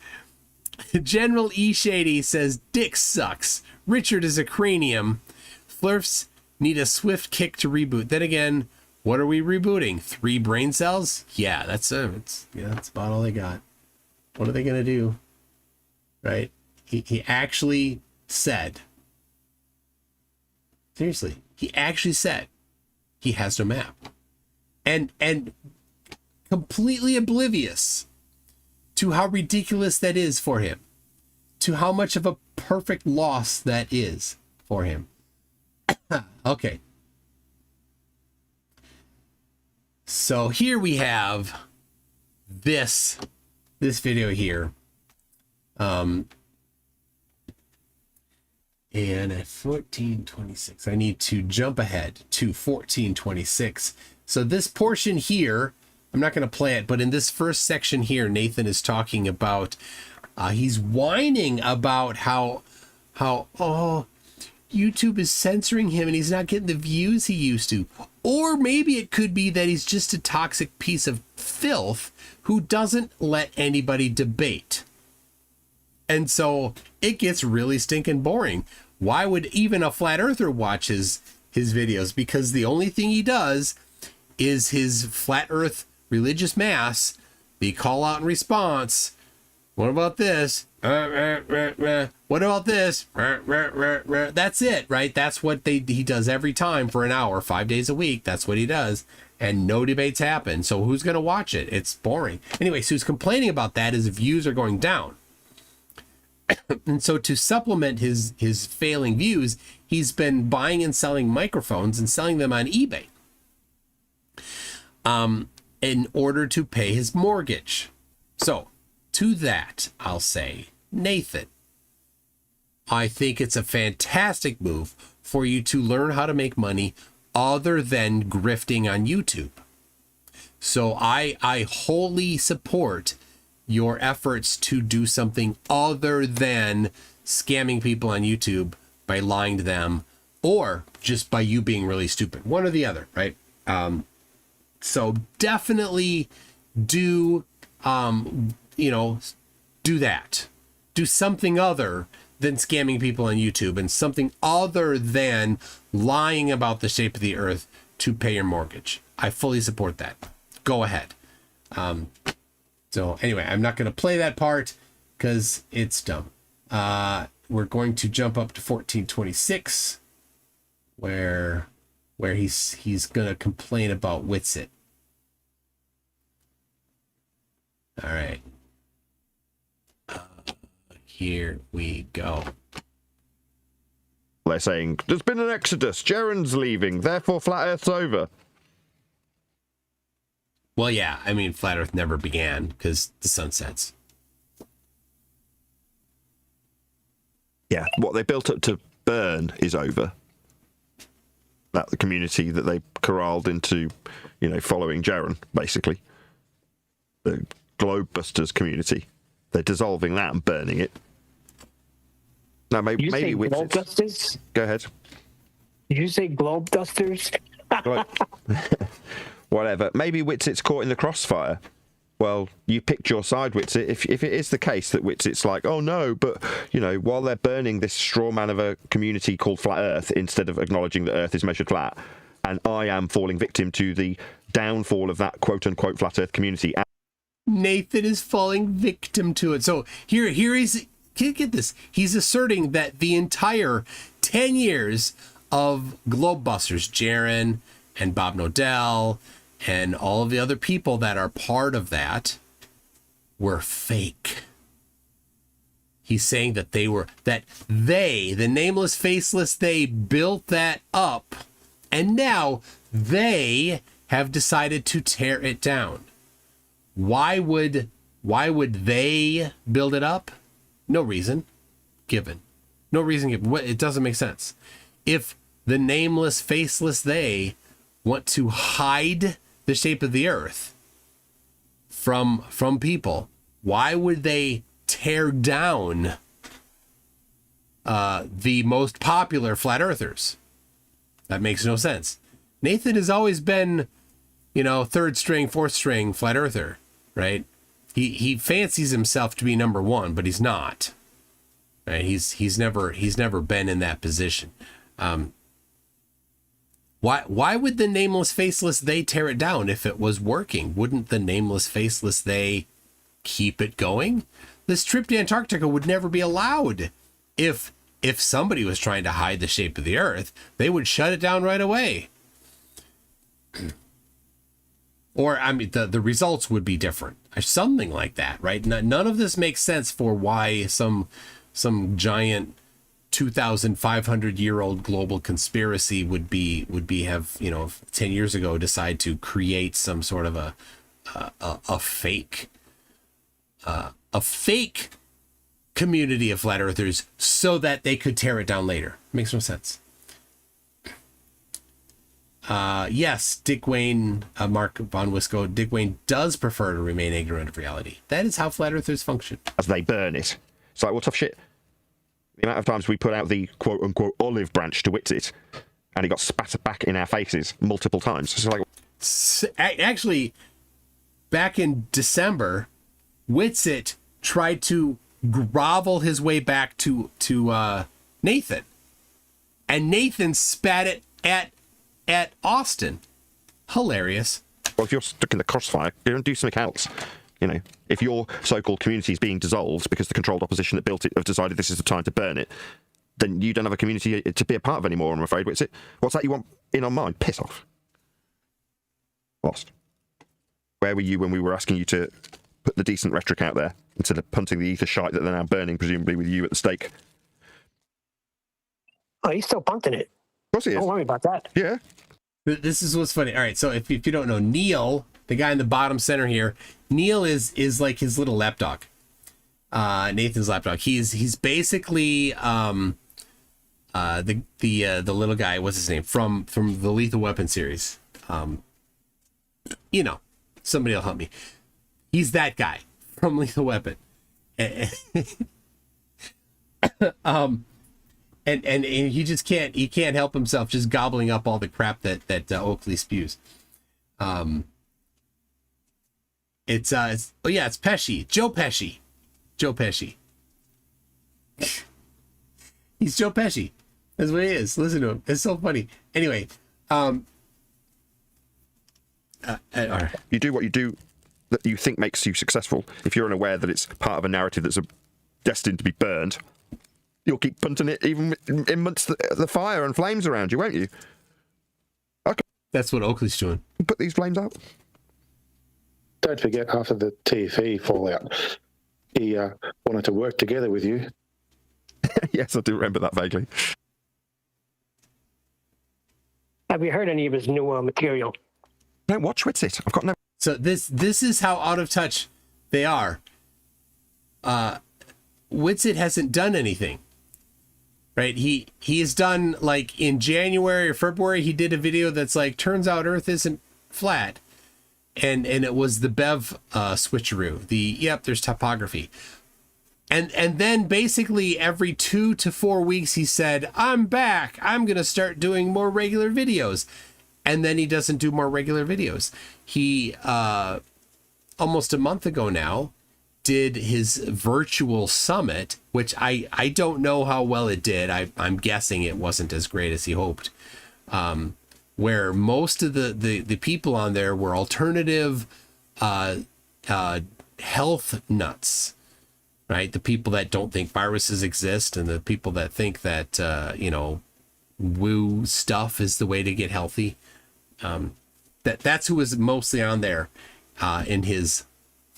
General E. Shady says Dick sucks. Richard is a cranium. Flurfs need a swift kick to reboot. Then again, what are we rebooting? 3 brain cells? Yeah, that's about all they got. What are they gonna do? Right? He actually said. Seriously, he actually said he has no map. And completely oblivious to how ridiculous that is for him, to how much of a perfect loss that is for him. Okay. So here we have this video here. And at 14:26, I need to jump ahead to 14:26. So this portion here, I'm not going to play it, but in this first section here, Nathan is talking about, he's whining about how YouTube is censoring him and he's not getting the views he used to. Or maybe it could be that he's just a toxic piece of filth who doesn't let anybody debate. And so it gets really stinking boring. Why would even a flat earther watch his videos? Because the only thing he does is his flat earth religious mass, the call out and response. What about this? What about this? That's it, right? That's what he does every time for an hour, 5 days a week. That's what he does. And no debates happen. So who's going to watch it? It's boring. Anyway, so he's complaining about that. His views are going down. And so to supplement his failing views, he's been buying and selling microphones and selling them on eBay. In order to pay his mortgage. So to that, I'll say, Nathan, I think it's a fantastic move for you to learn how to make money other than grifting on YouTube. So I wholly support your efforts to do something other than scamming people on YouTube by lying to them, or just by you being really stupid. One or the other, right? So definitely do that. Do something other than scamming people on YouTube, and something other than lying about the shape of the earth to pay your mortgage. I fully support that. Go ahead. So anyway, I'm not going to play that part because it's dumb. We're going to jump up to 14:26, where he's going to complain about WItspit. All right. Here we go. They're saying, there's been an exodus, Jaren's leaving, therefore Flat Earth's over. Well, yeah, I mean, Flat Earth never began because the sun sets. Yeah, what they built up to burn is over. That the community that they corralled into, following Jaren, basically. The Globebusters community. They're dissolving that and burning it. No, maybe Globebusters? Go ahead. Did you say Globebusters? Whatever. Maybe Whitsit's caught in the crossfire. Well, you picked your side, Whitsit. If it is the case that Whitsit's like, oh no, but, while they're burning this straw man of a community called Flat Earth, instead of acknowledging that Earth is measured flat, and I am falling victim to the downfall of that quote-unquote Flat Earth community. Nathan is falling victim to it. So here he's get this. He's asserting that the entire 10 years of Globebusters, Jaron and Bob Nodell and all of the other people that are part of that, were fake. He's saying that the nameless, faceless, they built that up, and now they have decided to tear it down. Why would they build it up? No reason given. No reason given. It doesn't make sense. If the nameless, faceless they want to hide the shape of the earth from people, why would they tear down the most popular flat earthers? That makes no sense. Nathan has always been, third string, fourth string flat earther, right? He fancies himself to be number one, but he's not. Right? He's never been in that position. Why would the nameless, faceless they tear it down if it was working? Wouldn't the nameless, faceless they keep it going? This trip to Antarctica would never be allowed. If somebody was trying to hide the shape of the earth, they would shut it down right away. Or, the results would be different. Something like that, right? None of this makes sense for why some giant 2,500-year-old global conspiracy would have 10 years ago decide to create some sort of a fake community of flat earthers so that they could tear it down later. Makes no sense. Yes, Dick Wayne, Mark Von Wisco, Dick Wayne does prefer to remain ignorant of reality. That is how flat earthers function. As they burn it. It's like, well, tough shit. The amount of times we put out the quote-unquote olive branch to WItspit, and he got spat back in our faces multiple times. It's like... Actually, back in December, WItspit tried to grovel his way back to Nathan, and Nathan spat it at Austin. Hilarious. Well, if you're stuck in the crossfire, you don't do something else. If your so-called community is being dissolved because the controlled opposition that built it have decided this is the time to burn it, then you don't have a community to be a part of anymore, I'm afraid. What's that you want in on mine? Piss off. Lost. Where were you when we were asking you to put the decent rhetoric out there instead of punting the ether shite that they're now burning, presumably with you at the stake? Oh, he's still punting it. Of course he is. Don't worry about that. Yeah. This is what's funny. All right, so if you don't know, Neil, the guy in the bottom center here, Neil is like his little lapdog. Nathan's lapdog. He's basically the little guy. What's his name from the Lethal Weapon series? Somebody will help me. He's that guy from Lethal Weapon. And he just can't help himself just gobbling up all the crap that Oakley spews. It's Pesci. Joe Pesci. He's Joe Pesci. That's what he is. Listen to him. It's so funny. Anyway, you do what you do that you think makes you successful. If you're unaware that it's part of a narrative that's destined to be burned, you'll keep punting it even amongst the fire and flames around you, won't you? Okay. That's what Oakley's doing. Put these flames out. Don't forget, after the TFE fallout, he wanted to work together with you. Yes, I do remember that vaguely. Have you heard any of his new material? Don't watch WItspit. I've got no... So this is how out of touch they are. WItspit hasn't done anything. Right? He has done, like, in January or February, he did a video that's like, turns out Earth isn't flat. And it was the Bev switcheroo. There's topography. And then basically every 2 to 4 weeks he said, I'm back. I'm going to start doing more regular videos. And then he doesn't do more regular videos. He, almost a month ago now, did his virtual summit, which I don't know how well it did. I'm guessing it wasn't as great as he hoped. Where most of the people on there were alternative health nuts, right? The people that don't think viruses exist, and the people that think that, woo stuff is the way to get healthy. That's who was mostly on there in his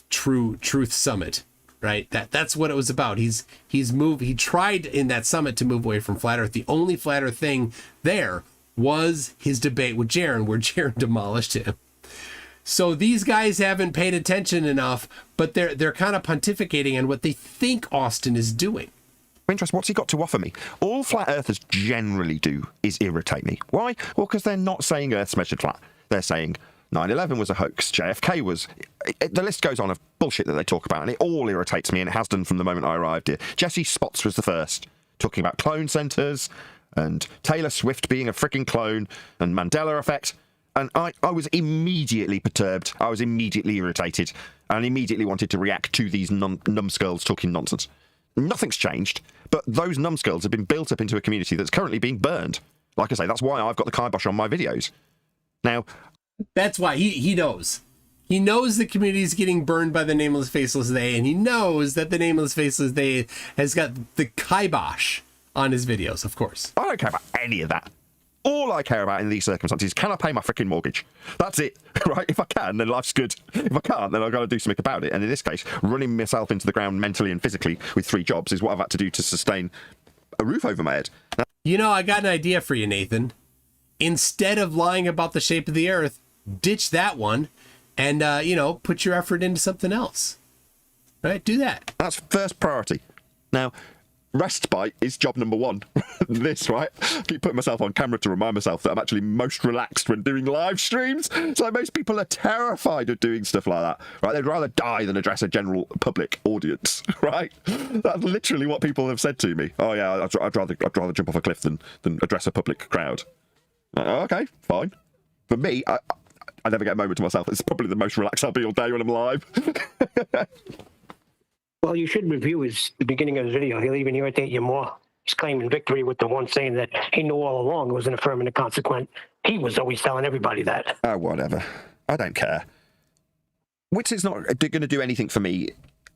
truth summit, right? That's what it was about. He tried in that summit to move away from flat earth. The only flat earth thing there was his debate with Jaron, where Jaron demolished him. So these guys haven't paid attention enough, but they're kind of pontificating on what they think Austin is doing. Interest, what's he got to offer me? All flat earthers generally do is irritate me. Why? Well, because they're not saying Earth's measured flat. They're saying 9/11 was a hoax, JFK was... The list goes on of bullshit that they talk about, and it all irritates me, and it has done from the moment I arrived here. Jesse Spots was the first, talking about clone centres, and Taylor Swift being a freaking clone, and Mandela effect. And I was immediately perturbed. I was immediately irritated, and immediately wanted to react to these numbskulls talking nonsense. Nothing's changed, but those numbskulls have been built up into a community that's currently being burned. Like I say, that's why I've got the kibosh on my videos. Now, that's why he knows. He knows the community is getting burned by the Nameless Faceless They, and he knows that the Nameless Faceless They has got the kibosh on his videos, of course. I don't care about any of that. All I care about in these circumstances is, can I pay my freaking mortgage? That's it, right? If I can, then life's good. If I can't, then I've got to do something about it. And in this case, running myself into the ground mentally and physically with 3 jobs is what I've had to do to sustain a roof over my head. Now, I got an idea for you, Nathan. Instead of lying about the shape of the earth, ditch that one and, put your effort into something else. Right? Do that. That's first priority. Now, respite is job number 1. This, right? I keep putting myself on camera to remind myself that I'm actually most relaxed when doing live streams. So most people are terrified of doing stuff like that, right? They'd rather die than address a general public audience, right? That's literally what people have said to me. Oh yeah, I'd rather jump off a cliff than address a public crowd. Okay, fine. For me, I never get a moment to myself. It's probably the most relaxed I'll be all day when I'm live. Well, you should review the beginning of his video. He'll even irritate you more. He's claiming victory with the one saying that he knew all along it was an affirmative consequent. He was always telling everybody that. Oh, whatever. I don't care. WItspit's not going to do anything for me.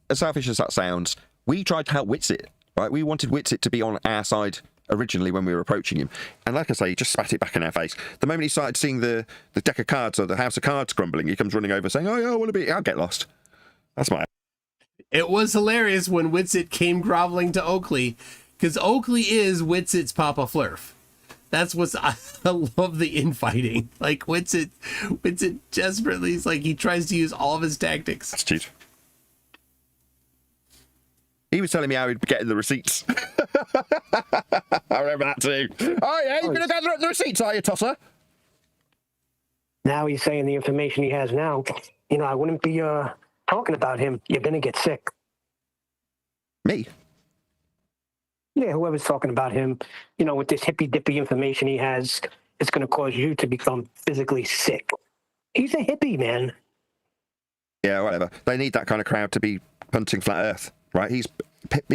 As selfish as that sounds, we tried to help WItspit, right? We wanted WItspit to be on our side originally when we were approaching him. And like I say, he just spat it back in our face. The moment he started seeing the deck of cards or the house of cards crumbling, he comes running over saying, oh, yeah, I want to be... I'll get lost. That's my... It was hilarious when WItspit came groveling to Oakley, because Oakley is WItspit's Papa Flurf. That's what's... I love the infighting. Like, WItspit desperately is like, he tries to use all of his tactics. That's cute. He was telling me how he'd be getting the receipts. I remember that too. Oh yeah, you're going to gather up the receipts, are you, Tosser? Now he's saying the information he has now. I wouldn't be talking about him. You're going to get sick. Me? Yeah, whoever's talking about him, with this hippy-dippy information he has, it's going to cause you to become physically sick. He's a hippie, man. Yeah, whatever. They need that kind of crowd to be punting flat Earth, right? He's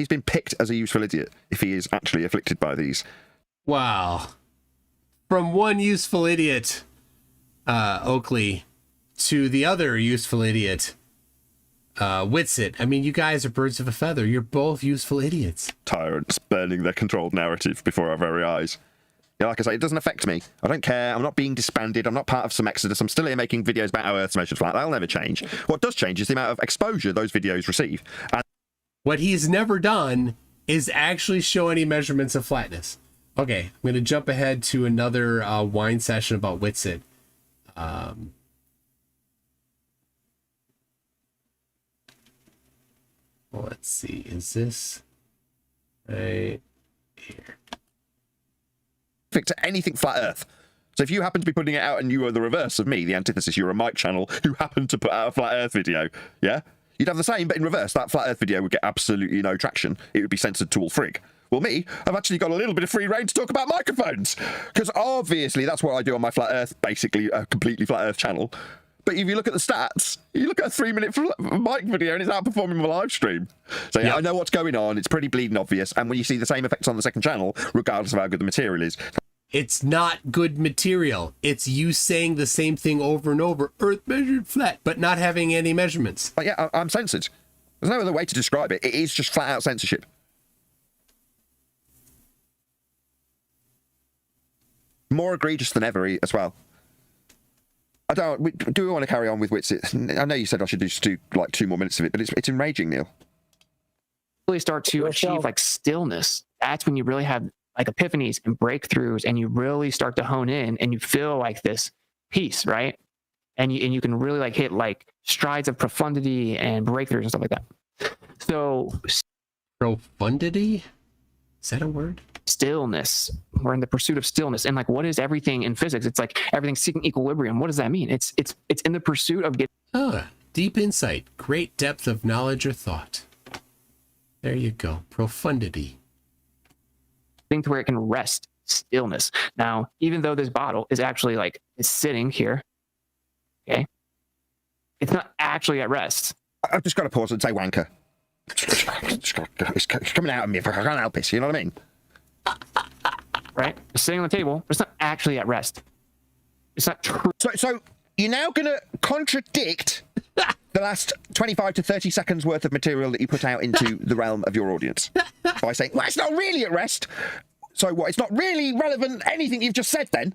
been picked as a useful idiot if he is actually afflicted by these. Wow. From one useful idiot, Oakley, to the other useful idiot, WItspit. I mean, you guys are birds of a feather. You're both useful idiots. Tyrants burning their controlled narrative before our very eyes. Yeah, like I say, it doesn't affect me. I don't care. I'm not being disbanded. I'm not part of some exodus. I'm still here making videos about how Earth's measured flat. That'll never change. What does change is the amount of exposure those videos receive. And what he's never done is actually show any measurements of flatness. Okay, I'm going to jump ahead to another wine session about WItspit. Let's see, is this right here? To anything flat Earth. So if you happen to be putting it out and you are the reverse of me, the antithesis, you're a Mike channel who happened to put out a flat Earth video, yeah? You'd have the same, but in reverse. That flat Earth video would get absolutely no traction. It would be censored to all frig. Well, me, I've actually got a little bit of free reign to talk about microphones. Because obviously that's what I do on my flat Earth, basically a completely flat Earth channel. But if you look at the stats, you look at a 3-minute mic video and it's outperforming my live stream. So yeah, I know what's going on. It's pretty bleeding obvious. And when you see the same effects on the second channel, regardless of how good the material is. It's not good material. It's you saying the same thing over and over. Earth measured flat, but not having any measurements. But yeah, I'm censored. There's no other way to describe it. It is just flat out censorship. More egregious than ever as well. Do we want to carry on with WItspit? I know you said I should just do like 2 more minutes of it, but it's enraging, Neil. Really start to achieve like stillness. That's when you really have like epiphanies and breakthroughs, and you really start to hone in, and you feel like this peace, right? And you can really like hit like strides of profundity and breakthroughs and stuff like that. So Profundity? Is that a word? Stillness. We're in the pursuit of stillness. And like, what is everything in physics? It's like everything's seeking equilibrium. What does that mean? It's in the pursuit of getting Deep insight, great depth of knowledge or thought. There you go. Profundity. to where it can rest. Stillness. Now, even though this bottle is actually like it's sitting here, okay, it's not actually at rest. I've just got to pause and say wanker. It's coming out of me if I can't help it. You know what I mean? Right? It's sitting on the table, but it's not actually at rest. It's not true. So you're now going to contradict the last 25 to 30 seconds worth of material that you put out into the realm of your audience by saying, well, it's not really at rest. So what? It's not really relevant anything you've just said then?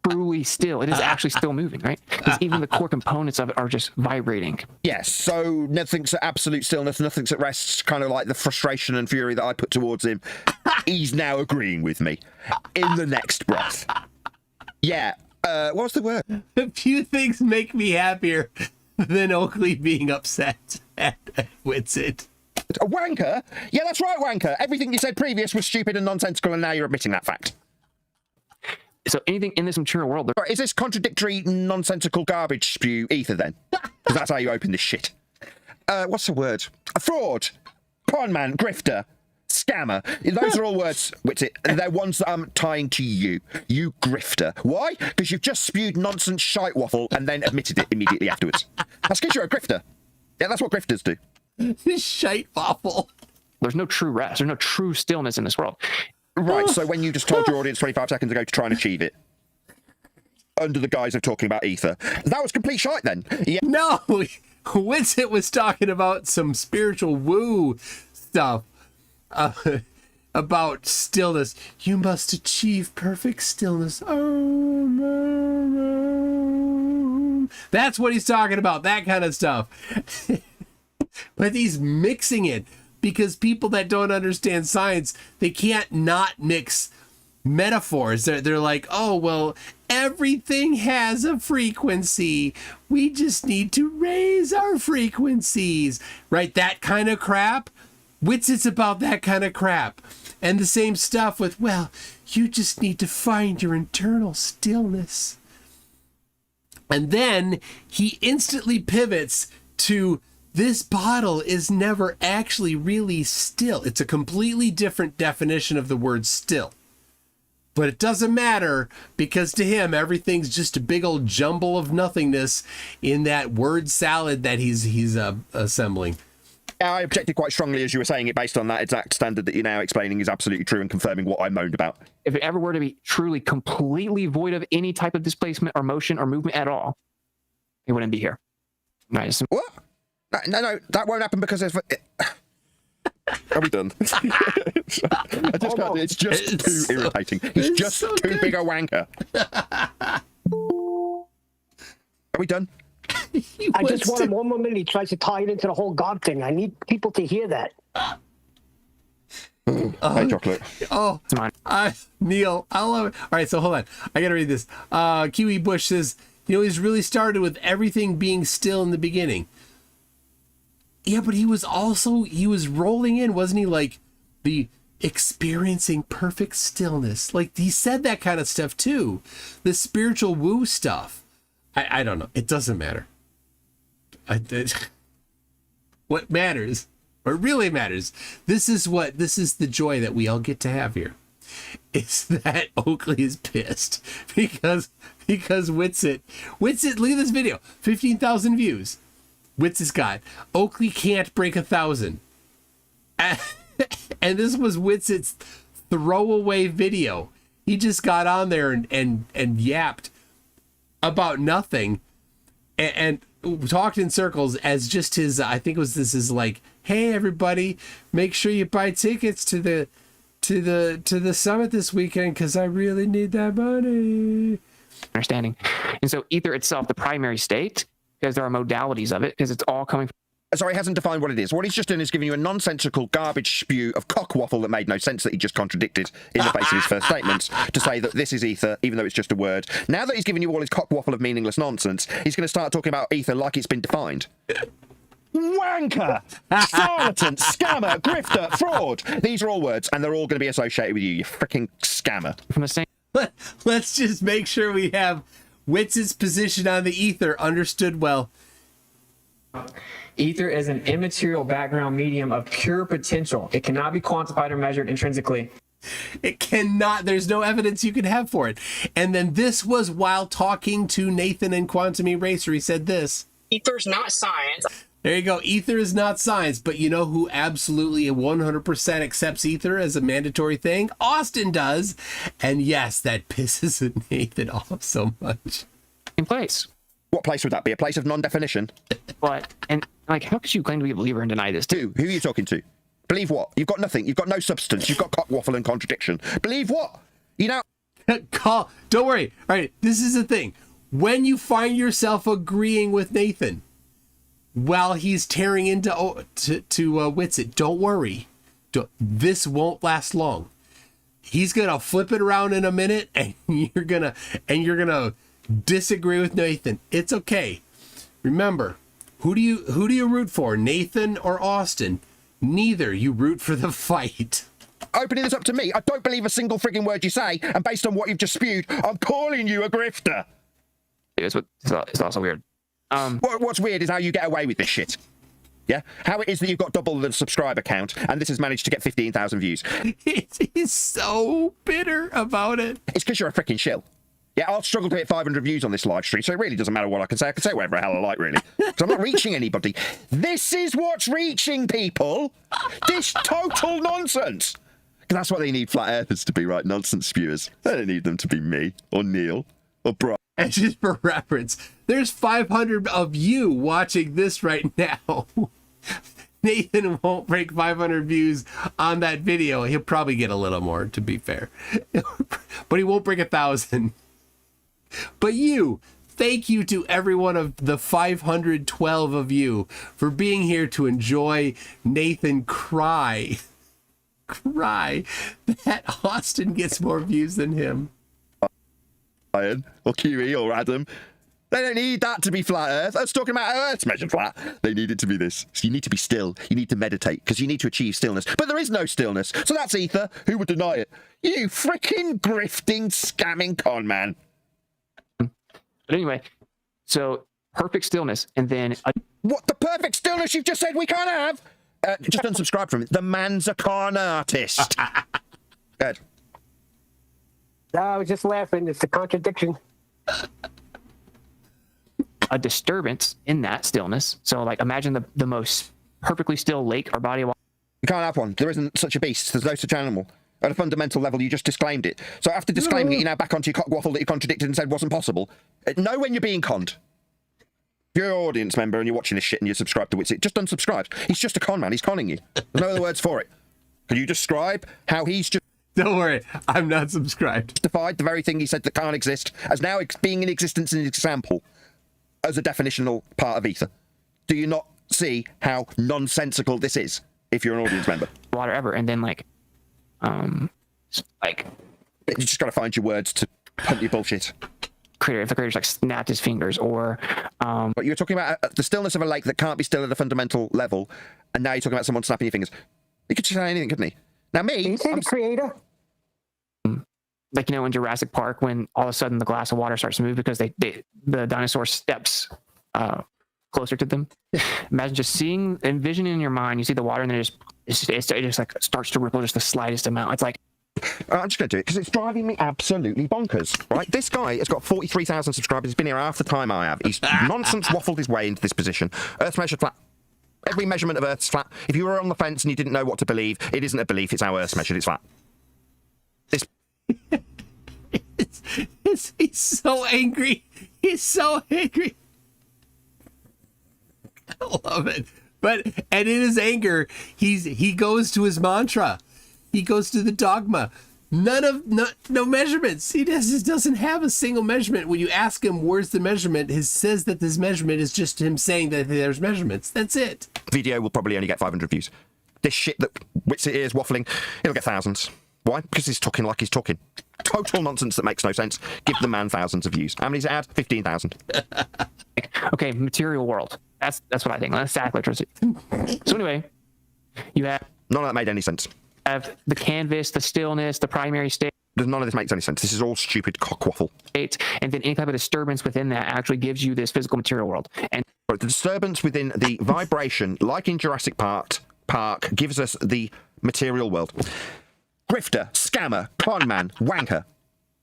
Truly still. It is actually still moving, right? Because even the core components of it are just vibrating. Yes, so nothing's at absolute stillness, nothing's at rest, kind of like the frustration and fury that I put towards him. He's now agreeing with me in the next breath. Yeah, what's the word? A few things make me happier than Oakley being upset at WItspit. A wanker? Yeah, that's right, wanker. Everything you said previous was stupid and nonsensical, and now you're admitting that fact. So anything in this material world... Is this contradictory, nonsensical garbage spew ether, then? Because that's how you open this shit. What's the word? A fraud, con man, grifter, scammer. Those are all words, Whitsit. They're ones that I'm tying to you. You grifter. Why? Because you've just spewed nonsense shite waffle and then admitted it immediately afterwards. That's because you're a grifter. Yeah, that's what grifters do. Shite waffle. There's no true rest. There's no true stillness in this world. Right, so when you just told your audience 25 seconds ago to try and achieve it, under the guise of talking about ether, that was complete shite then. Yeah. No, WItspit was talking about some spiritual woo stuff. About stillness. You must achieve perfect stillness. That's what he's talking about, that kind of stuff. But he's mixing it because people that don't understand science, they can't not mix metaphors. They're like, oh, well, everything has a frequency. We just need to raise our frequencies. Right? That kind of crap. WItspit's about that kind of crap. And the same stuff with, well, you just need to find your internal stillness. And then he instantly pivots to, this bottle is never actually really still. It's a completely different definition of the word still. But it doesn't matter, because to him, everything's just a big old jumble of nothingness in that word salad that he's assembling. I objected quite strongly as you were saying it, based on that exact standard that you're now explaining is absolutely true and confirming what I moaned about. If it ever were to be truly completely void of any type of displacement or motion or movement at all, it wouldn't be here. Right. What? No, that won't happen because of... Are we done? It's just too irritating. He's just so too big a wanker. Are we done? I just want him one more minute. He tries to tie it into the whole God thing. I need people to hear that. Hey, chocolate. Oh, Neil, I love it. All right, so hold on. I got to read this. Kiwi Bush says, he's really started with everything being still in the beginning. Yeah, but he was rolling in, wasn't he? Like the experiencing perfect stillness. Like he said that kind of stuff too. The spiritual woo stuff. I don't know. It doesn't matter. What matters, what really matters, this is the joy that we all get to have here, is that Oakley is pissed because WItspit, look at this video, 15,000 views. WItspit's got, Oakley can't break 1,000. And this was WItspit's throwaway video. He just got on there and yapped about nothing, and talked in circles as just his, I think it was this is like, hey everybody, make sure you buy tickets to the summit this weekend because I really need that money. Understanding. And so ether itself, the primary state, because there are modalities of it, because it's all coming from. Sorry, he hasn't defined what it is. What he's just doing is giving you a nonsensical garbage spew of cockwaffle that made no sense that he just contradicted in the face of his first statements to say that this is ether, even though it's just a word. Now that he's given you all his cockwaffle of meaningless nonsense, he's going to start talking about ether like it's been defined. Wanker, charlatan, scammer, grifter, fraud. These are all words, and they're all going to be associated with you, you freaking scammer. From the same. Let's just make sure we have WItspit's position on the ether understood well. Ether is an immaterial background medium of pure potential. It cannot be quantified or measured intrinsically. It cannot. There's no evidence you can have for it. And then this was while talking to Nathan and Quantum Eraser. He said this. Ether's not science. There you go. Ether is not science, but you know who absolutely 100% accepts ether as a mandatory thing? Austin does. And yes, that pisses Nathan off so much. In place. What place would that be? A place of non-definition? But, and like, how could you claim to be a believer and deny this too? Who are you talking to? Believe what? You've got nothing. You've got no substance. You've got cockwaffle and contradiction. Believe what? You know. Don't worry. All right. This is the thing. When you find yourself agreeing with Nathan while he's tearing into WItspit, don't worry. This won't last long. He's gonna flip it around in a minute, and you're gonna disagree with Nathan. It's okay. Remember, who do you root for, Nathan or Austin? Neither. You root for the fight. Opening this up to me, I don't believe a single frigging word you say, and based on what you've just spewed, I'm calling you a grifter. It's also weird. What's weird is how you get away with this shit. Yeah? How it is that you've got double the subscriber count, and this has managed to get 15,000 views. He's so bitter about it. It's because you're a freaking shill. Yeah, I'll struggle to hit 500 views on this live stream, so it really doesn't matter what I can say. I can say whatever the hell I like, really. Because I'm not reaching anybody. This is what's reaching people. This total nonsense. Because that's what they need flat earthers to be, right? Nonsense spewers. They don't need them to be me, or Neil, or Brian. And just for reference, there's 500 of you watching this right now. Nathan won't break 500 views on that video. He'll probably get a little more, to be fair. But he won't break 1,000. But thank you to every one of the 512 of you for being here to enjoy Nathan cry that Austin gets more views than him. Iron or Kiwi or Adam. They don't need that to be flat Earth. I was talking about Earth's measured flat. They need it to be this. So you need to be still. You need to meditate because you need to achieve stillness. But there is no stillness. So that's ether. Who would deny it? You freaking grifting, scamming con man. But anyway, so perfect stillness, and then what the perfect stillness you've just said we can't have? Just unsubscribe from it. The man's a con artist. Good. No, I was just laughing. It's a contradiction. A disturbance in that stillness. So, like, imagine the most perfectly still lake or body of water. You can't have one. There isn't such a beast. There's no such animal. At a fundamental level, you just disclaimed it. So after disclaiming it, you're now back onto your cockwaffle that you contradicted and said wasn't possible. Know when you're being conned. If you're an audience member and you're watching this shit and you're subscribed to WItspit, just unsubscribe. He's just a con man. He's conning you. There's no other words for it. Can you describe how he's just... Don't worry, I'm not subscribed. ...justified the very thing he said that can't exist as now being in existence in an example as a definitional part of ether? Do you not see how nonsensical this is if you're an audience member? Water ever, and then like you just got to find your words to pump your bullshit. If the creator's like snapped his fingers, or but you're talking about the stillness of a lake that can't be still at a fundamental level, and now you're talking about someone snapping your fingers. He could say anything, couldn't he? Now me, you say the creator. Like, you know, in Jurassic Park, when all of a sudden the glass of water starts to move because the dinosaur steps closer to them. Imagine just envisioning in your mind, you see the water, and then it just like starts to ripple just the slightest amount. It's like, I'm just going to do it because it's driving me absolutely bonkers, right? This guy has got 43,000 subscribers. He's been here half the time I have. He's nonsense waffled his way into this position. Earth's measured flat. Every measurement of Earth's flat. If you were on the fence and you didn't know what to believe, it isn't a belief. It's how Earth's measured. It's flat. He's so angry. He's so angry. I love it. And in his anger, he goes to his mantra. He goes to the dogma. No measurements. He just doesn't have a single measurement. When you ask him where's the measurement, he says that this measurement is just him saying that there's measurements. That's it. Video will probably only get 500 views. This shit that WItspit is waffling, it'll get thousands. Why? Because he's talking like he's talking. Total nonsense that makes no sense. Give the man thousands of views. How many's it add? 15,000. Okay, material world. That's what I think. That's static electricity. So anyway, you have none of that made any sense. Have the canvas, the stillness, the primary state. None of this makes any sense. This is all stupid cockwaffle. And then any type of disturbance within that actually gives you this physical material world. And the disturbance within the vibration, like in Jurassic Park, gives us the material world. Grifter, scammer, conman, wanker.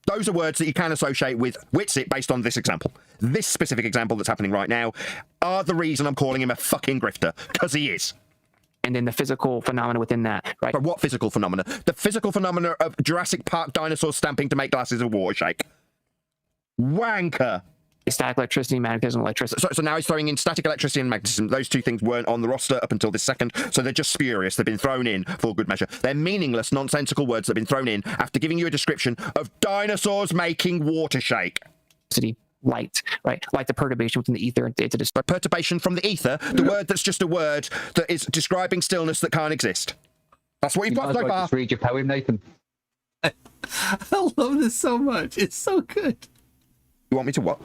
Those are words that you can associate with WItspit based on this example. This specific example that's happening right now are the reason I'm calling him a fucking grifter, because he is. And then the physical phenomena within that, right? But what physical phenomena? The physical phenomena of Jurassic Park dinosaurs stamping to make glasses of water shake. Wanker. Static electricity, magnetism, electricity. So now he's throwing in static electricity and magnetism. Those two things weren't on the roster up until this second, so they're just spurious. They've been thrown in for good measure. They're meaningless, nonsensical words that have been thrown in after giving you a description of dinosaurs making water shake. Light, right? Like the perturbation within the ether. It's a perturbation from the ether, the word that's just a word that is describing stillness that can't exist. That's what you've got so far. Just read your poem, Nathan. I love this so much. It's so good. You want me to what?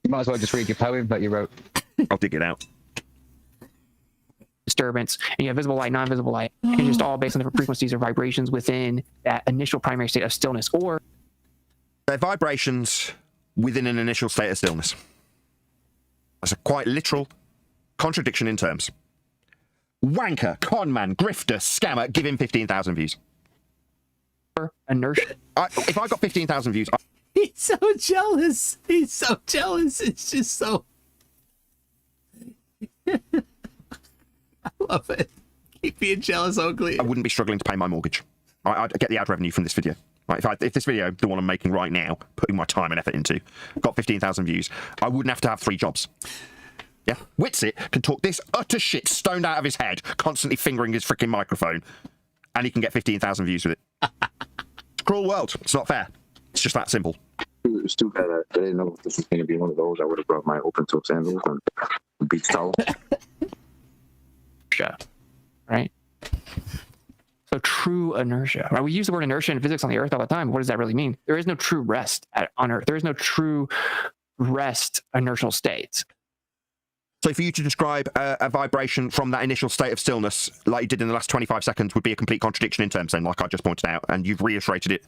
You might as well just read your poem that you wrote. I'll dig it out. Disturbance, and you have visible light, non-visible light, and just all based on different frequencies or vibrations within that initial primary state of stillness, or they're vibrations within an initial state of stillness. That's a quite literal contradiction in terms. Wanker, conman, grifter, scammer, give him 15,000 views. Inertia. If I got 15,000 views... He's so jealous. He's so jealous. It's just so... I love it. Keep being jealous, Oakley. I wouldn't be struggling to pay my mortgage. I'd get the ad revenue from this video. Right, if this video, the one I'm making right now, putting my time and effort into, got 15,000 views, I wouldn't have to have 3 jobs. Yeah, WItspit can talk this utter shit stoned out of his head, constantly fingering his freaking microphone, and he can get 15,000 views with it. It's a cruel world. It's not fair. It's just that simple. It was too bad. I didn't know if this was going to be one of those. I would have brought my open-toe sandals and beach towel. Sure. Right? So true inertia, right? We use the word inertia in physics on the Earth all the time. What does that really mean? There is no true rest on Earth. There is no true rest inertial state. So for you to describe a vibration from that initial state of stillness, like you did in the last 25 seconds, would be a complete contradiction in terms then, like I just pointed out, and you've reiterated it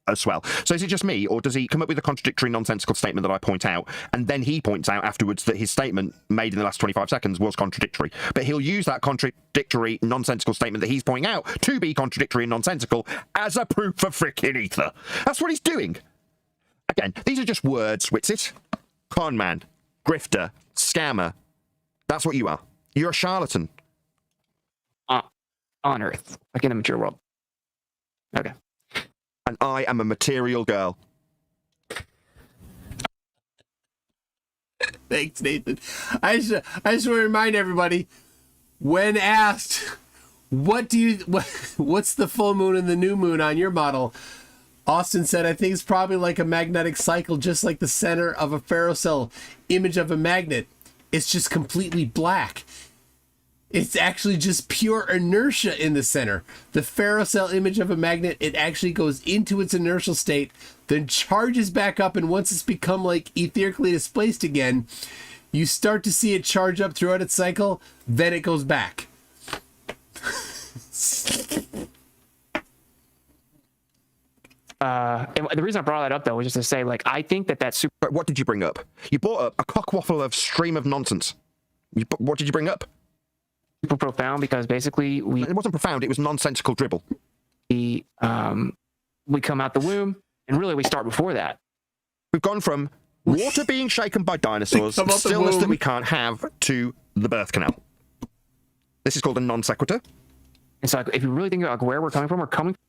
as well. So is it just me, or does he come up with a contradictory, nonsensical statement that I point out, and then he points out afterwards that his statement made in the last 25 seconds was contradictory? But he'll use that contradictory, nonsensical statement that he's pointing out to be contradictory and nonsensical as a proof for frickin' ether. That's what he's doing. Again, these are just words, WItspit. Conman, grifter, scammer. That's what you are. You're a charlatan. On Earth, like in the mature world. Okay. And I am a material girl. Thanks, Nathan. I just want to remind everybody, when asked, what's the full moon and the new moon on your model, Austin said, I think it's probably like a magnetic cycle, just like the center of a ferrocell image of a magnet. It's just completely black. It's actually just pure inertia in the center. The ferrocell image of a magnet, it actually goes into its inertial state, then charges back up, and once it's become like etherically displaced again, you start to see it charge up throughout its cycle, then it goes back. And the reason I brought that up, though, was just to say, like, I think that super... What did you bring up? You brought up a cockwaffle of stream of nonsense. What did you bring up? Super profound, because basically it wasn't profound, it was nonsensical dribble. We come out the womb, and really we start before that. We've gone from water being shaken by dinosaurs, stillness that we can't have, to the birth canal. This is called a non sequitur. And so, like, if you really think about like where we're coming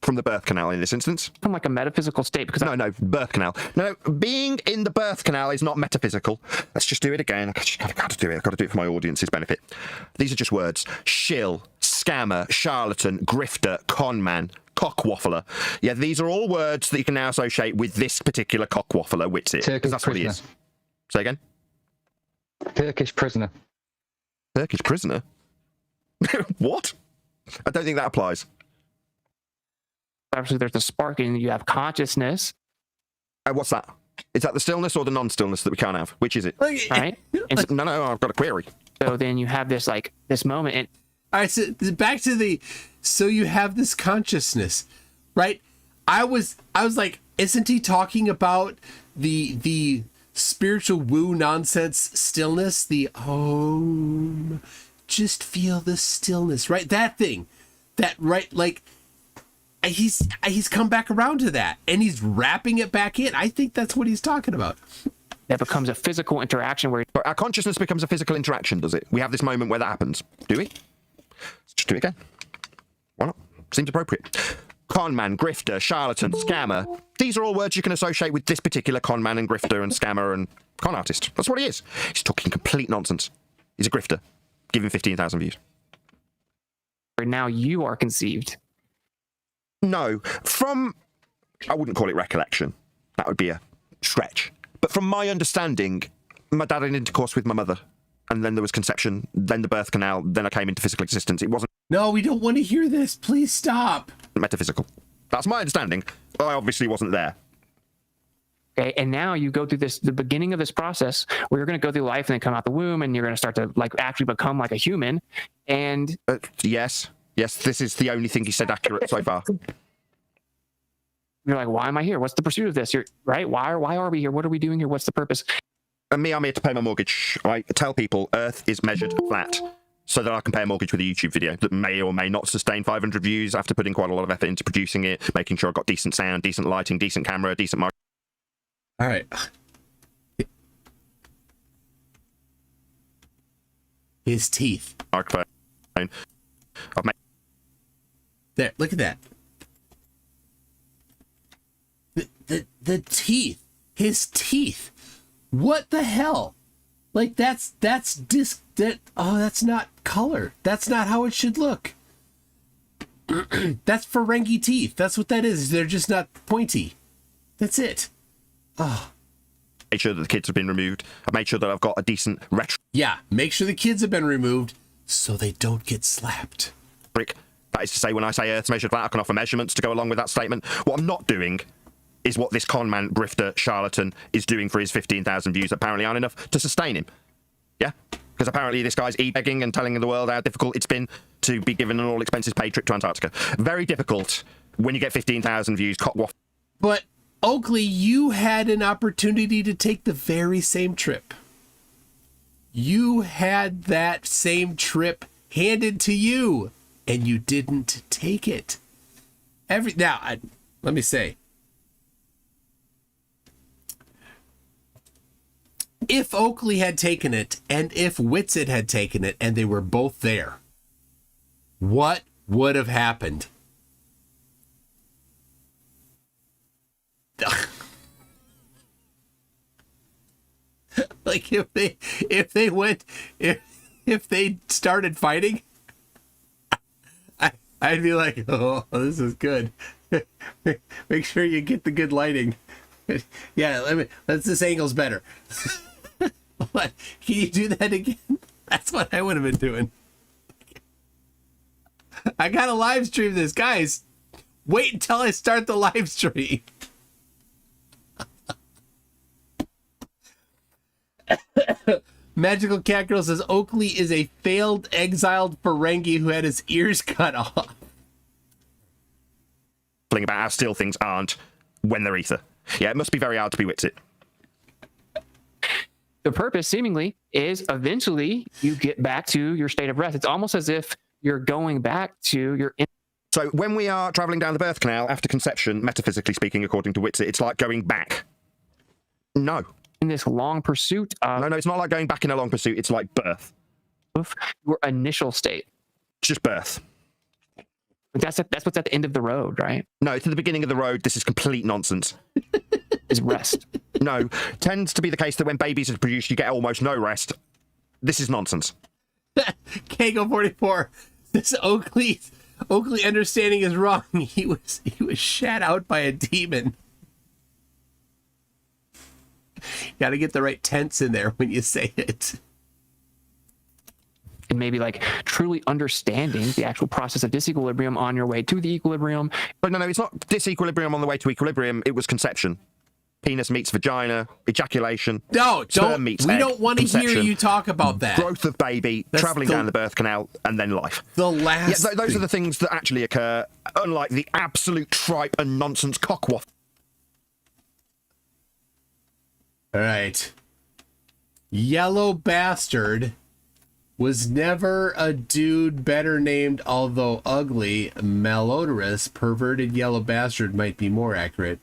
from the birth canal in this instance. From like a metaphysical state, because no, birth canal. No, being in the birth canal is not metaphysical. Let's just do it again. I've got to do it. I've got to do it for my audience's benefit. These are just words: shill, scammer, charlatan, grifter, conman, cockwaffler. Yeah, these are all words that you can now associate with this particular cockwaffler, Whitsit, because that's what he is. Say again. Turkish prisoner. Turkish prisoner. What? I don't think that applies. Obviously, there's the spark, and you have consciousness. What's that? Is that the stillness or the non-stillness that we can't have? Which is it? Right? And so, no, I've got a query. So then you have this like this moment. And all right, so back to the. So you have this consciousness, right? I was like, isn't he talking about the spiritual woo nonsense stillness? The just feel the stillness, right? That thing, that right, like he's come back around to that, and he's wrapping it back in. I think that's what he's talking about. That becomes a physical interaction where our consciousness becomes a physical interaction, does it? We have this moment where that happens. Do we? Let's just do it again. Why not? Seems appropriate. Conman, grifter, charlatan, scammer. These are all words you can associate with this particular conman and grifter and scammer and con artist. That's what he is. He's talking complete nonsense. He's a grifter. Give him 15,000 views. Now you are conceived. No, I wouldn't call it recollection. That would be a stretch. But from my understanding, my dad had intercourse with my mother, and then there was conception, then the birth canal, then I came into physical existence. It wasn't... No, we don't want to hear this. Please stop. Metaphysical. That's my understanding. I obviously wasn't there. Okay, and now you go through the beginning of this process where you're going to go through life and then come out the womb, and you're going to start to like actually become like a human. And yes, this is the only thing he said accurate so far. You're like, why am I here? What's the pursuit of this? You're right. Why are we here? What are we doing here? What's the purpose? And me, I'm here to pay my mortgage. I tell people Earth is measured flat, so that I can pay a mortgage with a YouTube video that may or may not sustain 500 views after putting quite a lot of effort into producing it, making sure I've got decent sound, decent lighting, decent camera, decent mic. All right. His teeth. Microphone. I've made... There, look at that. The teeth. His teeth. What the hell? Like that's not color. That's not how it should look. That's Ferengi teeth. That's what that is. They're just not pointy. That's it. Oh. Make sure that the kids have been removed. I've made sure that I've got a decent retro. Yeah, make sure the kids have been removed so they don't get slapped. Brick. That is to say, when I say Earth's measured flat, I can offer measurements to go along with that statement. What I'm not doing is what this conman, grifter, charlatan is doing for his 15,000 views that apparently aren't enough to sustain him. Yeah? Because apparently this guy's e-begging and telling the world how difficult it's been to be given an all-expenses-paid trip to Antarctica. Very difficult when you get 15,000 views. But Oakley, you had an opportunity to take the very same trip. You had that same trip handed to you, and you didn't take it. Let me say, if Oakley had taken it, and if WItspit had taken it, and they were both there, what would have happened? Like if they started fighting, I'd be like, oh, this is good. Make sure you get the good lighting. Yeah, this angle's better. What? Can you do that again? That's what I would have been doing. I gotta live stream this, guys. Wait until I start the live stream. Magical Cat Girl says Oakley is a failed exiled Ferengi who had his ears cut off. About how still things aren't when they're ether. Yeah, it must be very hard to be WItspit. The purpose, seemingly, is eventually you get back to your state of rest. It's almost as if you're going back to your... So when we are traveling down the birth canal after conception, metaphysically speaking, according to WItspit, it's like going back. No. In this long pursuit of... No, it's not like going back in a long pursuit. It's like birth. Your initial state. It's just birth. But that's what's at the end of the road, right? No, it's at the beginning of the road. This is complete nonsense. Is rest. No, tends to be the case that when babies are produced, you get almost no rest. This is nonsense. Kago 44. This Oakley understanding is wrong. He was shat out by a demon. Got to get the right tense in there when you say it. And maybe like truly understanding the actual process of disequilibrium on your way to the equilibrium. But no, it's not disequilibrium on the way to equilibrium. It was conception. Penis meets vagina, ejaculation. No, sperm meets egg, don't want to hear conception, you talk about that. Growth of baby, traveling down the birth canal, and then life. The last. Yeah, those are the things that actually occur, unlike the absolute tripe and nonsense cockwaff. All right. Yellow Bastard was never a dude better named, although ugly. Malodorous, perverted yellow bastard might be more accurate.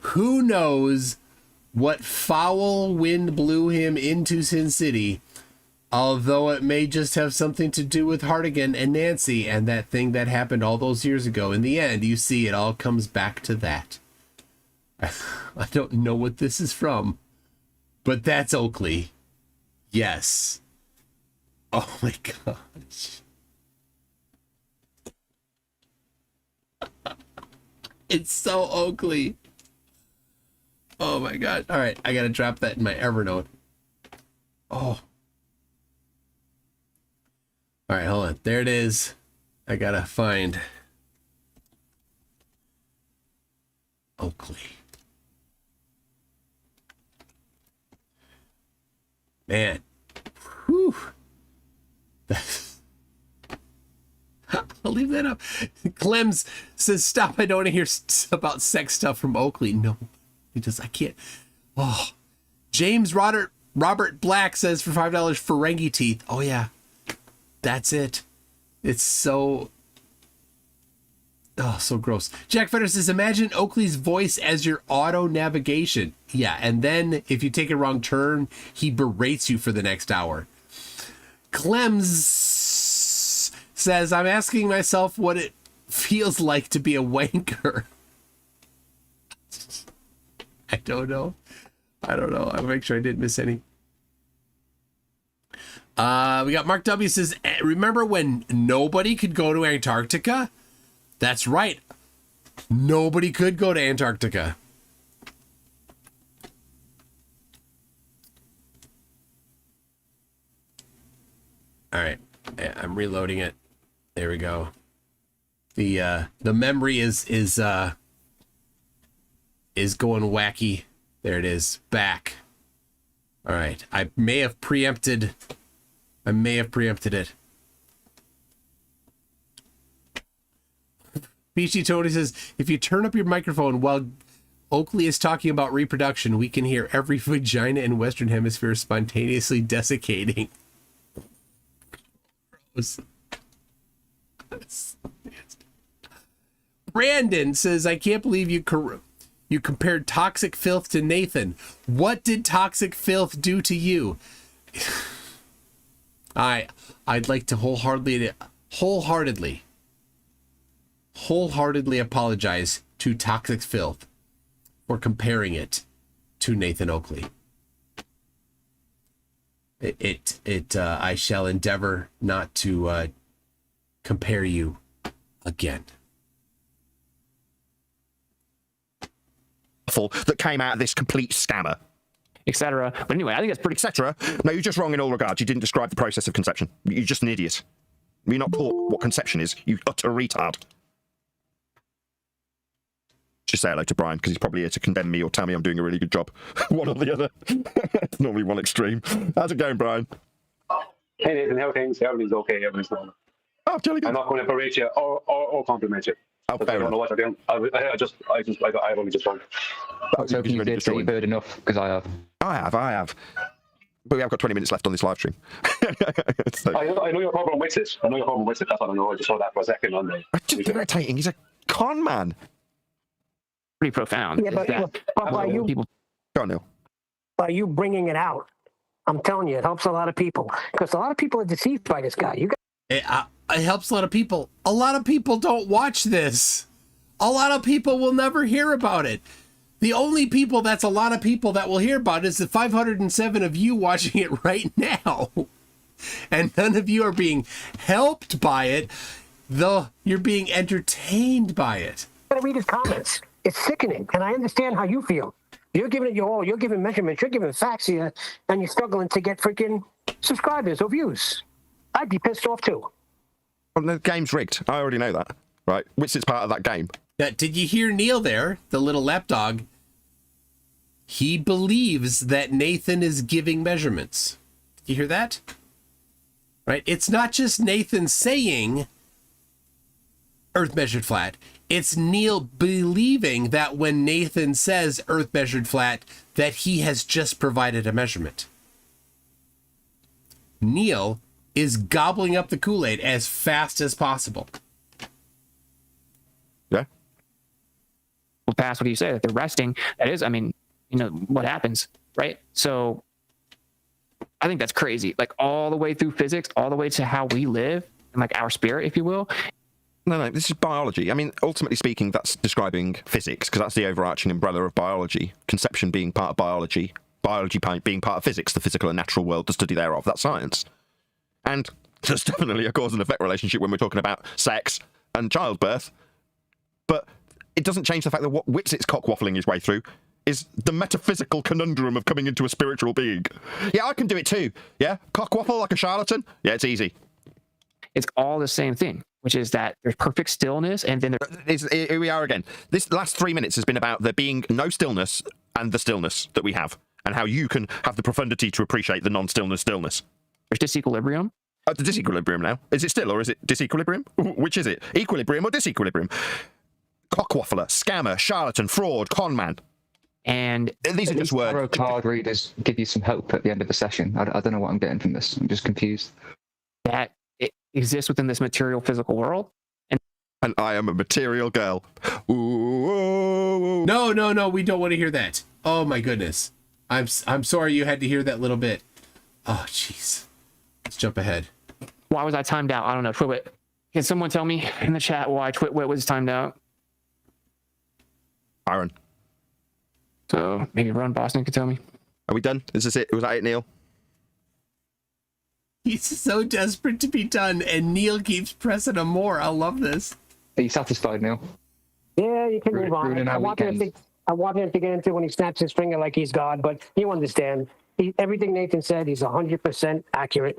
Who knows what foul wind blew him into Sin City, although it may just have something to do with Hartigan and Nancy and that thing that happened all those years ago. In the end, you see, it all comes back to that. I don't know what this is from, but that's Oakley. Yes. Oh my gosh. It's so Oakley. Oh my god. All right, I gotta drop that in my Evernote. Oh. All right, hold on. There it is. I gotta find Oakley. Man. Whew. I'll leave that up. Clems says, stop. I don't want to hear about sex stuff from Oakley. No. Because I can't. Oh, James Robert Black says for $5 Ferengi teeth. Oh yeah, that's it. It's so so gross. Jack Fetter says, imagine Oakley's voice as your auto navigation. Yeah, and then if you take a wrong turn, he berates you for the next hour. Clems says, I'm asking myself what it feels like to be a wanker. I don't know. I'll make sure I didn't miss any. We got Mark W says, remember when nobody could go to Antarctica? That's right. Nobody could go to Antarctica. All right. I'm reloading it. There we go. The memory is going wacky. There it is. Back. All right. I may have preempted it. Peachy Tony says, if you turn up your microphone while Oakley is talking about reproduction, we can hear every vagina in Western Hemisphere spontaneously desiccating. Brandon says, I can't believe you compared Toxic Filth to Nathan. What did Toxic Filth do to you? I'd like to wholeheartedly apologize to Toxic Filth for comparing it to Nathan Oakley. I shall endeavor not to compare you again. That came out of this complete scammer, etc. But anyway, I think that's pretty. Etc. No, you're just wrong in all regards. You didn't describe the process of conception. You're just an idiot. You're not taught what conception is. You utter retard. Just say hello to Brian, because he's probably here to condemn me or tell me I'm doing a really good job. One or the other. It's normally one extreme. How's it going, Brian? Hey Nathan, how are things? Everything's okay. Everything's normal. Oh, jolly good. I'm not going to berate you or compliment you. Oh, I don't know what you're doing. I've only just done. I was hoping you did say bird enough, because I have. I have. But we have got 20 minutes left on this live stream. So, I know your problem with it. That's all I know. I just saw that for a second on there. It's just irritating. He's a con man. Pretty profound. Yeah, but by you, Go on, Neil. By you bringing it out, I'm telling you, it helps a lot of people, because a lot of people are deceived by this guy. it helps a lot of people. A lot of people don't watch this. A lot of people will never hear about it. The only people that's a lot of people that will hear about it is the 507 of you watching it right now. And none of you are being helped by it, though you're being entertained by it. I gotta read his comments. It's sickening, and I understand how you feel. You're giving it your all. You're giving measurements. You're giving facts here, and you're struggling to get freaking subscribers or views. I'd be pissed off too. Well, the game's rigged. I already know that, right? WItspit's part of that game. Did you hear Neil there, the little lapdog? He believes that Nathan is giving measurements. Did you hear that? Right? It's not just Nathan saying Earth measured flat. It's Neil believing that when Nathan says Earth measured flat, that he has just provided a measurement. Neil is gobbling up the Kool-Aid as fast as possible. Yeah. Well, past what you say, that they're resting. That is, I mean, you know, what happens, right? So I think that's crazy. Like all the way through physics, all the way to how we live and like our spirit, if you will. No, this is biology. I mean, ultimately speaking, that's describing physics because that's the overarching umbrella of biology. Conception being part of biology, biology being part of physics, the physical and natural world, the study thereof. That's science. And there's definitely a cause and effect relationship when we're talking about sex and childbirth. But it doesn't change the fact that what WItspit's cock-waffling his way through is the metaphysical conundrum of coming into a spiritual being. Yeah, I can do it too. Yeah? Cock-waffle like a charlatan? Yeah, it's easy. It's all the same thing, which is that there's perfect stillness and then here we are again. This last 3 minutes has been about there being no stillness and the stillness that we have and how you can have the profundity to appreciate the non-stillness stillness. There's disequilibrium. Oh, the disequilibrium now. Is it still or is it disequilibrium? Which is it? Equilibrium or disequilibrium? Cockwaffler, scammer, charlatan, fraud, conman. And these are just words. Tarot card readers give you some hope at the end of the session. I don't know what I'm getting from this. I'm just confused. That it exists within this material physical world. And I am a material girl. Ooh. No, we don't want to hear that. Oh my goodness. I'm sorry you had to hear that little bit. Oh jeez. Let's jump ahead. Why was I timed out? I don't know. Twitwit. Can someone tell me in the chat why Twitwit was timed out? Aaron. So maybe Ron Boston could tell me. Are we done? Is this it? Was that it, Neil? He's so desperate to be done, and Neil keeps pressing him more. I love this. Are you satisfied, Neil? Yeah, you can move on. I want him to get into when he snaps his finger like he's God, but you understand. Everything Nathan said, he's 100% accurate.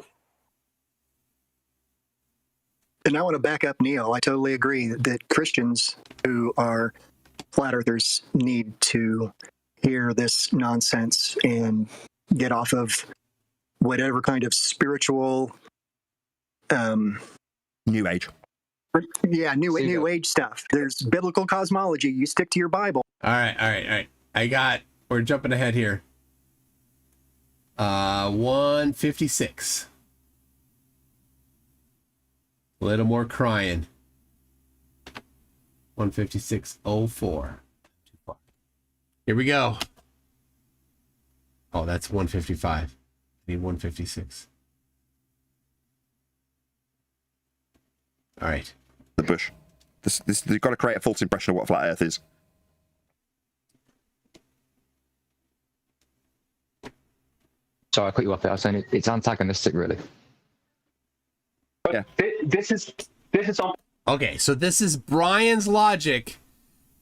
And I want to back up Neil. I totally agree that Christians who are flat earthers need to hear this nonsense and get off of whatever kind of spiritual New Age. Yeah, new age stuff. There's biblical cosmology. You stick to your Bible. All right. We're jumping ahead here. 156. A little more crying. 156.04. Here we go. Oh, that's 155. I need 156. All right. The bush. This you've got to create a false impression of what flat Earth is. Sorry, I cut you off there. I was saying it's antagonistic, really. But yeah. This is something. Okay, so this is Brian's logic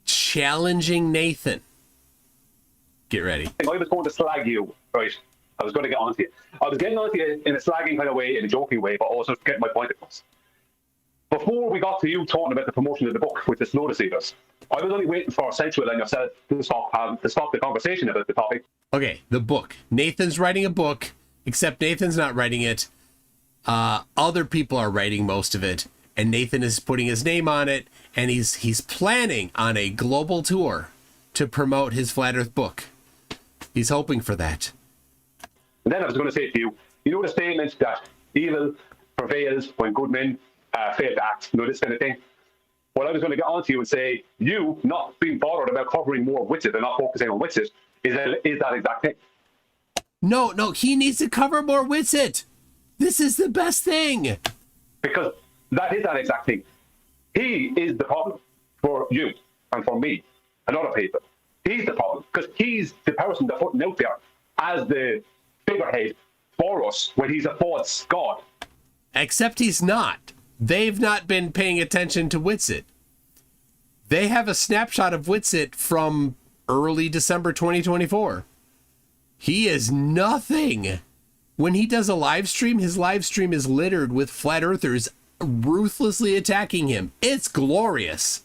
challenging Nathan. Get ready. I was going to slag you, right? I was going to get onto you. I was getting onto you in a slagging kind of way, in a joking way, but also to get my point across. Before we got to you talking about the promotion of the book with the slow deceivers, I was only waiting for Sensual and yourself to stop the conversation about the topic. Okay, the book. Nathan's writing a book, except Nathan's not writing it. Other people are writing most of it, and Nathan is putting his name on it, and he's planning on a global tour to promote his Flat Earth book. He's hoping for that. And then I was going to say to you, you know the statement that evil prevails when good men fail to act, you know, this kind of thing? Well, I was going to get on to you and say, you not being bothered about covering more WItspit and not focusing on WItspit, is that exact thing? No, he needs to cover more WItspit. This is the best thing. Because That is that exact thing. He is the problem for you and for me and other people. He's the problem because he's the person that's putting out there as the figurehead for us when he's a false god. Except he's not. They've not been paying attention to WItspit. They have a snapshot of WItspit from early December 2024. He is nothing. When he does a live stream, his live stream is littered with flat earthers ruthlessly attacking him. It's glorious.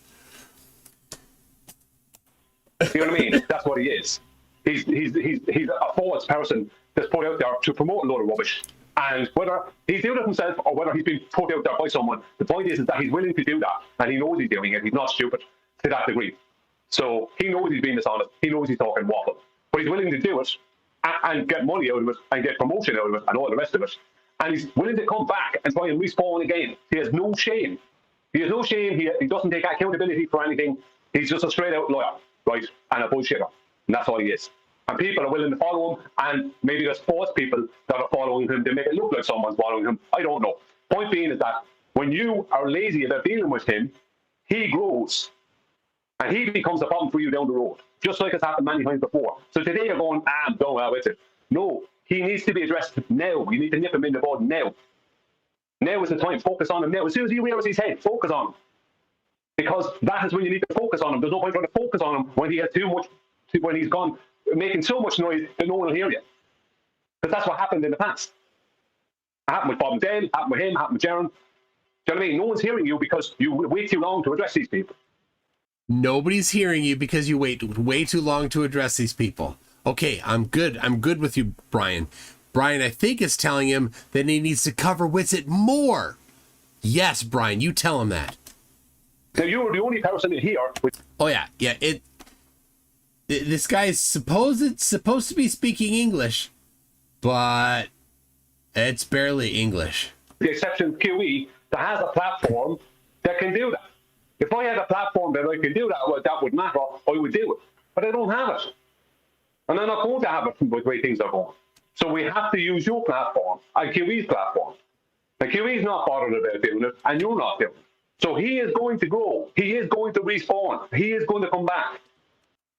You know what I mean? That's what he is. He's a false person that's put out there to promote a load of rubbish. And whether he's doing it himself or whether he's been put out there by someone, the point is that he's willing to do that, and he knows he's doing it. He's not stupid to that degree. So he knows he's being dishonest. He knows he's talking waffle, but he's willing to do it and get money out of it and get promotion out of it and all the rest of it. And he's willing to come back and try and respawn again. He has no shame. He has no shame. He doesn't take accountability for anything. He's just a straight out liar, right? And a bullshitter. And that's all he is. And people are willing to follow him, and maybe there's false people that are following him to make it look like someone's following him. I don't know. Point being is that when you are lazy about dealing with him, he grows. And he becomes a problem for you down the road, just like it's happened many times before. So today you're going, I'm done with it. No, he needs to be addressed now. You need to nip him in the bud now. Now is the time. Focus on him now. As soon as he rears his head, focus on him. Because that is when you need to focus on him. There's no point trying to focus on him when he has too much, when he's gone making so much noise that no one will hear you. Because that's what happened in the past. It happened with Bob and Dale, happened with him, happened with Jaron. Do you know what I mean? No one's hearing you because you wait too long to address these people. Nobody's hearing you because you wait way too long to address these people. Okay, I'm good. I'm good with you, Brian. Brian, I think, is telling him that he needs to cover WItspit more. Yes, Brian, you tell him that. Now, you were the only person in here. Oh, yeah. This guy's supposed to be speaking English, but it's barely English. The exception of QE that has a platform that can do that. If I had a platform that I could do that, well, that would matter, I would do it. But I don't have it. And I'm not going to have it with the way things are going. So we have to use your platform and QE's platform. And QE's not bothered about doing it, and you're not doing it. So he is going to grow. He is going to respawn. He is going to come back.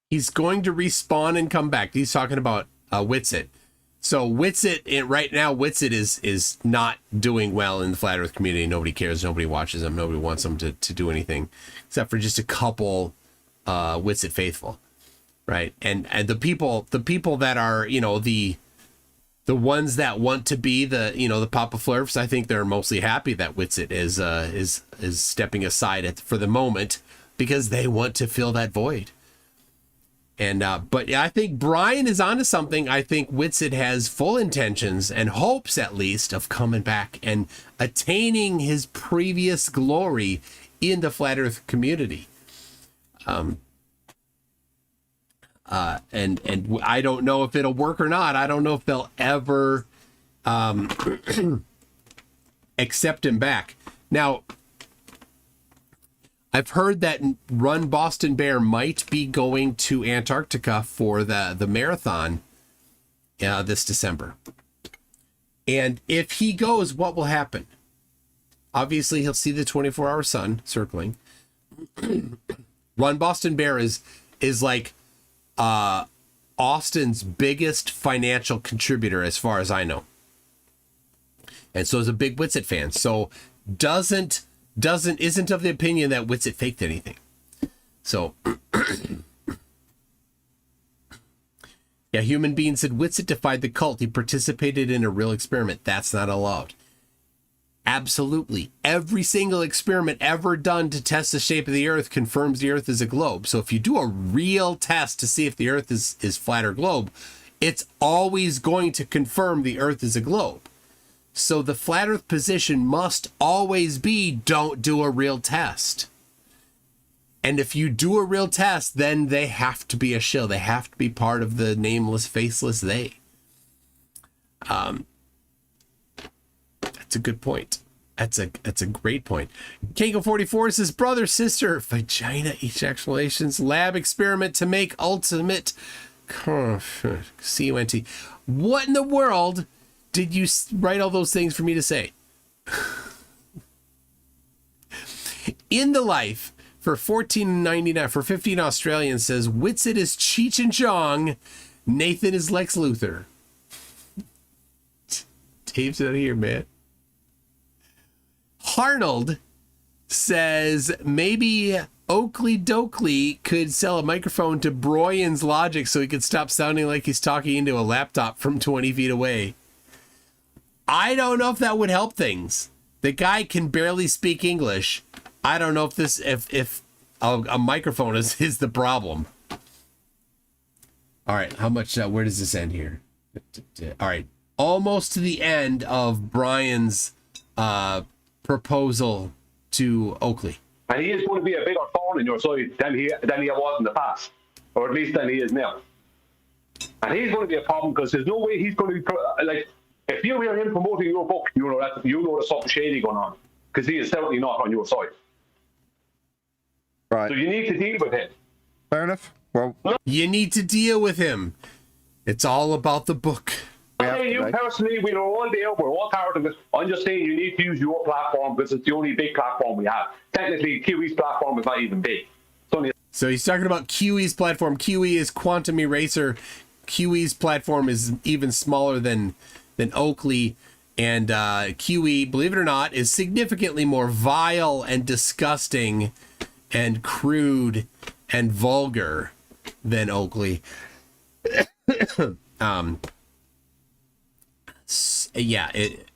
He's going to respawn and come back. He's talking about WItspit. So WItspit, right now, WItspit is not doing well in the flat earth community. Nobody cares. Nobody watches them. Nobody wants them to do anything except for just a couple WItspit faithful, right? And the people that are, the ones that want to be the Papa Flurfs, I think they're mostly happy that WItspit is stepping aside for the moment because they want to fill that void. And but I think Brian is onto something. I think WItspit has full intentions and hopes, at least, of coming back and attaining his previous glory in the flat Earth community. And I don't know if it'll work or not. I don't know if they'll ever accept him back. Now, I've heard that Run Boston Bear might be going to Antarctica for the marathon this December. And if he goes, what will happen? Obviously, he'll see the 24-hour sun circling. Run Boston Bear is like Austin's biggest financial contributor, as far as I know. And so is a big WItspit fan. So isn't of the opinion that WItspit faked anything. So yeah, Human Being said WItspit defied the cult. He participated in a real experiment. That's not allowed. Absolutely. Every single experiment ever done to test the shape of the Earth confirms the Earth is a globe. So if you do a real test to see if the Earth is flat or globe, it's always going to confirm the Earth is a globe. So the flat Earth position must always be, don't do a real test. And if you do a real test, then they have to be a shill. They have to be part of the nameless, faceless they. That's a good point. That's a great point. Kango44 says, brother, sister, vagina ejaculations, lab experiment to make ultimate CUNT. What in the world did you write all those things for me to say? In the Life for $14.99 for 15 Australian says Whitsitt is Cheech and Chong, Nathan is Lex Luthor. Dave's out of here, man. Harnold says maybe Oakley Dokley could sell a microphone to Broyan's Logic so he could stop sounding like he's talking into a laptop from 20 feet away. I don't know if that would help things. The guy can barely speak English. I don't know if a microphone is the problem. All right, how much? Where does this end here? All right, almost to the end of Brian's proposal to Oakley. And he is going to be a bigger thorn in your side than he was in the past, or at least than he is now. And he's going to be a problem because there's no way he's going to be like. If you hear him promoting your book, you know there's something shady going on because he is certainly not on your side. Right. So you need to deal with him. Fair enough. Well, you need to deal with him. It's all about the book. I'm saying you personally, we are all there, we're all part of it. I'm just saying you need to use your platform because it's the only big platform we have. Technically, Kiwi's platform is not even big. So he's talking about Kiwi's platform. Kiwi is Quantum Eraser. Kiwi's platform is even smaller than Oakley. And Kiwi, believe it or not, is significantly more vile and disgusting and crude and vulgar than Oakley. Yeah, it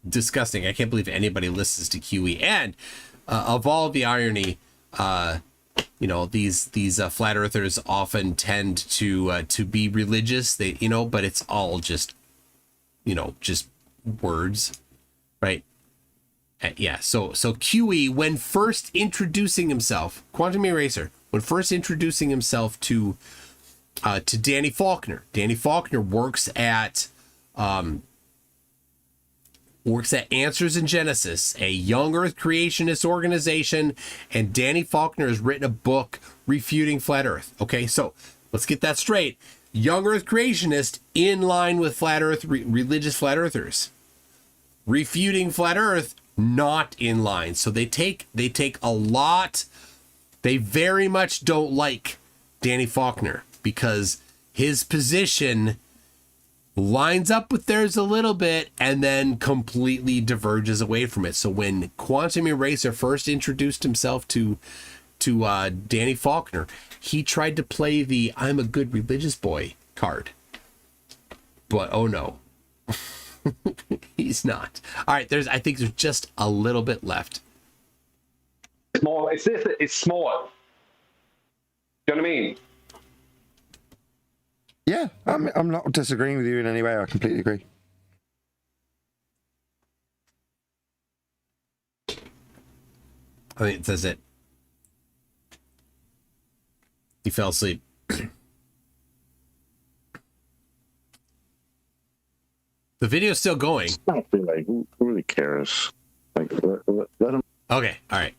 disgusting. I can't believe anybody listens to Kiwi. And of all the irony, these flat earthers often tend to be religious. But it's all just words, right? Yeah. So Kiwi, when first introducing himself, Quantum Eraser, when first introducing himself to Danny Faulkner. Danny Faulkner works at Answers in Genesis, a young Earth creationist organization, and Danny Faulkner has written a book refuting flat Earth. Okay, so let's get that straight. Young Earth creationist in line with flat Earth religious flat earthers. Refuting flat Earth, not in line. So they take a lot. They very much don't like Danny Faulkner because his position lines up with theirs a little bit and then completely diverges away from it. So when Quantum Eraser first introduced himself to Danny Faulkner, he tried to play the I'm a good religious boy card. But oh no. He's not. All right, I think there's just a little bit left. Small. It's small. Do you know what I mean? Yeah, I'm not disagreeing with you in any way. I completely agree. I think that's it. He fell asleep. The video's still going. Like, who really cares? Like, let him. Okay, all right.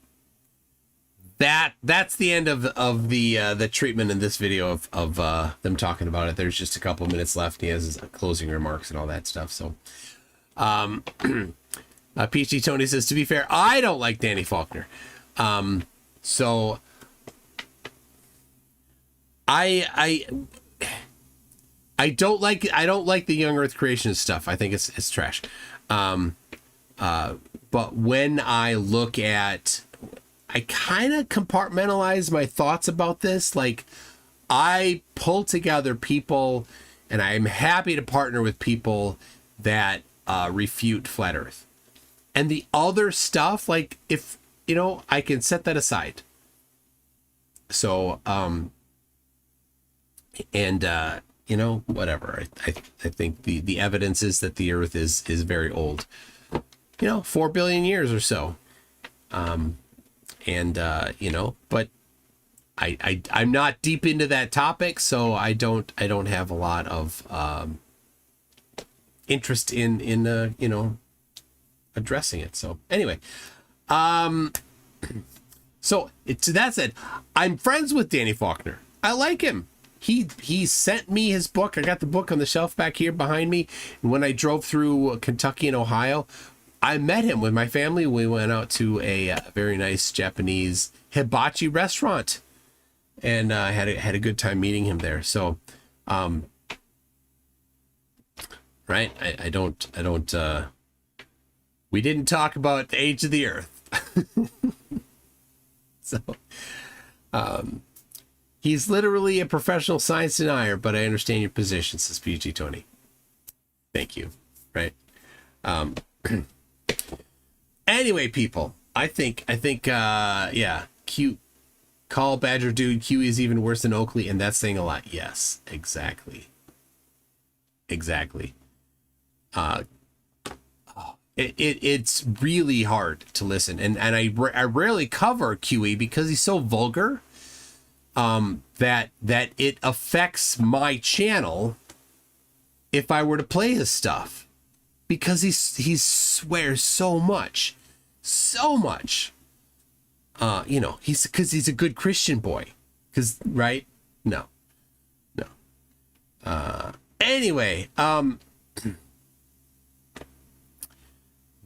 That's the end of the treatment in this video of them talking about it. There's just a couple minutes left. He has his closing remarks and all that stuff. So, PhD Tony says, to be fair, I don't like Danny Faulkner. So I don't like the young Earth creationist stuff. I think it's trash. But when I look at, I kind of compartmentalize my thoughts about this. Like, I pull together people, and I'm happy to partner with people that refute flat Earth. And the other stuff, like, if I can set that aside. So, whatever. I think the evidence is that the Earth is very old. 4 billion years or so. But I'm not deep into that topic, so I don't have a lot of interest in addressing it. So anyway, so to that said, I'm friends with Danny Faulkner. I like him. He sent me his book. I got the book on the shelf back here behind me. And when I drove through Kentucky and Ohio, I met him with my family. We went out to a very nice Japanese hibachi restaurant, and I had a good time meeting him there. So, right? I don't. We didn't talk about the age of the Earth. So, he's literally a professional science denier, but I understand your position, says PG Tony. Thank you. Right. Anyway, people, I think, yeah, Q, call Badger Dude, Q is even worse than Oakley, and that's saying a lot. Yes, exactly. Exactly. It's really hard to listen, and I rarely cover QE because he's so vulgar, that it affects my channel if I were to play his stuff, because he swears so much. You know, because he's a good Christian boy. Because, right? No. Anyway,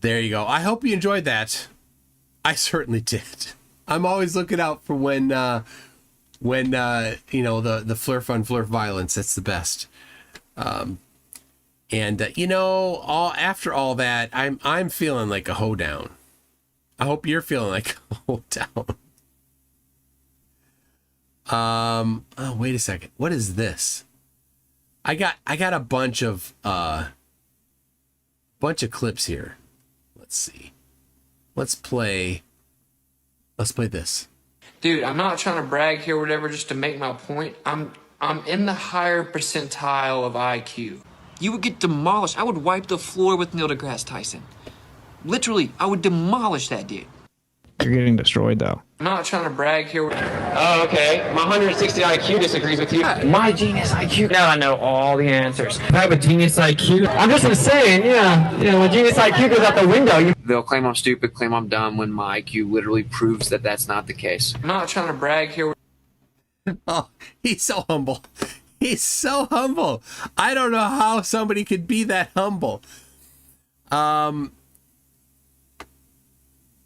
there you go. I hope you enjoyed that. I certainly did. I'm always looking out for when you know, the flurf on flurf violence. That's the best. And you know, after all that, I'm feeling like a hoedown. I hope you're feeling like a hoedown. Oh, wait a second. What is this? I got a bunch of clips here. Let's see. Let's play this. Dude, I'm not trying to brag here or whatever just to make my point. I'm in the higher percentile of IQ. You would get demolished. I would wipe the floor with Neil deGrasse Tyson. Literally, I would demolish that dude. You're getting destroyed, though. I'm not trying to brag here. Oh, okay. My 160 IQ disagrees with you. My genius IQ. Now I know all the answers. I have a genius IQ. I'm just saying, my genius IQ goes out the window. They'll claim I'm stupid, claim I'm dumb, when my IQ literally proves that that's not the case. I'm not trying to brag here. Oh, he's so humble. He's so humble. I don't know how somebody could be that humble. And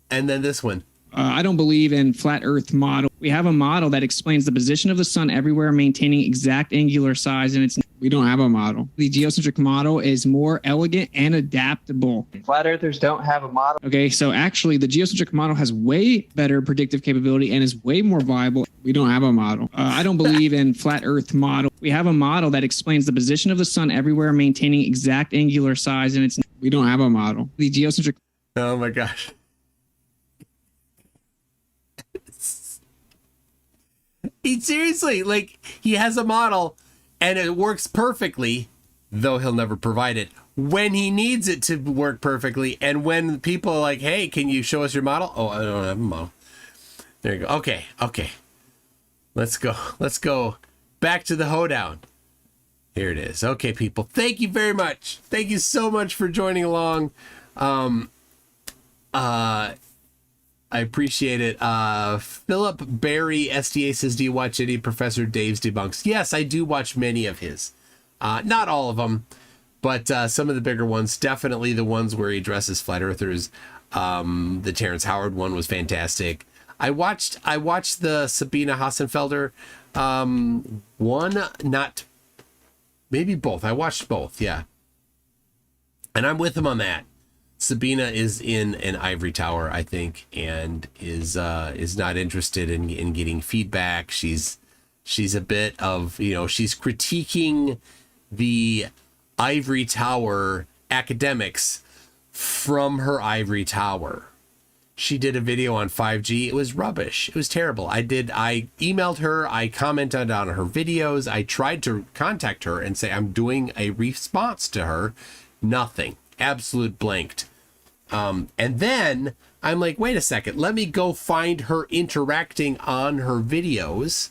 then this one. I don't believe in flat Earth model. We have a model that explains the position of the sun everywhere, maintaining exact angular size, and we don't have a model. The geocentric model is more elegant and adaptable. Flat Earthers don't have a model. Okay, so actually the geocentric model has way better predictive capability and is way more viable. We don't have a model. I don't believe in flat Earth model. We have a model that explains the position of the sun everywhere, maintaining exact angular size, and we don't have a model. The geocentric. Oh my gosh. He seriously, like, he has a model and it works perfectly, though he'll never provide it when he needs it to work perfectly. And when people are like, hey, can you show us your model? Oh, I don't have a model. There you go. Okay. Let's go back to the hoedown. Here it is. Okay, people. Thank you very much. Thank you so much for joining along. I appreciate it. Philip Barry SDA says, do you watch any Professor Dave's debunks? Yes, I do watch many of his. Not all of them, but some of the bigger ones. Definitely the ones where he addresses flat earthers. The Terrence Howard one was fantastic. I watched the Sabina Hassenfelder one, not maybe both. I watched both, yeah. And I'm with him on that. Sabina is in an ivory tower, I think, and is not interested in getting feedback. She's a bit of, she's critiquing the ivory tower academics from her ivory tower. She did a video on 5G. It was rubbish. It was terrible. I emailed her. I commented on her videos. I tried to contact her and say I'm doing a response to her. Nothing. Absolute blanked. And then I'm like, wait a second, let me go find her interacting on her videos,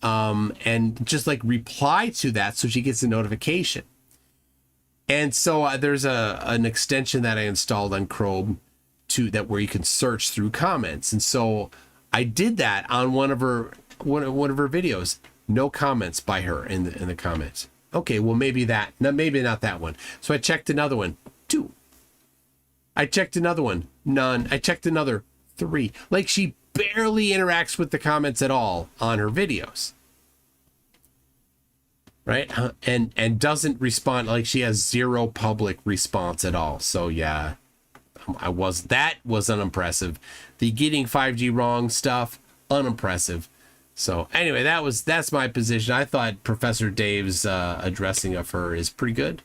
and just like reply to that so she gets a notification. And so there's an extension that I installed on Chrome where you can search through comments. And so I did that on one of her videos. No comments by her in the comments. Okay, well maybe not that one. So I checked another one. 2. I checked another one. None. I checked another. 3. Like, she barely interacts with the comments at all on her videos. Right? And doesn't respond. Like, she has 0 public response at all. So, yeah. That was unimpressive. The getting 5G wrong stuff, unimpressive. So anyway, that's my position. I thought Professor Dave's addressing of her is pretty good.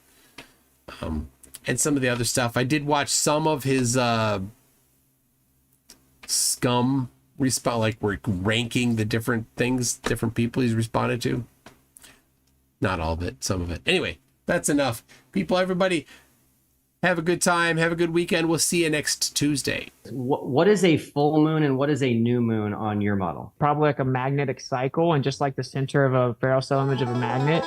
And some of the other stuff, I did watch some of his scum response, like we're ranking the different things, different people he's responded to. Not all of it, some of it. Anyway, that's enough. People, everybody, have a good time. Have a good weekend. We'll see you next Tuesday. What is a full moon and what is a new moon on your model? Probably like a magnetic cycle and just like the center of a barrel cell image of a magnet.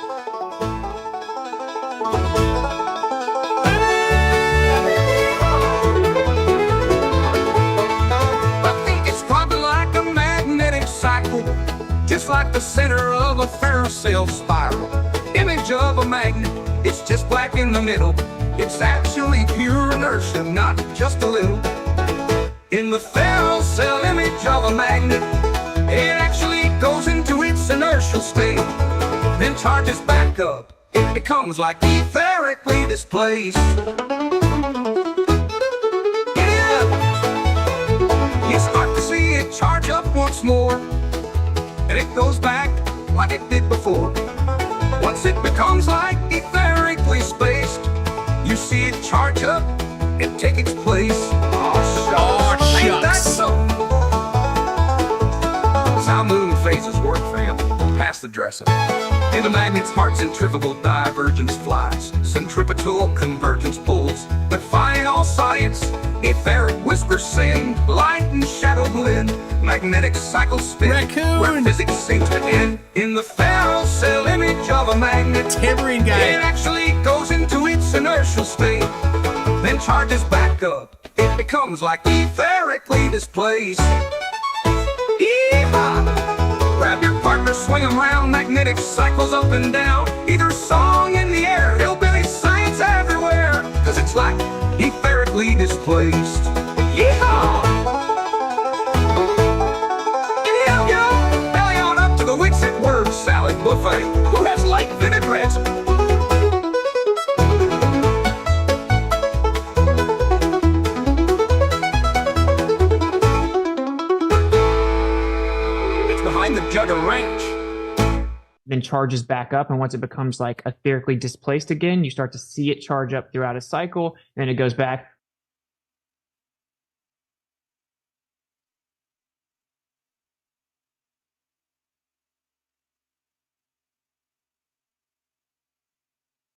I think it's probably like a magnetic cycle, just like the center of a ferrocell cell spiral. Image of a magnet, it's just black in the middle. It's actually pure inertia, not just a little. In the ferrocell cell image of a magnet, it actually goes into its inertial state, then charges back up. It becomes like etherically displaced. You start to see it charge up once more, and it goes back like it did before. Once it becomes like etherically spaced, you see it charge up and take its place. Oh, shucks. Ain't that so? That's how moon phases work, fam. Pass the dresser. In the magnet's heart, centrifugal divergence flies. Centripetal convergence pulls. But fine all science, etheric whispers sing. Light and shadow blend. Magnetic cycles spin. Raccoon. Where physics seems to end. In the ferrocell cell image of a magnet, Tambourine guy. it actually goes into its inertial state, then charges back up. It becomes like etherically displaced. Yeehaw! Grab your partner, swing around, magnetic cycles up and down. Either song in the air, hillbilly science everywhere, cause it's like etherically displaced. Yeehaw! Yo, belly on up to the WItspit word salad buffet. Who has light vinaigrettes? Behind the Jugger Ranch. Then charges back up, and once it becomes like etherically displaced again, you start to see it charge up throughout a cycle, and it goes back